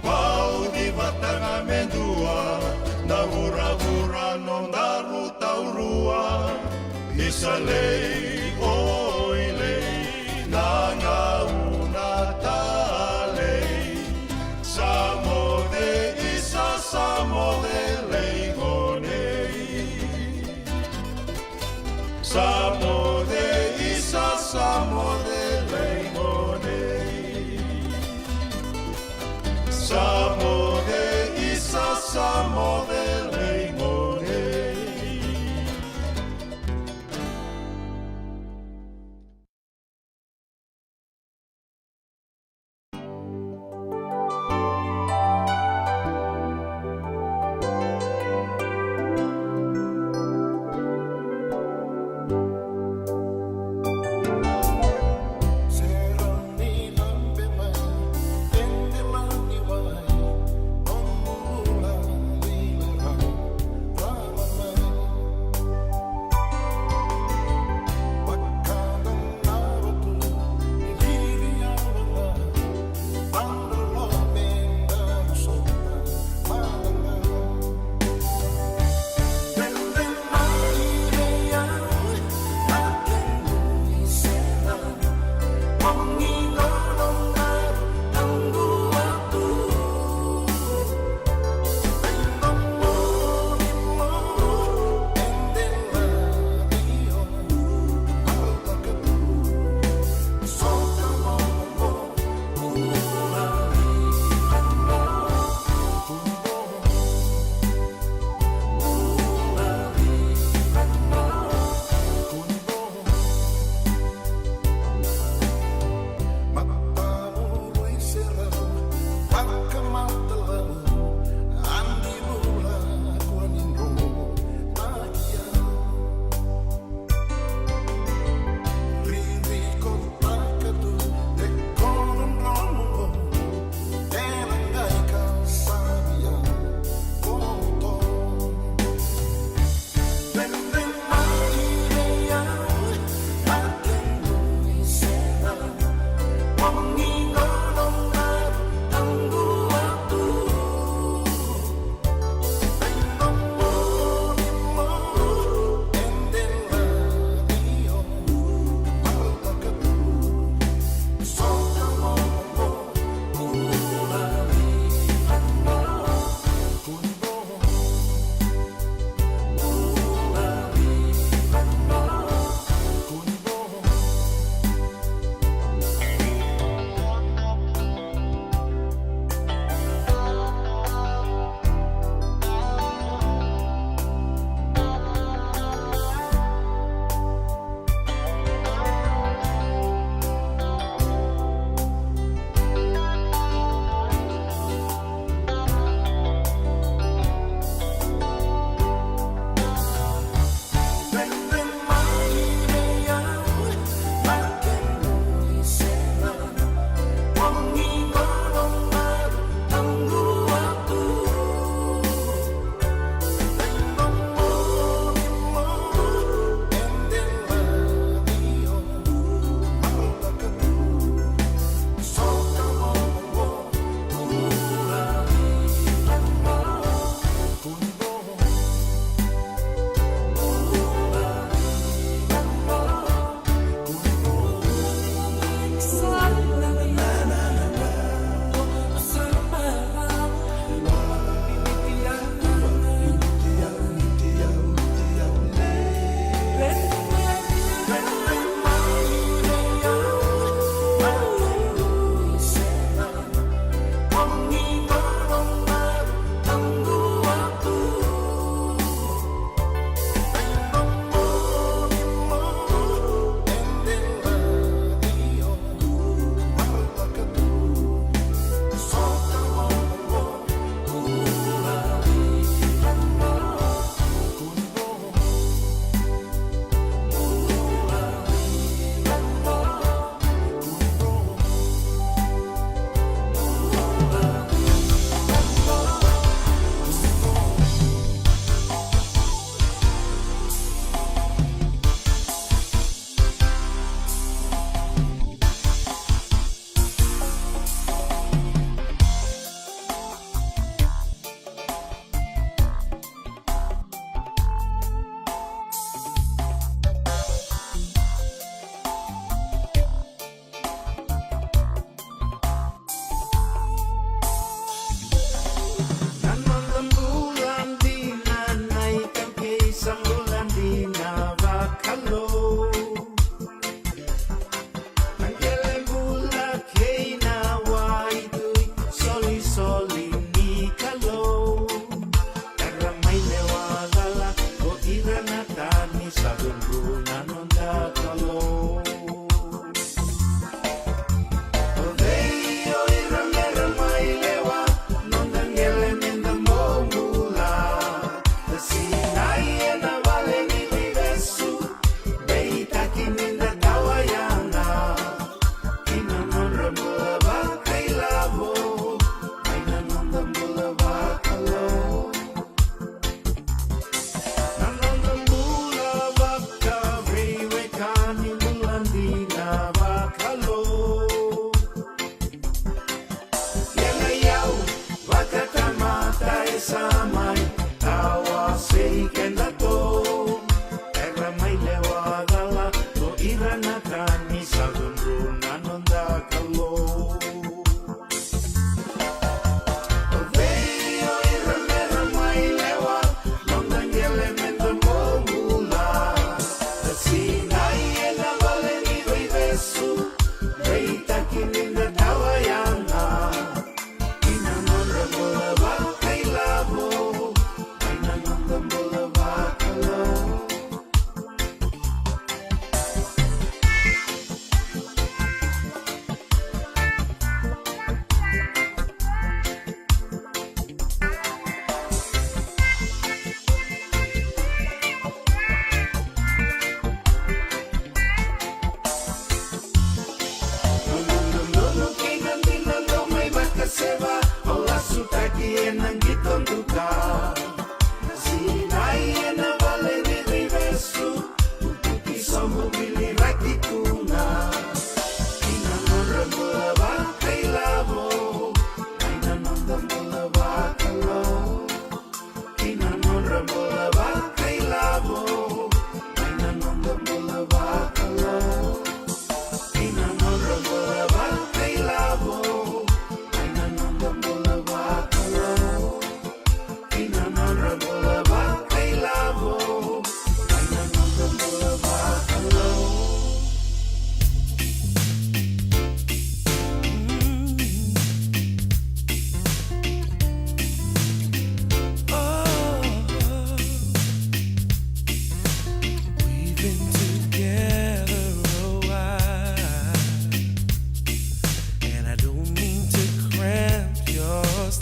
Pau di batanga mendua Na hura-hura non daru taurua Isalei oilei Nanga una talei Samode isa samode leigonei Samode isa samode leimonei Samode isa samode leimonei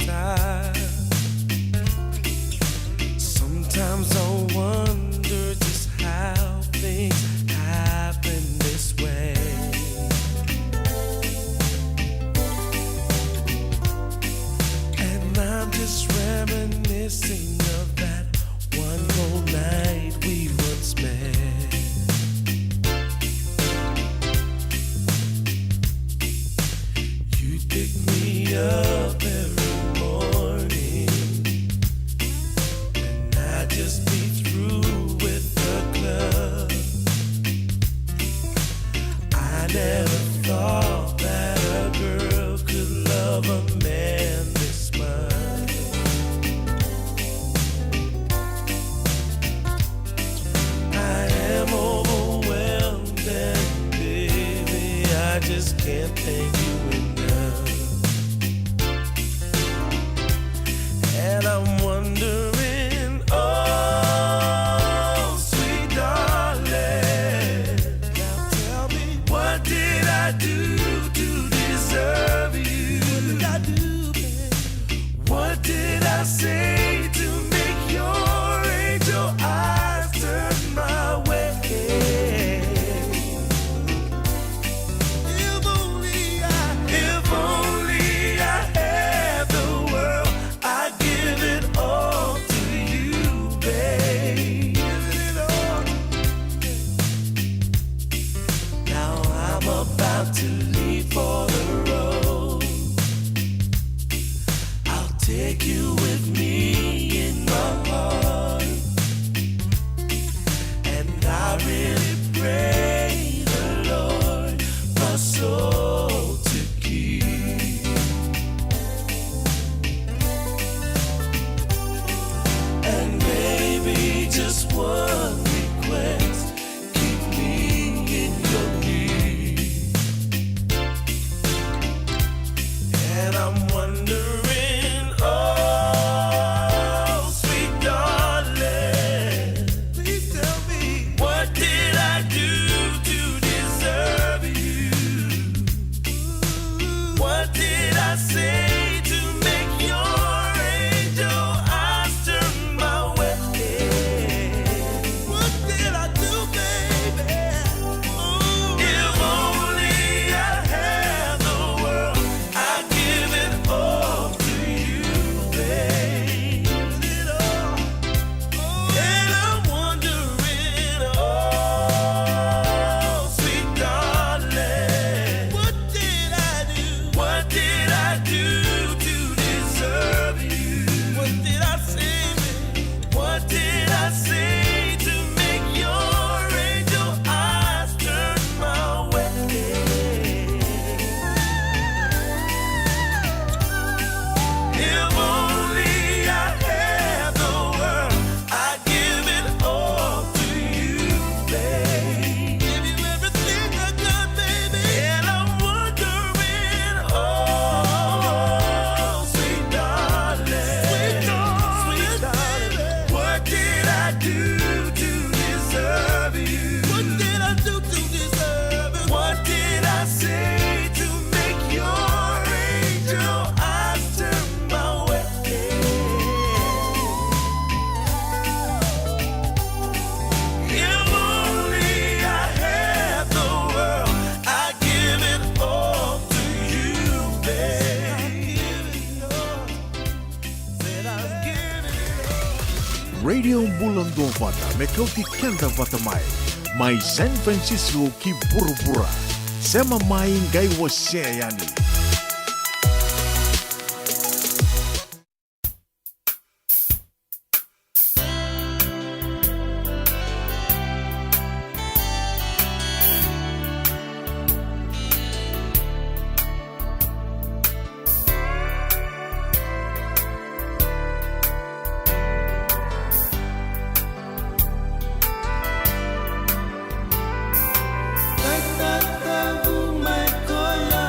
time. Sometimes I wonder just how things happen this way. And I'm just reminiscing of that one whole night we once met. You pick me up every morning, and I'd just be through with the club. I never thought that a girl could love a man this much. I am overwhelmed, and baby, I just can't thank you enough. And I'm wondering, oh, sweet darling, now tell me, what did I do to deserve you? What did I do, babe? What did I say to make your angel eyes turn my way? If only I had the world, I'd give it all to you, babe. Give it all. Now I'm about to leave for the road. I'll take you with me in my heart, and I really pray the Lord my soul to keep. And maybe just one request, keep me in your need. And I'm wondering, oh, sweet darling, please tell me, what did I do to deserve you? What did I say to make your angel eyes turn my way? What did I do, baby? If only I had the world, I'd give it all to you, babe. Give it all. And I'm wondering, oh, sweet darling, what did I do? What did I do to deserve you? What did I say, babe? What did I say to make your angel eyes turn my way? If only I had the world, I'd give it all to you, babe. Give you everything I got, baby. And I'm wondering, oh, sweet darling, sweet darling, what did I do to deserve you? What did I do to deserve it? What did I say to make your angel eyes turn my way? If only I had the world, I'd give it all to you, babe. Said I'd give it all. Radio Bulan Dovata, me kauti kenda vata mai San Francisco ki burubura, sema mai ngai wase yani. Tata, my kola,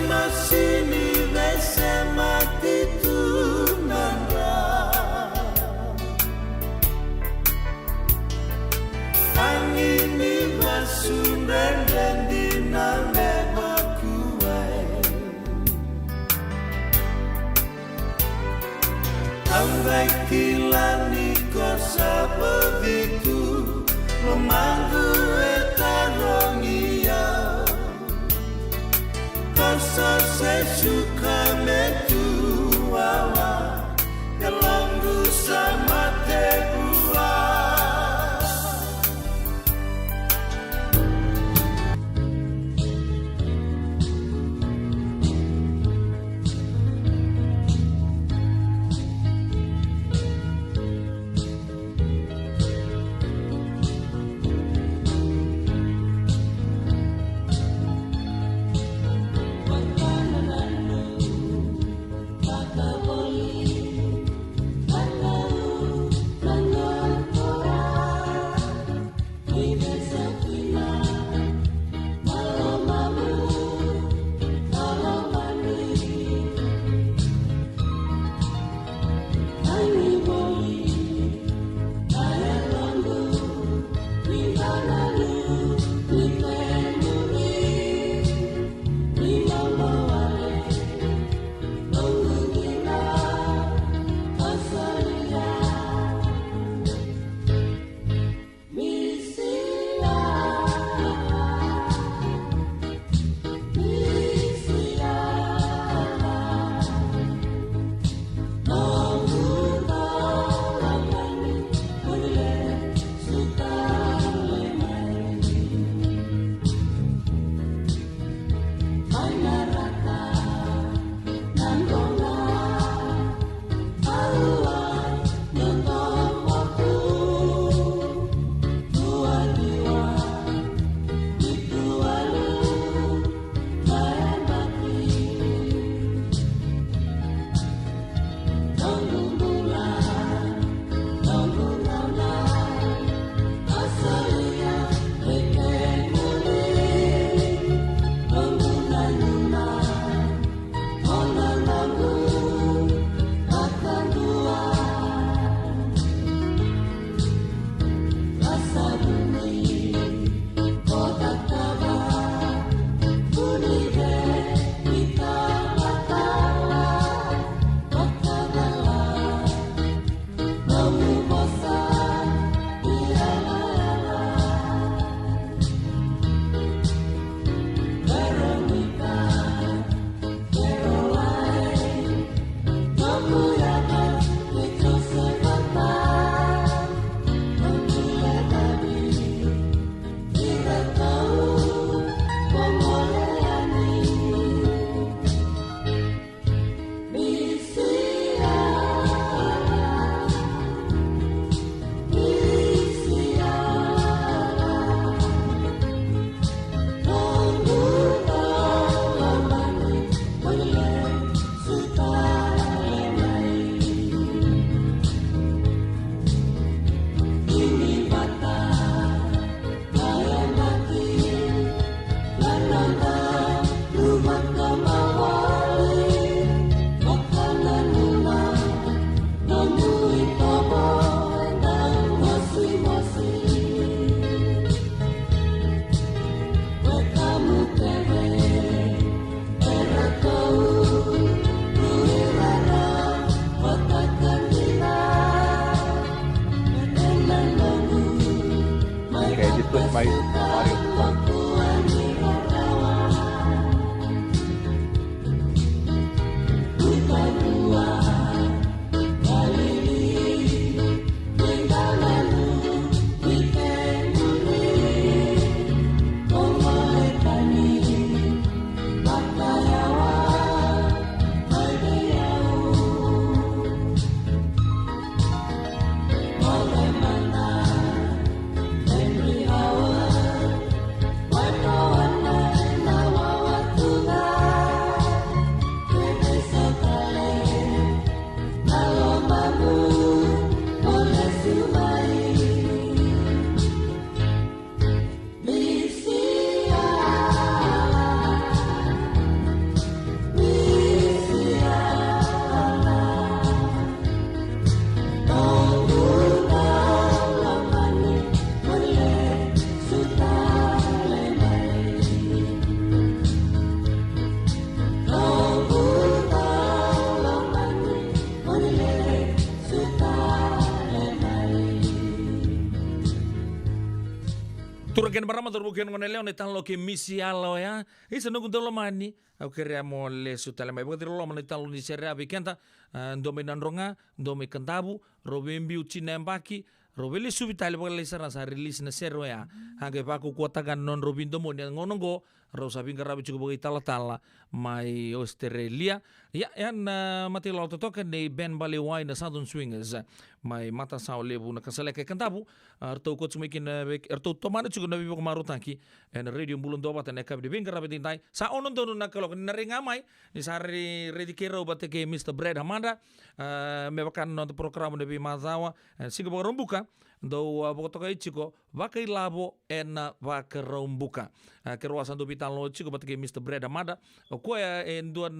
Masini vesema titunanda Angini vasundan diname bakuai Ambek kilani kosa begitu Lemanggu etarongia Kosa sesuka metuawa Kelanggu sama tebua Bagian marama terbukin ngone leo ne tan lo ke misi alo ya. Isa nungu dolo mani. Au keriamo le sutale mai. Bagian lo mani tan lo ni serea bikenta. Ndome nandronga, ndome kantabu, robembi uchina mbaki. Robele subitale bagai le sarana sa release na sero ya. Hage paku kuota kan non robindo mo ni ngonongo. Rosa binga rabi cukup bagai tala-tala mai Australia. Ya yan mati lo totokan ni Ben Bali Wine na Southern Swingers. Mai mata sao lebu na kasaleke kantabu. Arto ko tsumikin arto tomana cukup nabi bako marutanki. En radio bulun doba tane kabi binga rabi tintai. Sa onon dono na kalok na ringamai. Ni sari ready kero bateke Mr. Brad Hamada. Mebakan non program nabi mazawa. Sigo bako rombuka. Do botoka ichiko vakai labo ena vaka rombuka. Kerwasan do bitan lo chiko batake Mr. Brad Amada. Ko en duan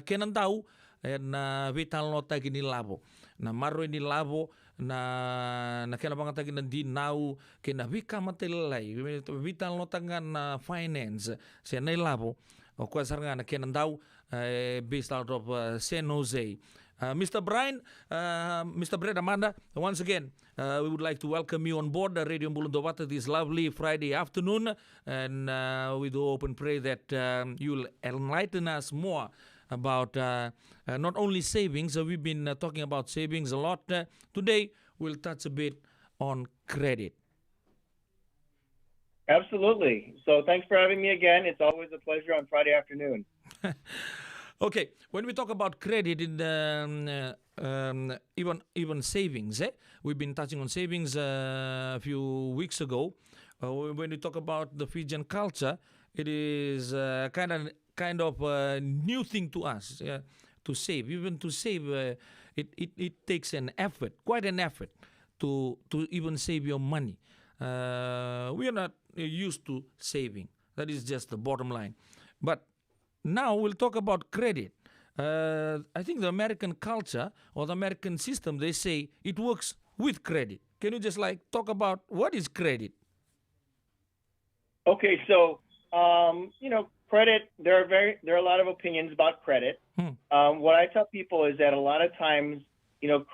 kenan tau en bitan lo tagi ni labo. Na maro ni labo na kena banga tagi na di nau kena vika matelai. Bitan lo tangan finance se na labo. Ko saranga na kenan tau based out of San Jose. Mr. Brian, Mr. Brad Amanda, once again, we would like to welcome you on board Radio Mbulun Dovata this lovely Friday afternoon. And we do hope and pray that you'll enlighten us more about not only savings. We've been talking about savings a lot. Today, we'll touch a bit on credit. Absolutely. So thanks for having me again. It's always a pleasure on Friday afternoon. Okay, when we talk about credit in even savings, we've been touching on savings a few weeks ago. When we talk about the Fijian culture, it is kind of a new thing to us to save. Even to save, it takes an effort, quite an effort, to even save your money. We are not used to saving. That is just the bottom line. But now we'll talk about credit. I think the American culture or the American system, they say it works with credit. Can you just talk about what is credit? Okay, so credit. There are a lot of opinions about credit. What I tell people is that a lot of times,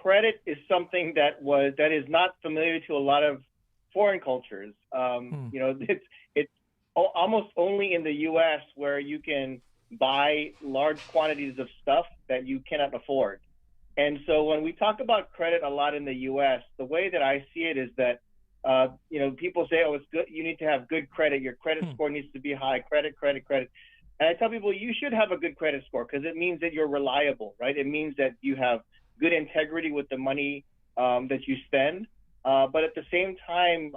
credit is something that is not familiar to a lot of foreign cultures. It's almost only in the U.S. where you can buy large quantities of stuff that you cannot afford. And so when we talk about credit a lot in the U.S., the way that I see it is that, people say, oh, it's good. You need to have good credit. Your credit score needs to be high. Credit. And I tell people you should have a good credit score because it means that you're reliable, right? It means that you have good integrity with the money that you spend. But at the same time,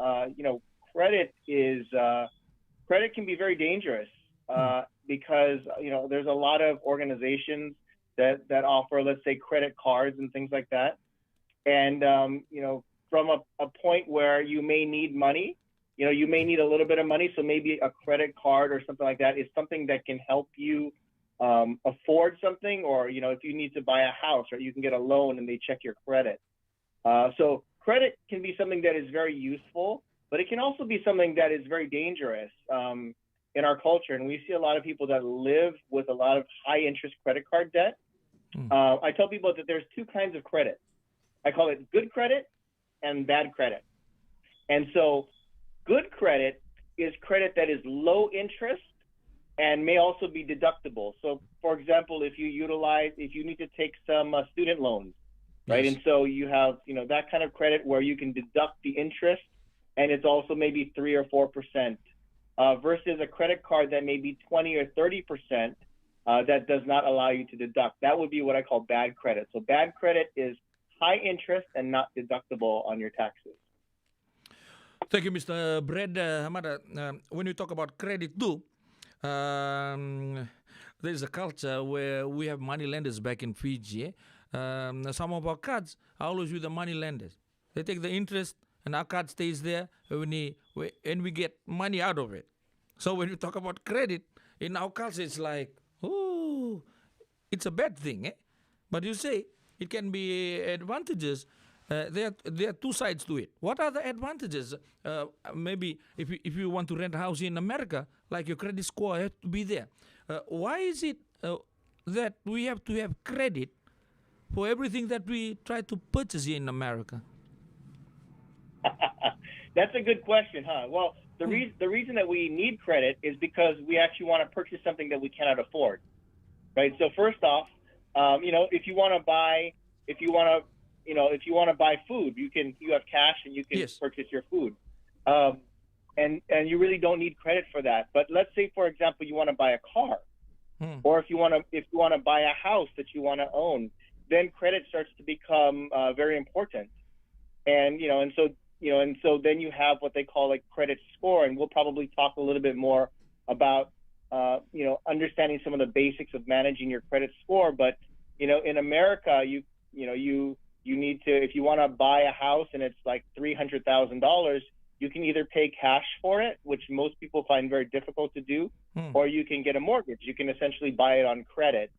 credit can be very dangerous. Because there's a lot of organizations that offer, let's say, credit cards and things like that, and from a point where you may need money, you may need a little bit of money, so maybe a credit card or something like that is something that can help you afford something, or if you need to buy a house, or you can get a loan and they check your credit. So credit can be something that is very useful, but it can also be something that is very dangerous. In our culture, and we see a lot of people that live with a lot of high interest credit card debt. I tell people that there's two kinds of credit. I call it good credit and bad credit. And so good credit is credit that is low interest and may also be deductible. So for example, if you need to take some student loans, right? Yes. And so you have, that kind of credit where you can deduct the interest and it's also maybe 3 or 4%. Versus a credit card that may be 20 or 30% that does not allow you to deduct. That would be what I call bad credit. So bad credit is high interest and not deductible on your taxes. Thank you, Mr. Brad Hamada. When you talk about credit too, there's a culture where we have money lenders back in Fiji. Some of our cards are always with the money lenders. They take the interest and our card stays there and we get money out of it. So when you talk about credit, in our culture, it's like, oh, it's a bad thing. But you say it can be advantages. There are two sides to it. What are the advantages? Maybe if you want to rent a house in America, like your credit score has to be there. Why is it that we have to have credit for everything that we try to purchase here in America? That's a good question, huh? Well, the reason that we need credit is because we actually want to purchase something that we cannot afford, right? So first off, if you want to buy, if you want to, if you want to buy food, you have cash and you can Yes. purchase your food, and you really don't need credit for that. But let's say, for example, you want to buy a car, or if you want to buy a house that you want to own, then credit starts to become very important, and so then you have what they call like credit score, and we'll probably talk a little bit more about understanding some of the basics of managing your credit score. But in America, you need to, if you want to buy a house and it's like $300,000, you can either pay cash for it, which most people find very difficult to do, or you can get a mortgage. You can essentially buy it on credit,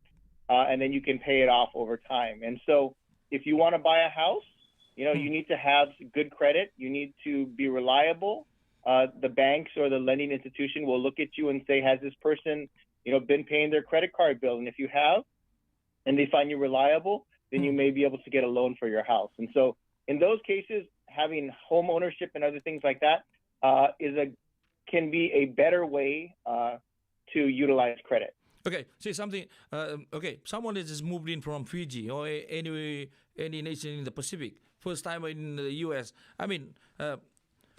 and then you can pay it off over time. And so if you want to buy a house, you need to have good credit. You need to be reliable. The banks or the lending institution will look at you and say, has this person, been paying their credit card bill? And if you have, and they find you reliable, then you may be able to get a loan for your house. And so in those cases, having home ownership and other things like that can be a better way to utilize credit. Okay, say something. Someone that just moved in from Fiji or any nation in the Pacific, first time in the U.S. I mean,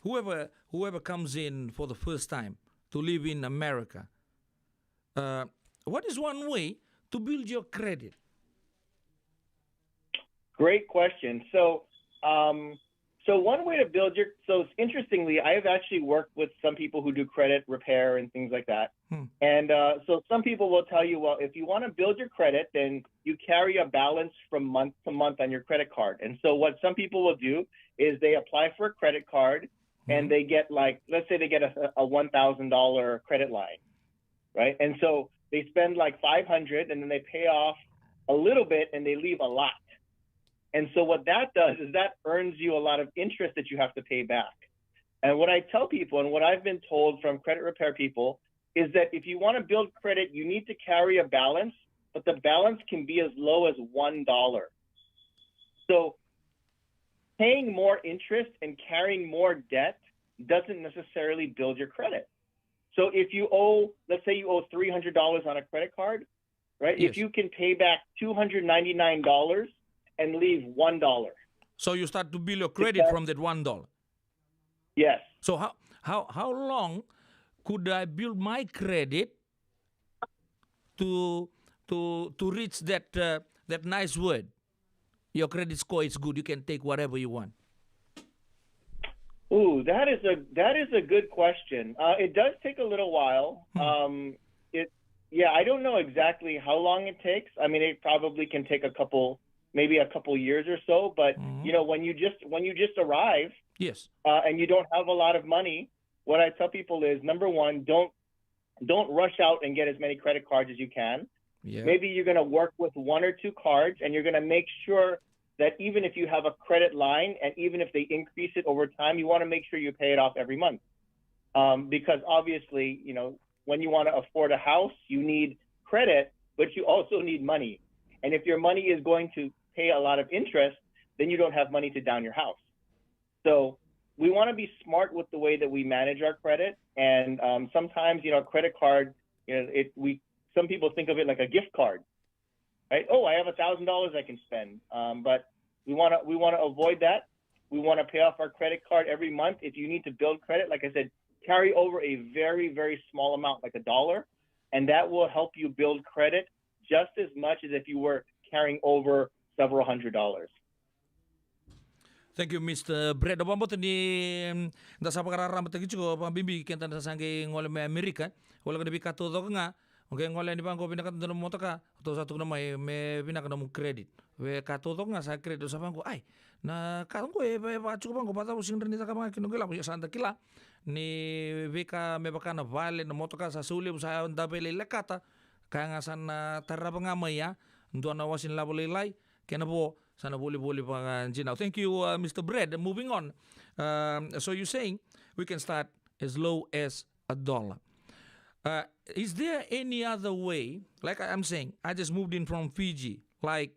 whoever comes in for the first time to live in America, what is one way to build your credit? Great question. So one way to build interestingly, I have actually worked with some people who do credit repair and things like that. And so some people will tell you, well, if you want to build your credit, then you carry a balance from month to month on your credit card. And so what some people will do is they apply for a credit card and they get let's say they get a $1,000 credit line, right? And so they spend like $500 and then they pay off a little bit and they leave a lot. And so what that does is that earns you a lot of interest that you have to pay back. And what I tell people and what I've been told from credit repair people is that if you want to build credit, you need to carry a balance, but the balance can be as low as $1. So paying more interest and carrying more debt doesn't necessarily build your credit. So if you let's say you owe $300 on a credit card, right? Yes. If you can pay back $299 and leave $1. So you start to build your credit from that $1. Yes. So how long could I build my credit to reach that nice word? Your credit score is good. You can take whatever you want. Ooh, that is a good question. It does take a little while. I don't know exactly how long it takes. I mean, it probably can take maybe a couple years or so. But when you just arrive, yes, and you don't have a lot of money, what I tell people is, number one, don't rush out and get as many credit cards as you can. Yeah. Maybe you're going to work with one or two cards, and you're going to make sure that even if you have a credit line, and even if they increase it over time, you want to make sure you pay it off every month. Because obviously, when you want to afford a house, you need credit, but you also need money. And if your money is going to pay a lot of interest, then you don't have money to down your house. So we want to be smart with the way that we manage our credit. And sometimes, a credit card, some people think of it like a gift card, right? Oh, I have $1,000 I can spend. But we want to avoid that. We want to pay off our credit card every month. If you need to build credit, like I said, carry over a very, very small amount, like $1, and that will help you build credit just as much as if you were carrying over several $100s. Thank you, Mr. Brett. Abang ni dasa pakarara matagi chuko pambimbi kenta sange ngole me Amerika. Wala ka nabi kato to nga. Okay, ngole ni bangko pinakat no motoka. To satu na may me pinakat no credit. We kato to nga sa credit sa bangko. Ay, na katong ko pa chuko bangko pata using rin sa kamang kinugila ko sa kila ni veka me baka na vale na motoka sa suli sa ndabele lekata. Kaya nga sana tarapa nga maya ndo na wasin labolelay kena po sana boli-boli pa now. Thank you, Mr. Brett. Moving on. So you're saying we can start as low as $1. Is there any other way? Like I'm saying, I just moved in from Fiji like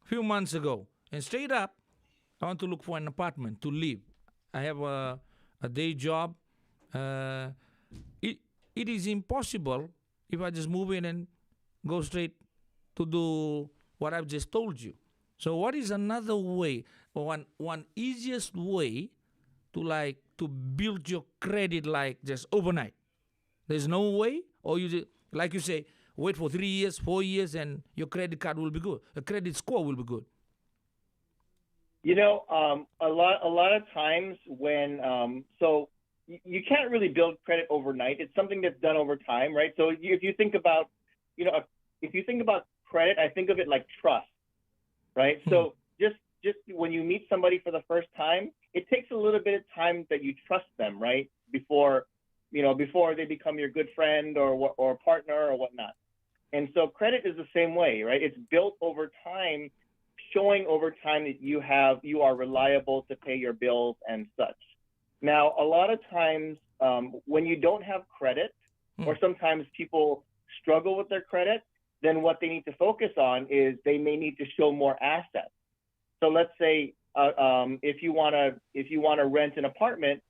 a few months ago, and straight up, I want to look for an apartment to live. I have a day job, uh, it is impossible if I just move in and go straight to do what I've just told you. So what is another way, or one easiest way to build your credit like just overnight? There's no way, or you just, like you say, wait for 3 years, 4 years, and your credit card will be good. A credit score will be good. You know, a lot of times when so you can't really build credit overnight. It's something that's done over time, right? So if you think about, if you think about credit, I think of it like trust, right? So just when you meet somebody for the first time, it takes a little bit of time that you trust them, right? Before they become your good friend or partner or whatnot. And so credit is the same way, right? It's built over time, showing over time that you are reliable to pay your bills and such. Now, a lot of times when you don't have credit, or sometimes people struggle with their credit, then what they need to focus on is they may need to show more assets. So let's say if you want to rent an apartment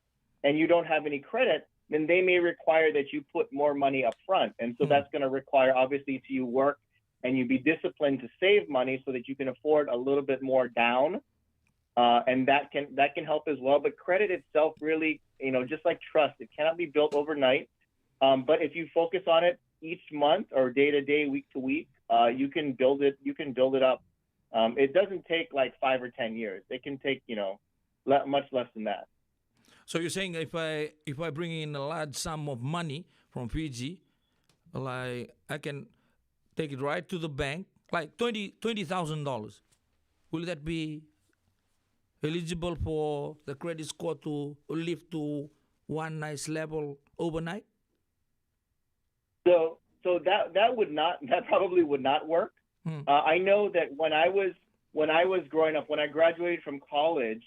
and you don't have any credit, then they may require that you put more money up front. And so that's going to require, obviously, to you work and you be disciplined to save money so that you can afford a little bit more down. And that can help as well. But credit itself really, just like trust, it cannot be built overnight. But if you focus on it each month or day to day, week to week, you can build it up. It doesn't take like 5 or 10 years. It can take, much less than that. So you're saying if I bring in a large sum of money from Fiji, like I can take it right to the bank, like $20,000. Will that be eligible for the credit score to lift to one nice level overnight? So that probably would not work. I know that when I was growing up, when I graduated from college,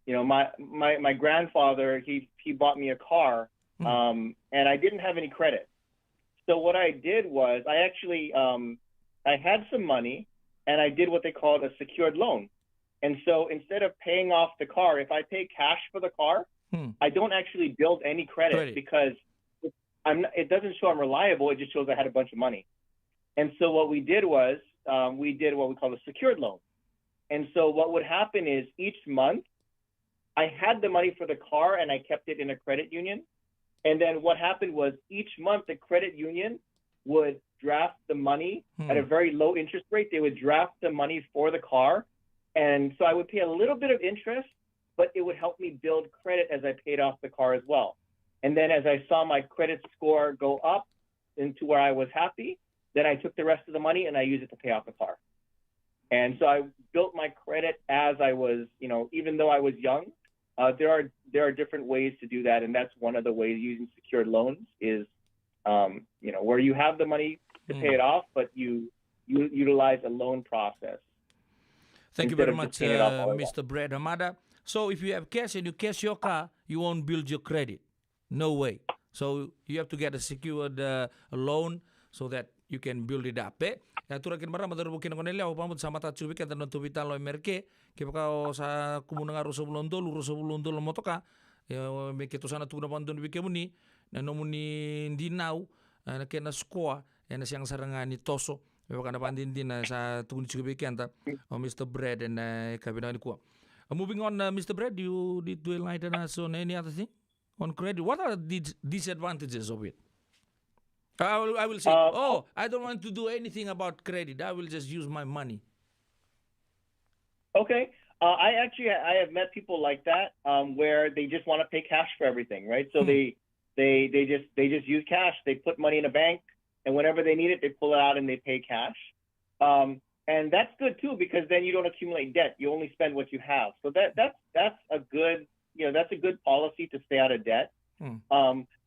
my grandfather, he bought me a car, and I didn't have any credit. So what I did was I actually I had some money, and I did what they called a secured loan. And so instead of paying off the car, if I pay cash for the car, I don't actually build any credit because it doesn't show I'm reliable. It just shows I had a bunch of money. And so what we did was we did what we call a secured loan. And so what would happen is each month I had the money for the car and I kept it in a credit union. And then what happened was each month the credit union would draft the money at a very low interest rate. They would draft the money for the car. And so I would pay a little bit of interest, but it would help me build credit as I paid off the car as well. And then as I saw my credit score go up into where I was happy, then I took the rest of the money and I used it to pay off the car. And so I built my credit as I was, even though I was young. There are different ways to do that, and that's one of the ways using secured loans is, where you have the money to pay it off, but you utilize a loan process. Thank you very much, Mr. Brad Hamada. So if you have cash and you cash your car, you won't build your credit. No way. So you have to get a secured loan so that you can build it up. Ya turakin marama darubukin ko nila upamot sa mata tsubi kata no tubita lo merke ke ka sa kumunanga ruso bulondol motoka me ke to sana tuna pandon bike muni na no muni dinau na ke na squad na siyang saranga ni toso me ka na pandin din sa tuni tsubi kanta Mr. Brad and kabina ni ko. Moving on, Mr. Brad, you did to enlighten us on any other thing on credit. What are the disadvantages of it? I will say, I don't want to do anything about credit. I will just use my money. Okay. I have met people like that where they just want to pay cash for everything, right? So they just use cash. They put money in a bank, and whenever they need it, they pull it out and they pay cash. And that's good too because then you don't accumulate debt. You only spend what you have. So that's a good that's a good policy to stay out of debt.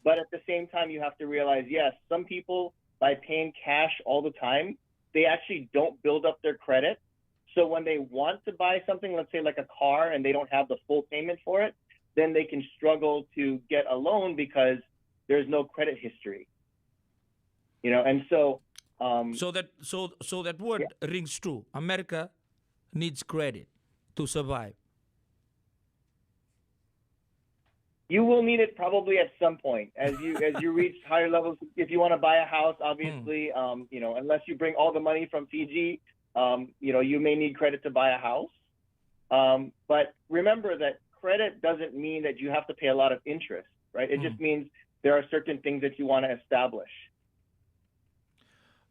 But at the same time, you have to realize, yes, some people, by paying cash all the time, they actually don't build up their credit. So when they want to buy something, let's say like a car, and they don't have the full payment for it, then they can struggle to get a loan because there's no credit history. And so... So that word rings true. America needs credit to survive. You will need it probably at some point as you reach higher levels. If you want to buy a house, obviously, unless you bring all the money from Fiji, you may need credit to buy a house. But remember that credit doesn't mean that you have to pay a lot of interest, right? It just means there are certain things that you want to establish.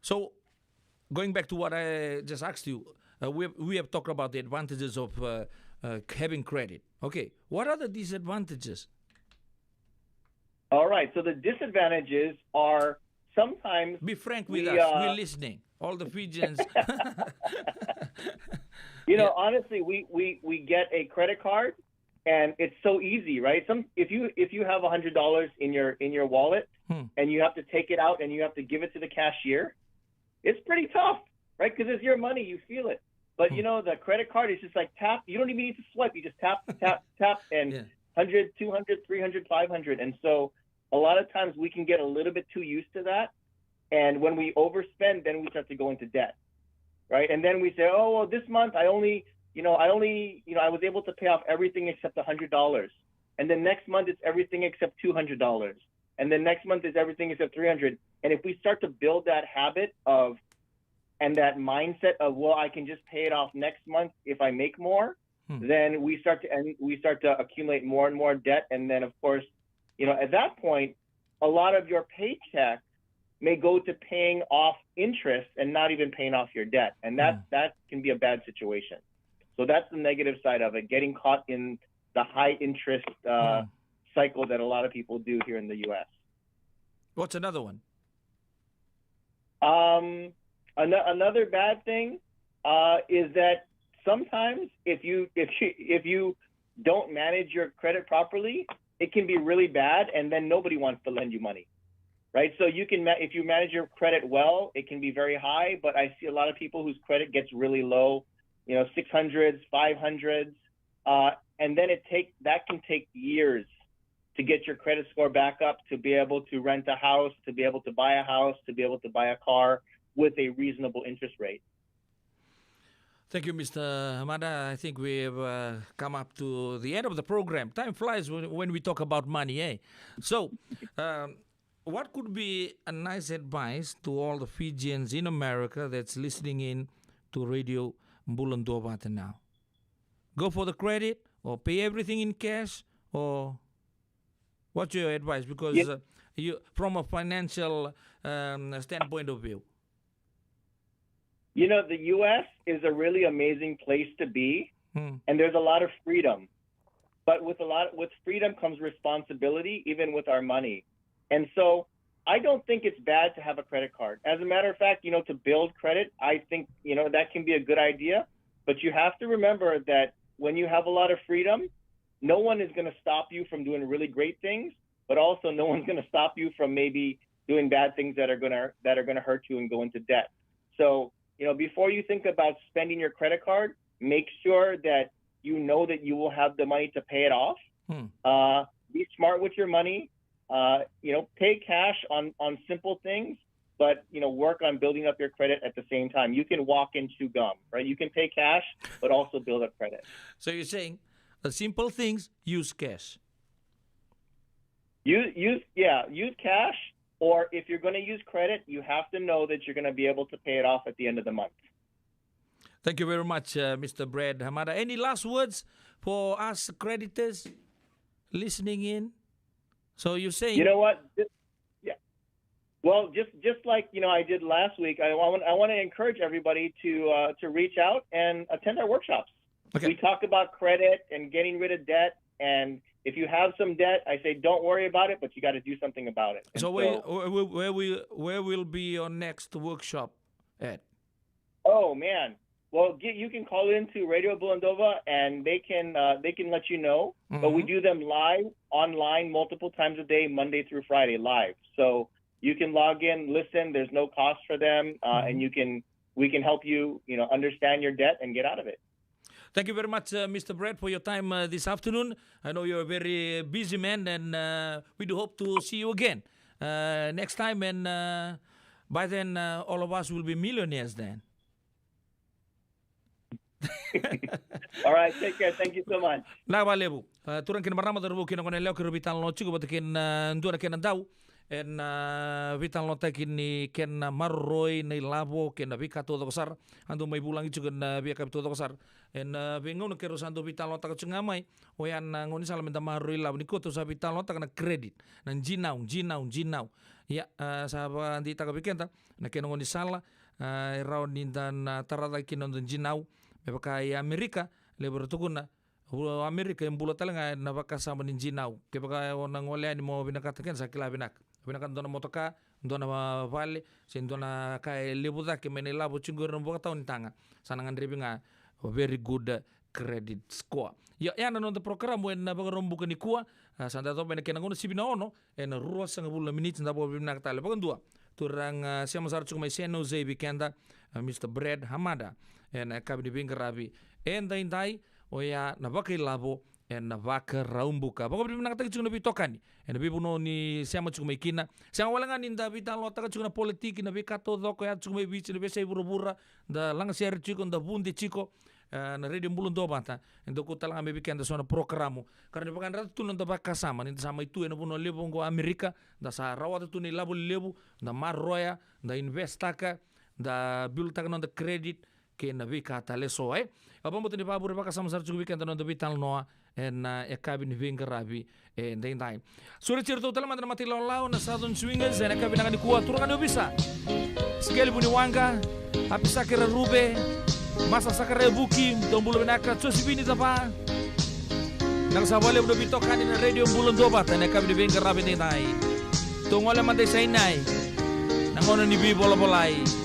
So, going back to what I just asked you, we have talked about the advantages of having credit. Okay, what are the disadvantages? All right, so the disadvantages are sometimes... Be frank with us, we're listening. All the Fijians. Honestly, we get a credit card, and it's so easy, right? If you have $100 in your wallet, and you have to take it out and you have to give it to the cashier, it's pretty tough, right? Because it's your money, you feel it. But the credit card is just like tap. You don't even need to swipe. You just tap, tap, tap, and 100, 200, 300, 500. And so a lot of times we can get a little bit too used to that. And when we overspend, then we start to go into debt, right? And then we say, oh, well, this month I was able to pay off everything except $100. And then next month it's everything except $200. And then next month is everything except $300. And if we start to build that habit and that mindset of, well, I can just pay it off next month if I make more, then we start to accumulate more and more debt. And then, of course, at that point, a lot of your paycheck may go to paying off interest and not even paying off your debt. And that can be a bad situation. So that's the negative side of it, getting caught in the high interest cycle that a lot of people do here in the U.S. What's another one? Another bad thing is that sometimes if you don't manage your credit properly, it can be really bad, and then nobody wants to lend you money, right? So if you manage your credit well, it can be very high. But I see a lot of people whose credit gets really low, 600s, 500s, and then that can take years to get your credit score back up, to be able to rent a house, to be able to buy a house, to be able to buy a car with a reasonable interest rate. Thank you, Mr. Hamada. I think we have come up to the end of the program. Time flies when we talk about money, eh? So, what could be a nice advice to all the Fijians in America that's listening in to Radio Bulan Dua now? Go for the credit or pay everything in cash, or what's your advice? Because you, from a financial standpoint of view. The U.S. is a really amazing place to be, and there's a lot of freedom. But with freedom comes responsibility, even with our money. And so I don't think it's bad to have a credit card. As a matter of fact, to build credit, I think, that can be a good idea. But you have to remember that when you have a lot of freedom, no one is going to stop you from doing really great things, but also no one's going to stop you from maybe doing bad things that are going to hurt you and go into debt. So, before you think about spending your credit card, make sure that you know that you will have the money to pay it off. Be smart with your money. Pay cash on simple things, but work on building up your credit at the same time. You can walk and chew gum, right? You can pay cash, but also build up credit. So you're saying the simple things, use cash. Use cash. Or if you're going to use credit, you have to know that you're going to be able to pay it off at the end of the month. Thank you very much, Mr. Brad Hamada. Any last words for us creditors listening in? So you're saying... You know what? Well, just like I did last week, I want to encourage everybody to reach out and attend our workshops. Okay. We talk about credit and getting rid of debt, and if you have some debt, I say don't worry about it, but you got to do something about it. So where will be your next workshop at? Oh man, well you can call into Radio Bulandova and they can let you know. But we do them live online multiple times a day, Monday through Friday, live. So you can log in, listen. There's no cost for them, and we can help you understand your debt and get out of it. Thank you very much, Mr. Brett, for your time this afternoon. I know you're a very busy man, and we do hope to see you again next time. And by then, all of us will be millionaires then. All right, take care. Thank you so much. La valeu. Turang kin marama darbu kin ngone leo kiro vital no chigo batakin ndura kin dau en vital no takin ni ken marroi nei labo ken vika todo kosar ando mai bulang itu ken vika todo kosar en bengon kero sando vital no tak cungamai oyan ngoni salam menta marroi labo ni koto sa vital no tak na credit nan jinau ya sahaba andi tak bikenta na ken ngoni sala rau nindan tarada kin on jinau bebakai Amerika lebur tukuna Amerika yang bula talanga na baka sama ni jinau ke baka ona ngole ni mo binaka taken sakila binak dona motoka dona vale sen dona kai lebuda ke mene labo cungur no baka taun tanga sanangan dribinga very good credit score ya yana no the program when na baka rombu ni kuwa sanda to bene kenangono sibina ono en ruwa sanga bula minutes nda bo binak tale baka dua turang siamo sar cuma seno ze bikenda Mr. Brad Hamada en kabini bingarabi en dai oya na baka labo en na baka raumbuka baka bibi nakata chung na bitokani en bibi no ni siamo chung ikina siamo wala ngani nda bitan lo taka chung na politiki na bikato doko ya chung bici na besa bura da lang share chico nda bundi chico na radio mbulun do bata en doko talanga bibi kenda sona programo karena bakan ratu tunan da baka sama ni sama itu en buno lebo ngo Amerika da sa rawata tu ni labo lebu da marroya da investaka da bil taka no da credit ke na vika tale so apa mo tini pabur baka sama sar cukup kan tanon vital noa en ekabin vingerabi en dai sore certo tala mandra mati law na southern swingers en ekabin ngani kuat turun kan bisa sekali buni wanga apisa kira rube masa sakare buki dombulu benaka sosibini tapa nang sabale udah bitokan in radio bulun dobat en ekabin vingerabi dai tongole mande sainai nangono ni bi bola-bolai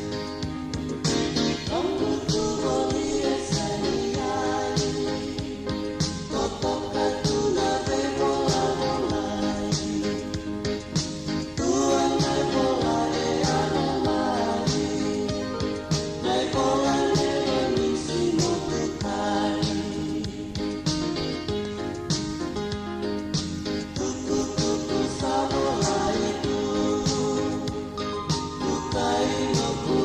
Kai no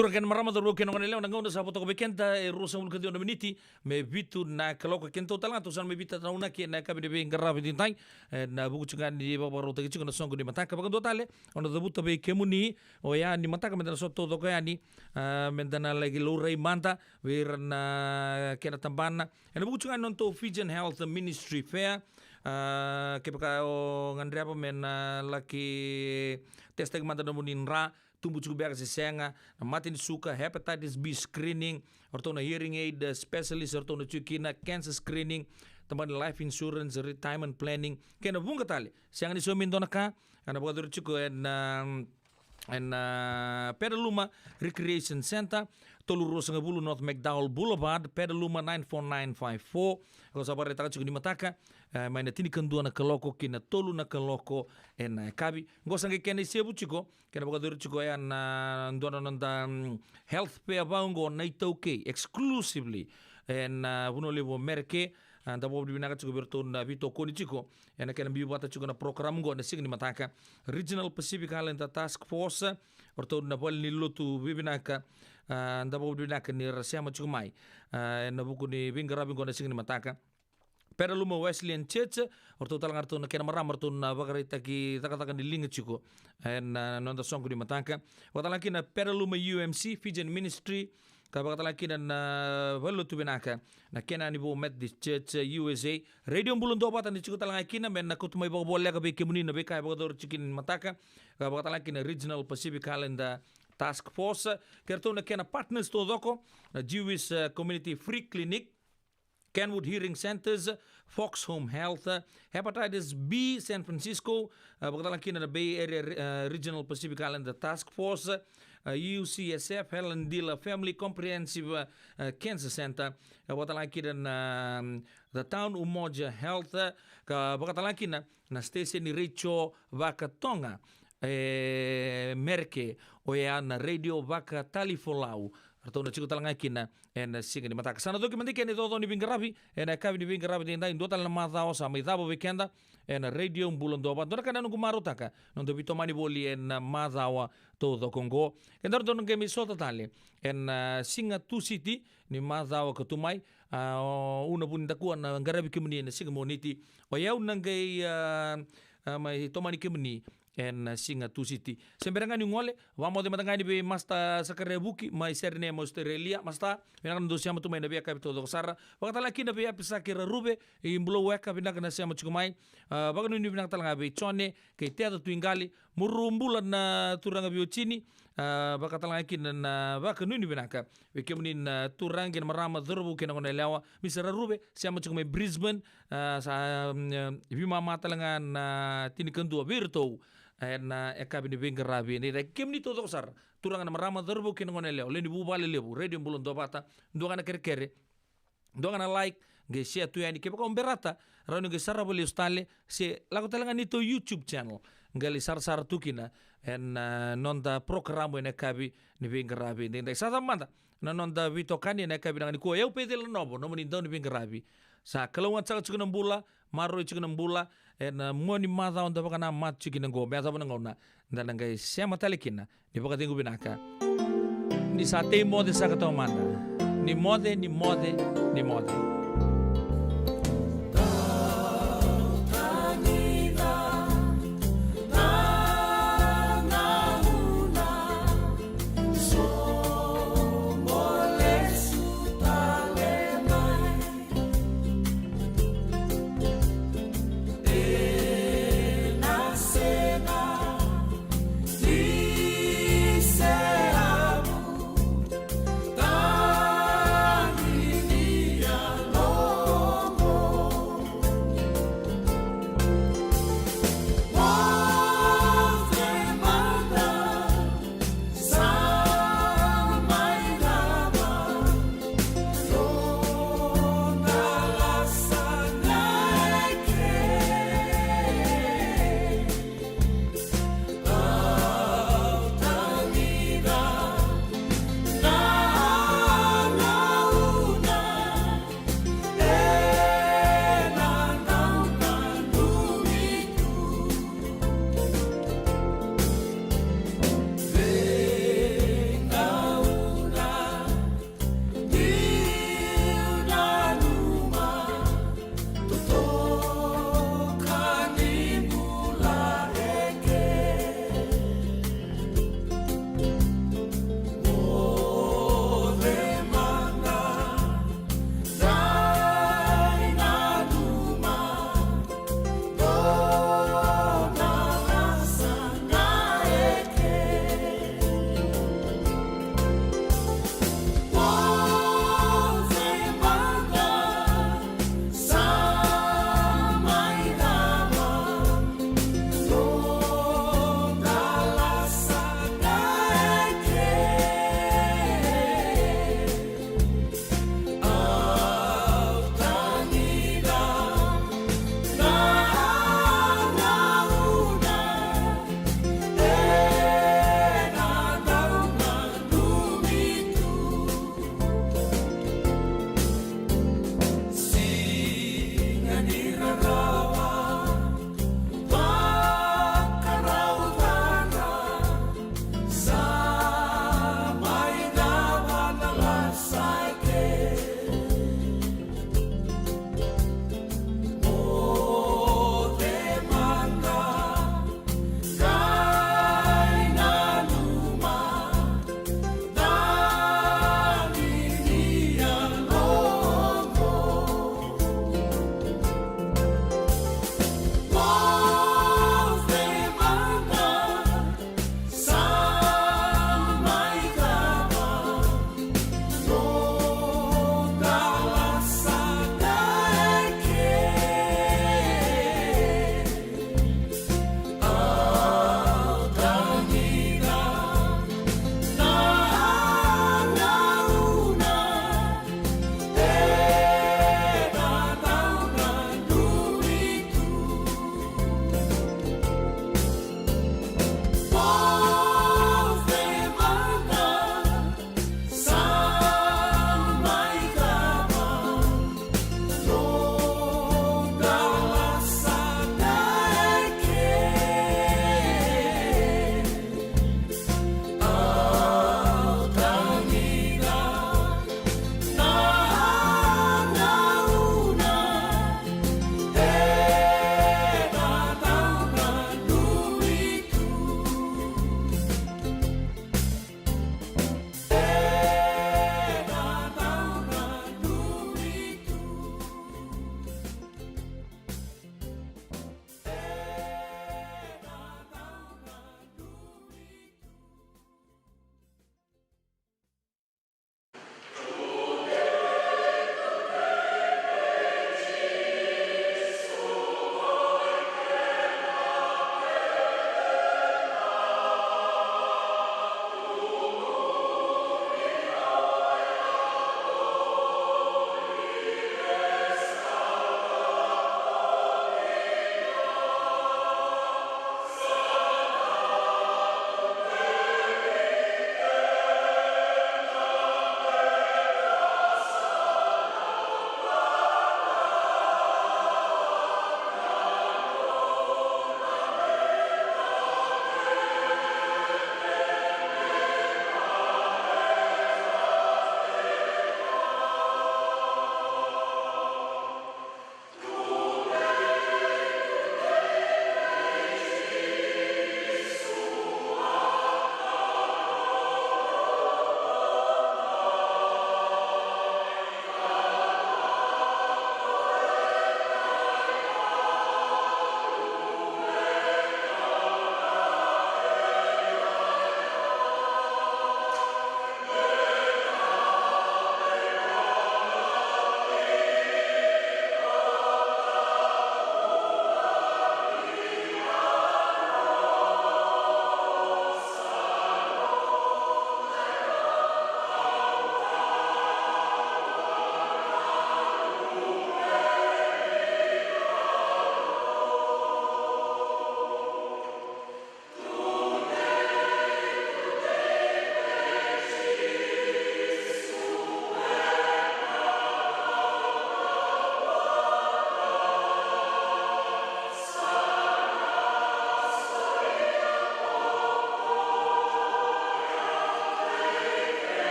Turakan marama da roke nongane leo nangauna sa potoko bekenta e rosa ul kandio na miniti me vitu na kaloko kento talanga tusan me vita na una ke na kabe de ngarabe dintai na buku chungan di baba rota kichu na songo di mataka baga dotale ona da buta be kemuni o ya ni mataka mendana sotto do ya ni mendana lagi lorei manta wir na kena tambana ena buku chungan non to Fijian Health Ministry Fair ke baka o ngandria pa men laki testag manta na munin ra tumbu cukup biar sesenga na matin suka hepatitis B screening orto na hearing aid specialist orto na cukina cancer screening tamban life insurance retirement planning kena bunga tali siang ni somin donaka ana buka cukup en Pedaluma Recreation Center Tolu Rosanga Bulu North McDowell Boulevard Pedaluma 94954 kalau sabar reta cukup di mataka main tini kendua na kaloko kina tolu na kaloko en kabi ngosang kena sebu cukup kena buka cukup ya na ndona nonda health pay abango na itauke exclusively en buno levo merke anda bo di binaka cukup berton na vito koni cukup ena kena biu bata cukup na program go na sing di mataka Regional Pacific Island Task Force orto na bol ni lotu bibinaka anda bo di binaka ni rasema cukup mai na buku ni bingarabi go na sing di mataka Pedaluma Wesleyan Church orto talang arto na kena maram arto na bagarita ki takatakan di linga cukup en nonda songku di mataka watalaki na Pedaluma UMC Fijian Ministry kabatalaki na valo tu binaka na kena ni bo Methodist Church USA radio bulun do batan di cukup talang akina men na kutumai bo bolle ka be kemuni na be kai bagador cikin mataka kabatalaki na Regional Pacific Island Task Force kerto na kena partners to doko na Jewish Community Free Clinic Kenwood Hearing Centers, Fox Home Health, Hepatitis B San Francisco, pagkatalang kina na Bay Area Regional Pacific Island Task Force, UCSF Helen Diller Family Comprehensive Cancer Center watalaki na the Town Umoja Health ka wakatalaki na station ni Richo Vakatonga merke o na radio vaka talifolau atau na chico talanga kina en singa ni mataka sana doki mandike ni todo ni bingarabi en kavi ni bingarabi ni ndai ndota na madao sa maidabo weekenda en radio mbulando ba dona kana ngumaru taka non do bitomani boli en madawa todo Congo en dar don ngemi sota tale en singa tu city ni madawa katumai una bunda ku na ngarabi kimni en singa moniti o yau nangai mai tomani kimni en singa tu city semberangan ni ngole wamo de matangani be masta sakarebuki mai serne Australia masta menang do siama tu mai nabi akap to sara wakata laki nabi apisa kira rube imbulo weka bina kana siama chukumai baganu ni bina talanga be chone ke teatro tuingali murumbula na turanga biochini bakata laki na bakanu ni bina ka wekemni na turangi marama dhurbu kena kona lewa misara rube siama chukumai Brisbane sa bima matalanga na tinikandu birto na ekabini bingarabi ni da kemni todo sar turanga na marama dhurbu kena kona lewa leni bubale lebu radio mbulon do bata ndongana kere ndongana like ge share tu yani ke ko berata rano ge sarabole ustale se lago talanga ni to YouTube channel ngali sar tukina en nonda programo ene kabi ni bingarabi ni sa manda na nonda vitokani ene kabi ngani ko eu pedel nobo no ni don bingarabi sa kalonga tsaka chukuna mbula maro chukuna mbula en moni madha onda bakana mat chukina go meza bana ngona ndana ngai sema talekina ni baka tingu binaka ni sa te mode sa ka to manda ni mode